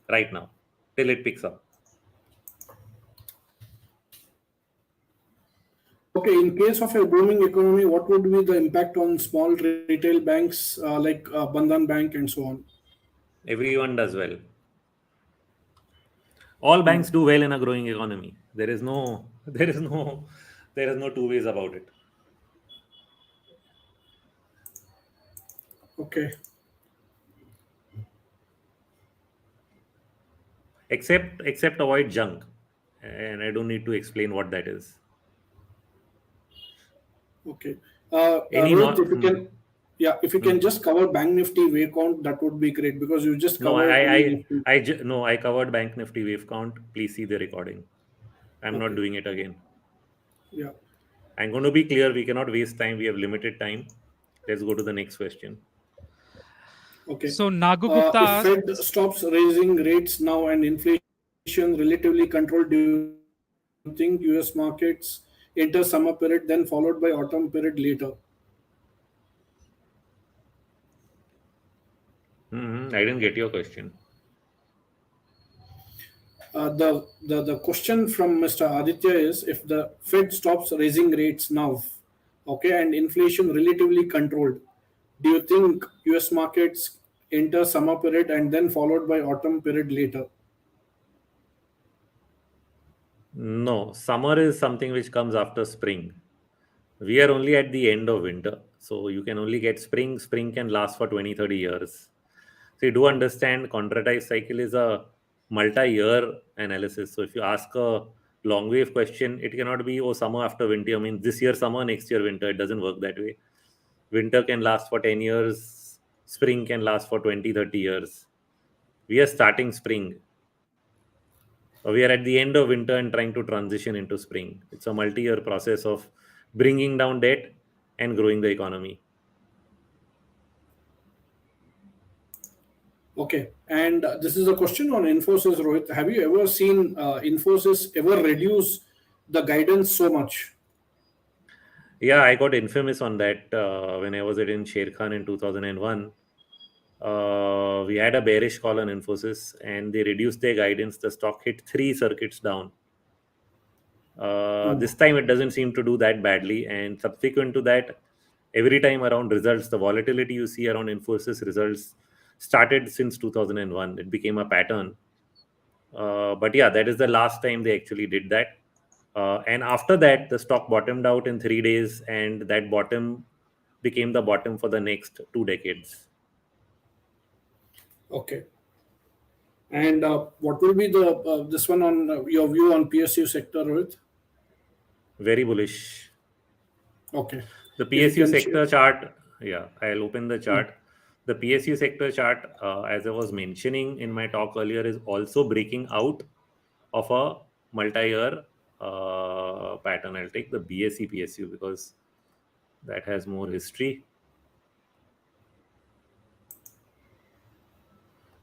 [SPEAKER 2] right now till it picks up.
[SPEAKER 1] Okay, in case of a booming economy, what would be the impact on small retail banks like Bandhan Bank and so on?
[SPEAKER 2] Everyone does well. All banks do well in a growing economy. There is no two ways about it.
[SPEAKER 1] Okay,
[SPEAKER 2] Except avoid junk, and I don't need to explain what that is.
[SPEAKER 1] okay.
[SPEAKER 2] Any
[SPEAKER 1] Rohit,
[SPEAKER 2] not.
[SPEAKER 1] if you can, yeah, if you can just cover Bank Nifty wave count, that would be great because you just
[SPEAKER 2] No,
[SPEAKER 1] covered only Nifty.
[SPEAKER 2] no, I covered Bank Nifty wave count. Please see the recording. I'm not
[SPEAKER 1] Okay,
[SPEAKER 2] doing it again.
[SPEAKER 1] yeah,
[SPEAKER 2] I'm going to be clear. We cannot waste time. We have limited time. Let's go to the next question.
[SPEAKER 1] okay.
[SPEAKER 3] So Nagu Gupta
[SPEAKER 1] If Fed
[SPEAKER 3] asks,
[SPEAKER 1] stops raising rates now and inflation relatively controlled, do you think US markets enter summer period, then followed by autumn period later?
[SPEAKER 2] I didn't get your question.
[SPEAKER 1] The question from Mr. Aditya is if the Fed stops raising rates now, okay, and inflation relatively controlled, do you think US markets enter summer period and then followed by autumn period later?
[SPEAKER 2] No, summer is something which comes after spring. We are only at the end of winter. So you can only get spring. Spring can last for 20, 30 years. So you do understand quantitative cycle is a multi-year analysis. So if you ask a long wave question, it cannot be, oh, summer after winter. I mean, this year summer, next year winter. It doesn't work that way. Winter can last for 10 years. Spring can last for 20, 30 years. We are starting spring. We are at the end of winter and trying to transition into spring. It's a multi-year process of bringing down debt and growing the economy.
[SPEAKER 1] Okay, and this is a question on Infosys, Rohit. Have you ever seen Infosys ever reduce the guidance so much?
[SPEAKER 2] Yeah, I got infamous on that when I was in Sher Khan in 2001. We had a bearish call on Infosys and they reduced their guidance. The stock hit 3 circuits down.
[SPEAKER 1] Hmm.
[SPEAKER 2] This time it doesn't seem to do that badly. And subsequent to that, every time around results, the volatility you see around Infosys results started since 2001. It became a pattern. But yeah, that is the last time they actually did that. And after that, the stock bottomed out in 3 days, and that bottom became the bottom for the next 2 decades.
[SPEAKER 1] Okay. And what will be the this one on your view on PSU sector, Rohit?
[SPEAKER 2] Very bullish.
[SPEAKER 1] Okay.
[SPEAKER 2] The
[SPEAKER 1] If you
[SPEAKER 2] PSU
[SPEAKER 1] can share.
[SPEAKER 2] sector chart, yeah, I'll open the chart. The PSU sector chart, as I was mentioning in my talk earlier, is also breaking out of a multi-year pattern. I'll take the BSE PSU because that has more history.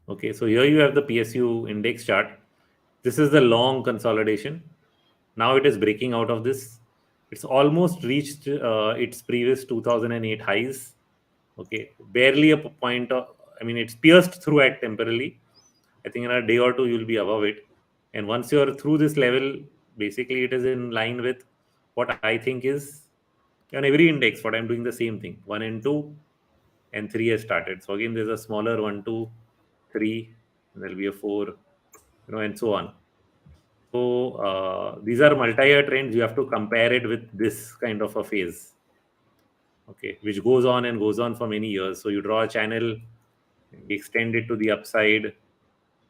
[SPEAKER 2] Okay, so here you have the PSU index chart. This is the long consolidation. Now it is breaking out of this. It's almost reached its previous 2008 highs. Okay, barely a point of, I mean, it's pierced through it temporarily. I think in a day or two you'll be above it. And once you're through this level, basically it is in line with what I think is on every index, what I'm doing the same thing. 1 and 2 and 3 has started. So again, there's a smaller 1, 2, 3, and there'll be a 4, and so on. So these are multi-year trends. You have to compare it with this kind of a phase, okay, which goes on and goes on for many years. So you draw a channel, extend it to the upside,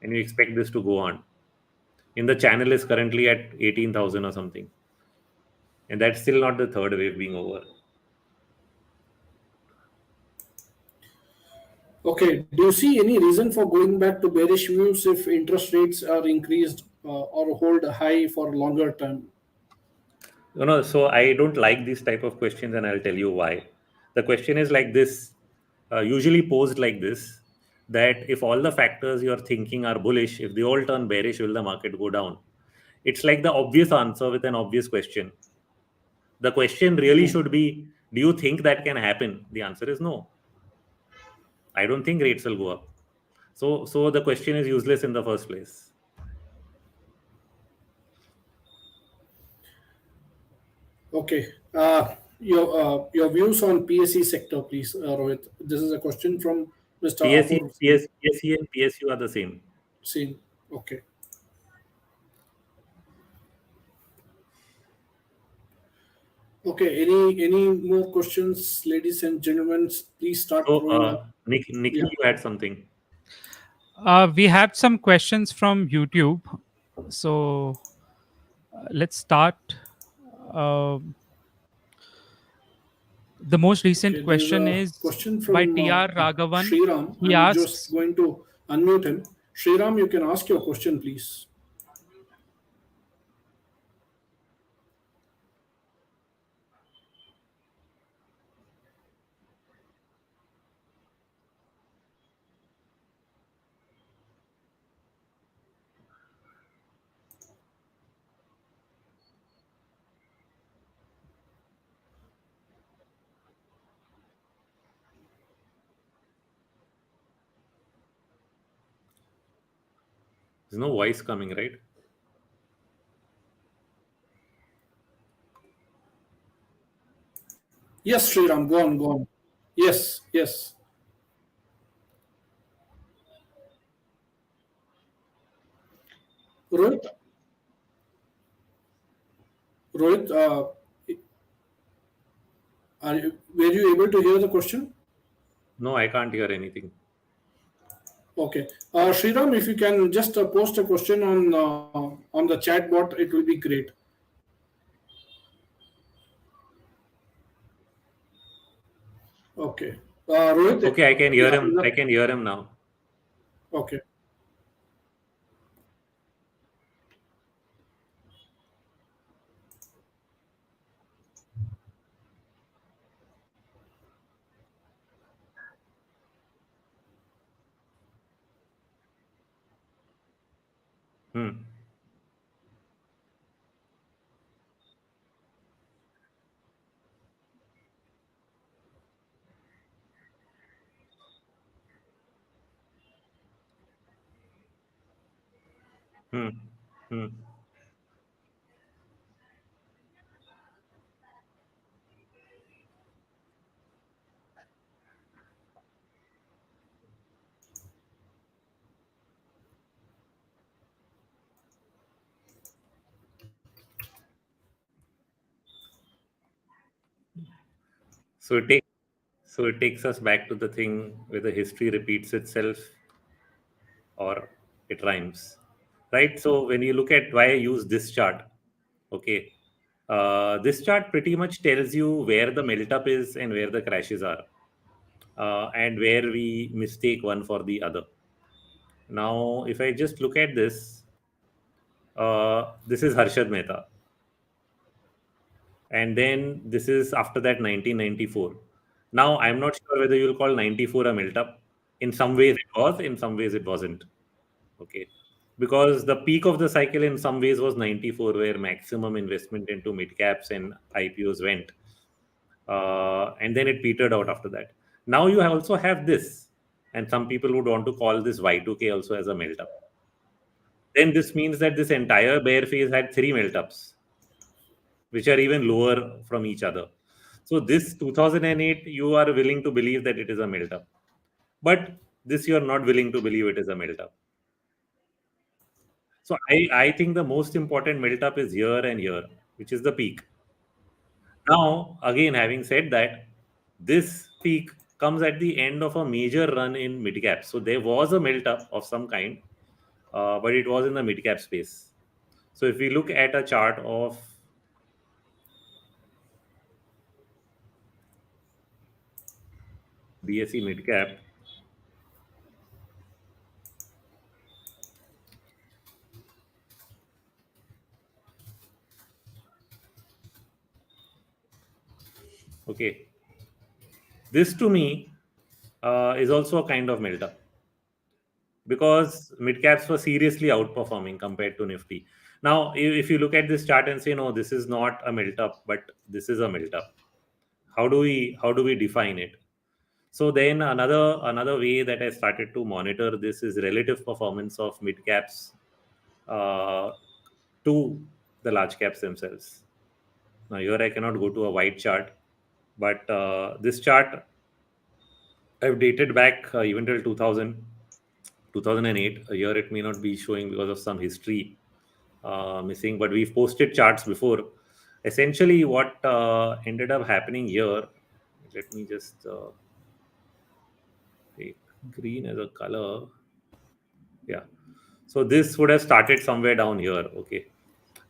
[SPEAKER 2] and you expect this to go on. In the channel is currently at 18,000 or something, and that's still not the third wave being over.
[SPEAKER 1] Okay. Do you see any reason for going back to bearish views if interest rates are increased or hold high for longer term?
[SPEAKER 2] So I don't like these type of questions, and I'll tell you why. The question is like this, usually posed like this, that if all the factors you're thinking are bullish, if they all turn bearish, will the market go down? It's like the obvious answer with an obvious question. The question really should be, Do you think that can happen? The answer is no. I don't think rates will go up. So the question is useless in the first place.
[SPEAKER 1] Okay. Your views on PSE sector, please, Rohit. This is a question from Mr.
[SPEAKER 2] PSE,
[SPEAKER 1] Apur from
[SPEAKER 2] PSE and PSU are the same.
[SPEAKER 1] Scene. Okay. Okay. Any more questions, ladies and gentlemen? Please start
[SPEAKER 2] So,
[SPEAKER 1] throwing up.
[SPEAKER 2] Nikhil,
[SPEAKER 1] Yeah.
[SPEAKER 2] you had something.
[SPEAKER 3] We had some questions from YouTube. So let's start. Um the most
[SPEAKER 1] Okay.
[SPEAKER 3] recent
[SPEAKER 1] There's
[SPEAKER 3] question
[SPEAKER 1] a
[SPEAKER 3] is
[SPEAKER 1] question
[SPEAKER 3] by
[SPEAKER 1] from
[SPEAKER 3] TR Raghavan.
[SPEAKER 1] Shriram.
[SPEAKER 3] He
[SPEAKER 1] I'm just
[SPEAKER 3] asks,
[SPEAKER 1] going to unmute him. Shriram, you can ask your question, please.
[SPEAKER 2] There's no voice coming, right?
[SPEAKER 1] Yes, Shriram, go on, go on. Yes, yes. Rohit, Rohit, were you able to hear the question?
[SPEAKER 2] No, I can't hear anything.
[SPEAKER 1] Okay. Shriram, if you can just post a question on the chat bot, it will be great. Okay. Rohit,
[SPEAKER 2] Okay, I can hear
[SPEAKER 1] yeah,
[SPEAKER 2] him. I can hear him now.
[SPEAKER 1] okay.
[SPEAKER 2] Hmm. Hmm. Hmm. So it takes us back to the thing where the history repeats itself or it rhymes, right? So when you look at why I use this chart, okay, this chart pretty much tells you where the melt up is and where the crashes are, and where we mistake one for the other. Now, if I just look at this, this is Harshad Mehta, and then this is after that 1994. Now, I'm not sure whether you'll call 94 a melt up. In some ways it was, in some ways it wasn't. Okay. Because the peak of the cycle in some ways was 94, where maximum investment into mid caps and IPOs went. And then it petered out after that. Now you also have this, and some people would want to call this Y2K also as a melt up. Then this means that this entire bear phase had three melt ups, which are even lower from each other. So this 2008, you are willing to believe that it is a melt up, but this you are not willing to believe it is a melt up. So I think the most important melt up is here and here, which is the peak. Now, again, having said that, this peak comes at the end of a major run in mid cap. So there was a melt up of some kind, but it was in the mid cap space. So if we look at a chart of BSE mid cap, okay, this to me is also a kind of melt up, because mid caps were seriously outperforming compared to Nifty. Now, if you look at this chart and say, no, this is not a melt up, but this is a melt up, How do we define it? So then another way that I started to monitor this is relative performance of mid caps uh, to the large caps themselves. Now here I cannot go to a white chart, but this chart I've dated back even till 2008. A year it may not be showing because of some history missing, but we've posted charts before. Essentially, what ended up happening here, let me just take green as a color. Yeah. So this would have started somewhere down here. Okay.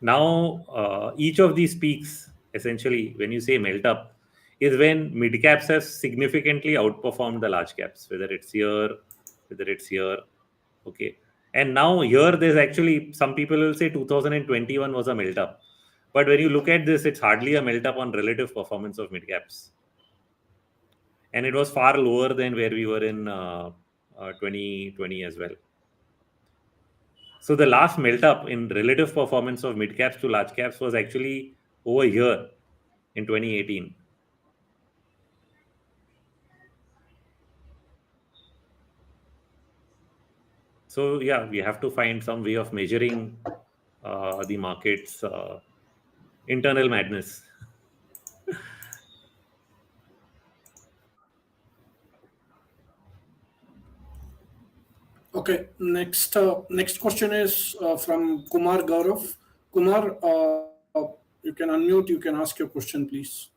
[SPEAKER 2] Now, each of these peaks, essentially, when you say melt up, is when mid caps have significantly outperformed the large caps, whether it's here, whether it's here. Okay. And now here, there's actually some people will say 2021 was a melt up. But when you look at this, it's hardly a melt up on relative performance of mid caps. And it was far lower than where we were in 2020 as well. So the last melt up in relative performance of mid caps to large caps was actually over here in 2018. So yeah, we have to find some way of measuring the market's internal madness.
[SPEAKER 1] Okay, next question is from Kumar Gaurav. Kumar, you can unmute. You can ask your question, please.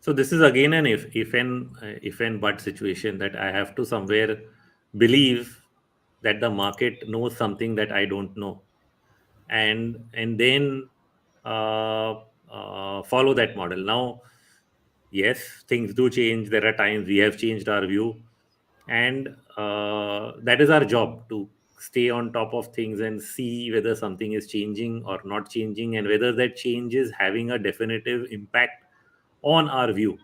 [SPEAKER 2] So this is again an if and but situation, that I have to somewhere believe that the market knows something that I don't know, and then uh, follow that model. Now, yes, things do change. There are times we have changed our view, and that is our job, to stay on top of things and see whether something is changing or not changing, and whether that change is having a definitive impact on our view.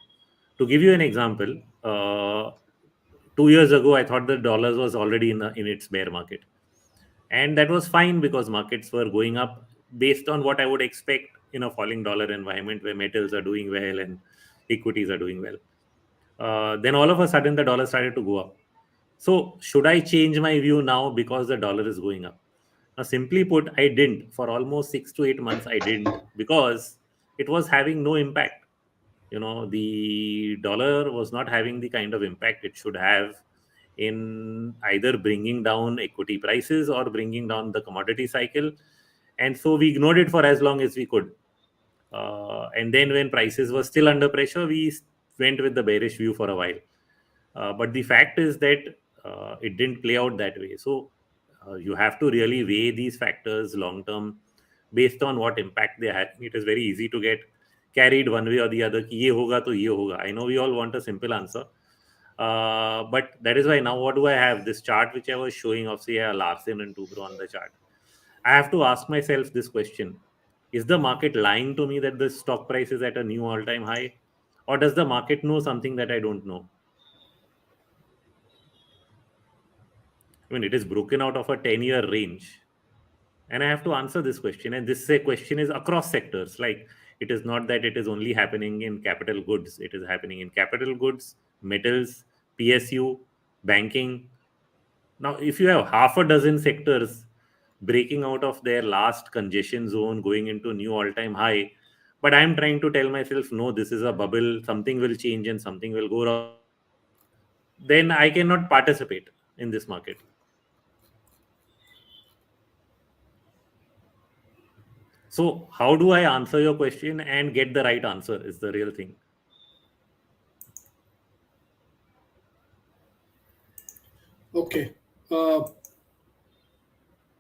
[SPEAKER 2] To give you an example, 2 years ago, I thought the dollars was already in its bear market, and that was fine because markets were going up based on what I would expect in a falling dollar environment where metals are doing well and equities are doing well. Then all of a sudden, the dollar started to go up. So, should I change my view now because the dollar is going up? Now, simply put, I didn't. For almost 6 to 8 months, I didn't, because it was having no impact. The dollar was not having the kind of impact it should have in either bringing down equity prices or bringing down the commodity cycle. And so we ignored it for as long as we could. And then when prices were still under pressure, we went with the bearish view for a while. But the fact is that it didn't play out that way. So you have to really weigh these factors long term based on what impact they had. It is very easy to get carried one way or the other. Ki ye hoga to ye hoga. I know we all want a simple answer. But that is why now what do I have? This chart which I was showing of, say, a Larsen and Tubro on the chart. I have to ask myself this question: is the market lying to me that the stock price is at a new all-time high, or does the market know something that I don't know? I mean, it is broken out of a 10-year range. And I have to answer this question. And this question is across sectors. Like, it is not that it is only happening in capital goods. It is happening in capital goods, metals, PSU, banking. Now, if you have half a dozen sectors breaking out of their last congestion zone, going into new all-time high. But I'm trying to tell myself, no, this is a bubble, something will change and something will go wrong. Then I cannot participate in this market. So how do I answer your question and get the right answer is the real thing.
[SPEAKER 1] Okay.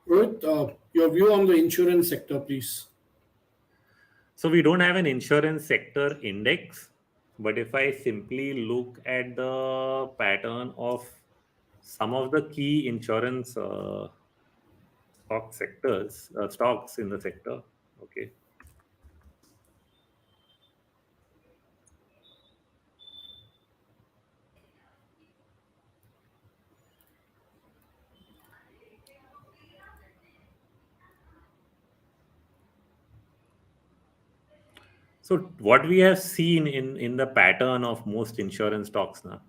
[SPEAKER 1] Rohit, your view on the insurance sector, please.
[SPEAKER 2] So we don't have an insurance sector index, but if I simply look at the pattern of some of the key insurance stocks in the sector, okay. So what we have seen in the pattern of most insurance stocks now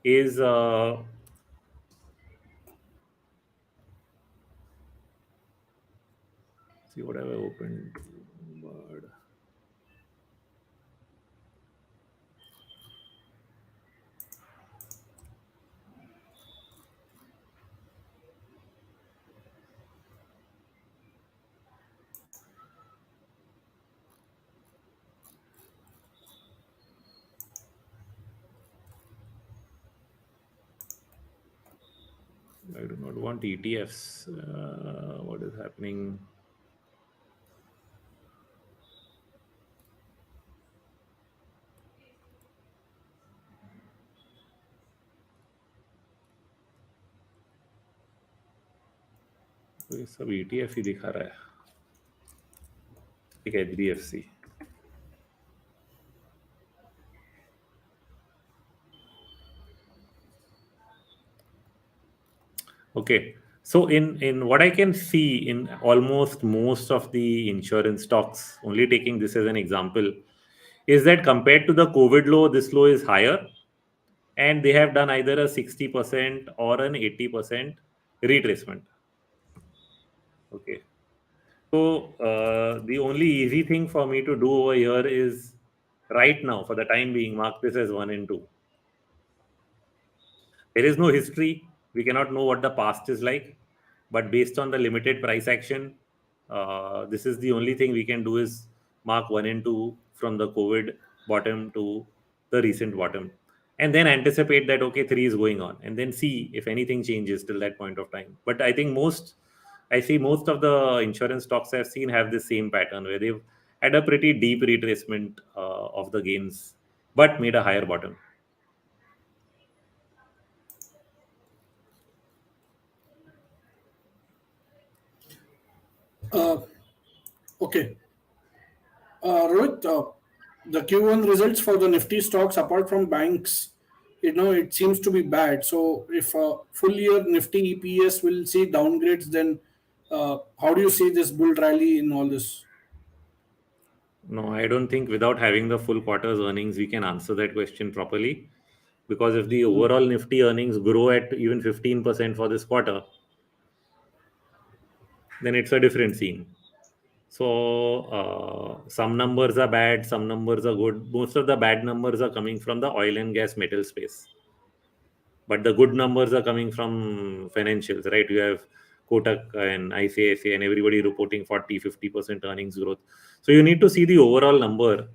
[SPEAKER 2] is see what have I opened. But I do not want ETFs. What is happening? तो ये सब ETF ही दिखा रहा है. एक HDFC. Okay. So in what I can see in almost most of the insurance stocks, only taking this as an example, is that compared to the COVID low, this low is higher, and they have done either a 60% or an 80% retracement. Okay. So the only easy thing for me to do over here is right now, for the time being, mark this as 1 and 2. There is no history. We cannot know what the past is like. But based on the limited price action, this is the only thing we can do is mark 1 and 2 from the COVID bottom to the recent bottom. And then anticipate that, okay, 3 is going on. And then see if anything changes till that point of time. But I think I see most of the insurance stocks I've seen have the same pattern where they've had a pretty deep retracement of the gains, but made a higher bottom.
[SPEAKER 1] Okay. Rohit, the Q1 results for the Nifty stocks, apart from banks, it seems to be bad. So, if full year Nifty EPS will see downgrades, then how do you see this bull rally in all this?
[SPEAKER 2] No, I don't think without having the full quarter's earnings, we can answer that question properly. Because if the overall Nifty earnings grow at even 15% for this quarter, then it's a different scene. So some numbers are bad, some numbers are good. Most of the bad numbers are coming from the oil and gas metal space. But the good numbers are coming from financials, right? You have Kotak and ICICI and everybody reporting 40-50% earnings growth. So you need to see the overall number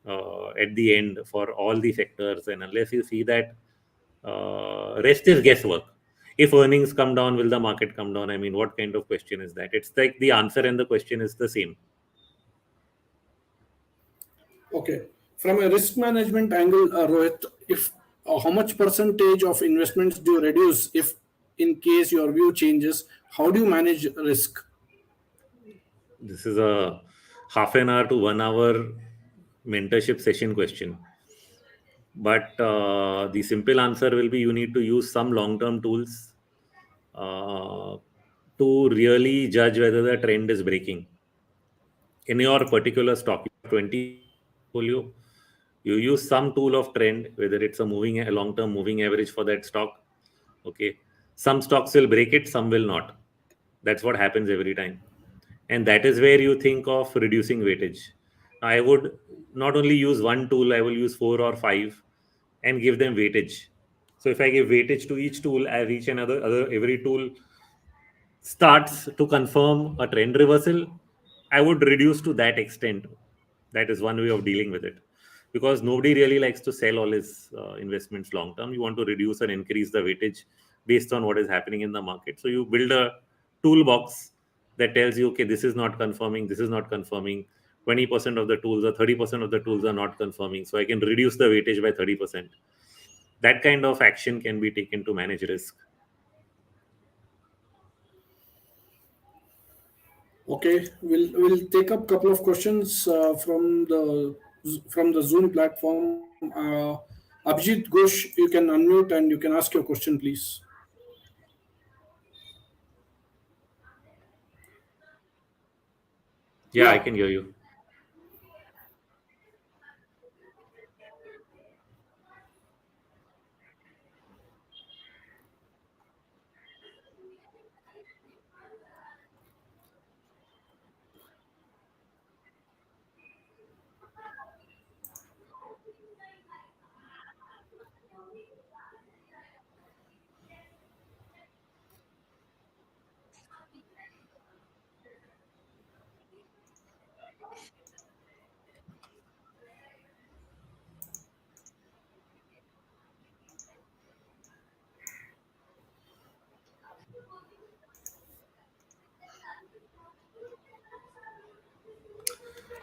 [SPEAKER 2] at the end for all the sectors. And unless you see that, rest is guesswork. If earnings come down, will the market come down? I mean, what kind of question is that? It's like the answer and the question is the same.
[SPEAKER 1] Okay. From a risk management angle, Rohit, if how much percentage of investments do you reduce if, in case your view changes? How do you manage risk?
[SPEAKER 2] This is a half an hour to 1 hour mentorship session question. But the simple answer will be you need to use some long term tools to really judge whether the trend is breaking. In your particular stock, 20 portfolio, you use some tool of trend, whether it's a long term moving average for that stock. Okay. Some stocks will break it, some will not. That's what happens every time. And that is where you think of reducing weightage. I would not only use one tool, I will use four or five and give them weightage. So if I give weightage to each tool, as each another other every tool starts to confirm a trend reversal, I would reduce to that extent. That is one way of dealing with it, because nobody really likes to sell all his investments long term. You want to reduce and increase the weightage based on what is happening in the market. So you build a toolbox that tells you, okay, this is not confirming, this is not confirming. 20% of the tools or 30% of the tools are not confirming. So I can reduce the weightage by 30%. That kind of action can be taken to manage risk.
[SPEAKER 1] Okay, we'll take up couple of questions from the Zoom platform. Abhijit Ghosh, you can unmute and you can ask your question, please.
[SPEAKER 2] Yeah, I
[SPEAKER 1] Yeah.
[SPEAKER 2] can hear you.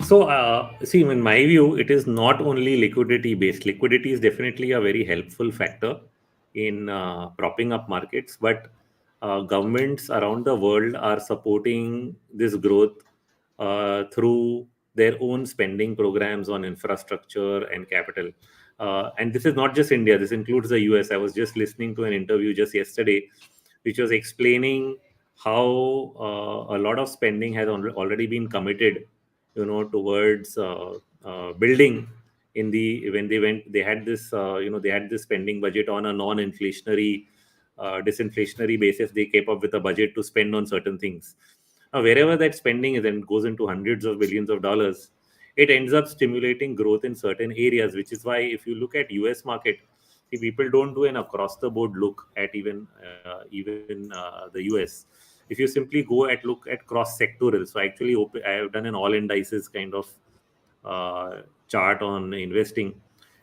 [SPEAKER 2] So, see, in my view, it is not only liquidity based. Liquidity is definitely a very helpful factor in propping up markets, but governments around the world are supporting this growth through their own spending programs on infrastructure and capital. And this is not just India, this includes the US. I was just listening to an interview just yesterday, which was explaining how a lot of spending has already been committed, towards building. In the when they went, they had this they had this spending budget on a non-inflationary, disinflationary basis. They came up with a budget to spend on certain things. Now wherever that spending is and goes into hundreds of billions of dollars, it ends up stimulating growth in certain areas, which is why if you look at US market, see, people don't do an across the board look at even the US. If you simply go at look at cross sectoral, so I have done an all indices kind of chart on investing,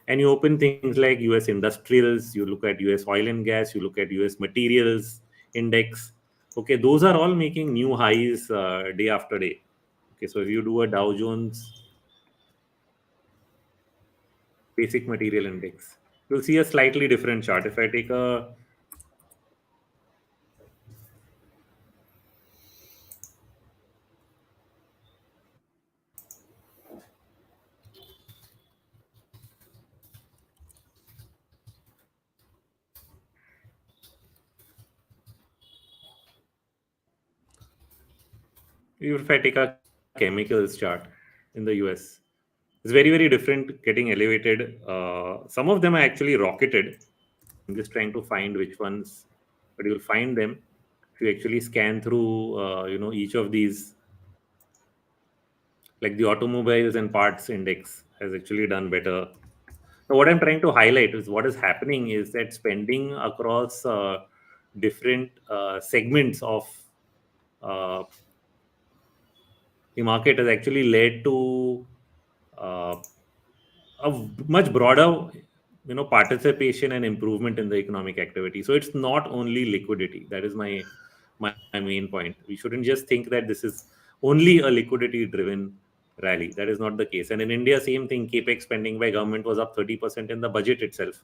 [SPEAKER 2] and you open things like US industrials, you look at US oil and gas, you look at US materials index. Okay, those are all making new highs day after day. Okay, so if you do a Dow Jones basic material index, you'll see a slightly different chart. If I take a if I take a chemicals chart in the US, it's very, very different, getting elevated. Some of them are actually rocketed. I'm just trying to find which ones, but you'll find them if you actually scan through, each of these. Like the automobiles and parts index has actually done better. Now, what I'm trying to highlight is what is happening is that spending across different segments of uh, the market has actually led to uh, a much broader, participation and improvement in the economic activity. So it's not only liquidity. That is my main point. We shouldn't just think that this is only a liquidity driven rally. That is not the case. And in India, same thing. Capex spending by government was up 30% in the budget itself.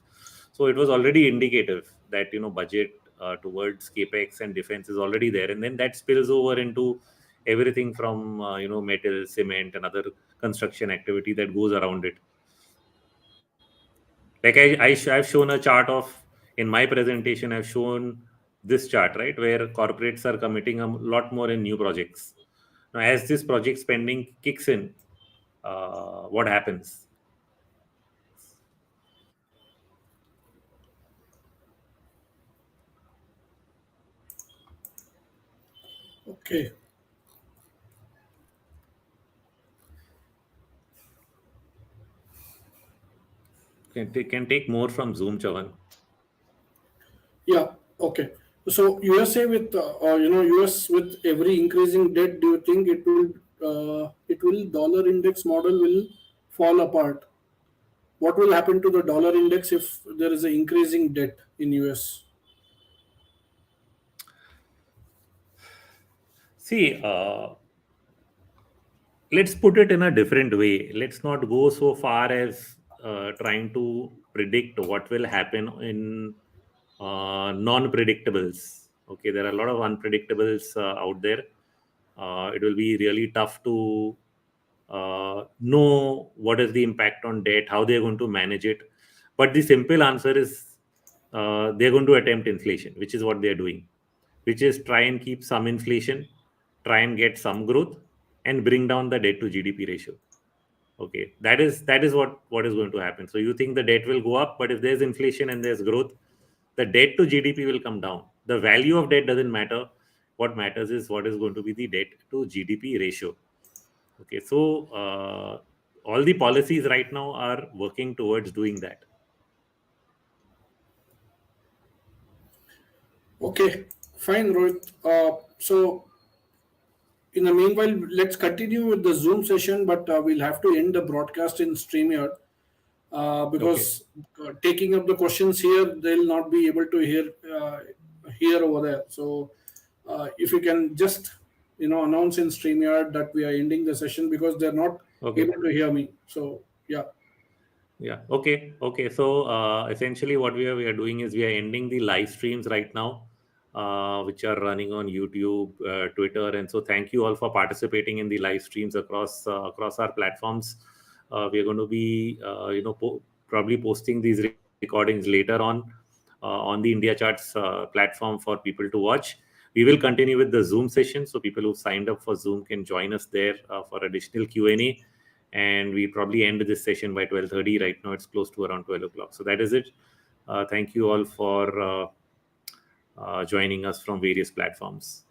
[SPEAKER 2] So it was already indicative that budget towards capex and defense is already there, and then that spills over into everything from metal, cement, and other construction activity that goes around it. Like I've shown a chart of, in my presentation I've shown this chart, right, where corporates are committing a lot more in new projects. Now as this project spending kicks in, what happens?
[SPEAKER 1] Okay.
[SPEAKER 2] Can take more from Zoom, Chavan.
[SPEAKER 1] Yeah. Okay. So USA with US with every increasing debt, do you think it will dollar index model will fall apart? What will happen to the dollar index if there is an increasing debt in US?
[SPEAKER 2] See, let's put it in a different way. Let's not go so far as trying to predict what will happen in non-predictables. Okay, there are a lot of unpredictables out there. It will be really tough to know what is the impact on debt, how they're going to manage it. But the simple answer is they're going to attempt inflation, which is what they're doing, which is try and keep some inflation, try and get some growth, and bring down the debt to GDP ratio. Okay, that is what is going to happen. So you think the debt will go up, but if there's inflation and there's growth, the debt to GDP will come down. The value of debt doesn't matter. What matters is what is going to be the debt to GDP ratio. Okay, so all the policies right now are working towards doing that.
[SPEAKER 1] Okay, fine, Rohit. So in the meanwhile, let's continue with the Zoom session, but we'll have to end the broadcast in StreamYard
[SPEAKER 2] Okay.
[SPEAKER 1] because taking up the questions here, they'll not be able to hear over there. So if you can just announce in StreamYard that we are ending the session because they're not
[SPEAKER 2] Okay.
[SPEAKER 1] able to hear me. So yeah.
[SPEAKER 2] Yeah. Okay. Okay. So essentially, what we are doing is we are ending the live streams right now, which are running on YouTube, Twitter, and so thank you all for participating in the live streams across our platforms. We are going to be, probably posting these recordings later on the India Charts platform for people to watch. We will continue with the Zoom session, so people who signed up for Zoom can join us there for additional Q&A, and we probably end this session by 12:30. Right now it's close to around 12 o'clock. So that is it. Thank you all for joining us from various platforms.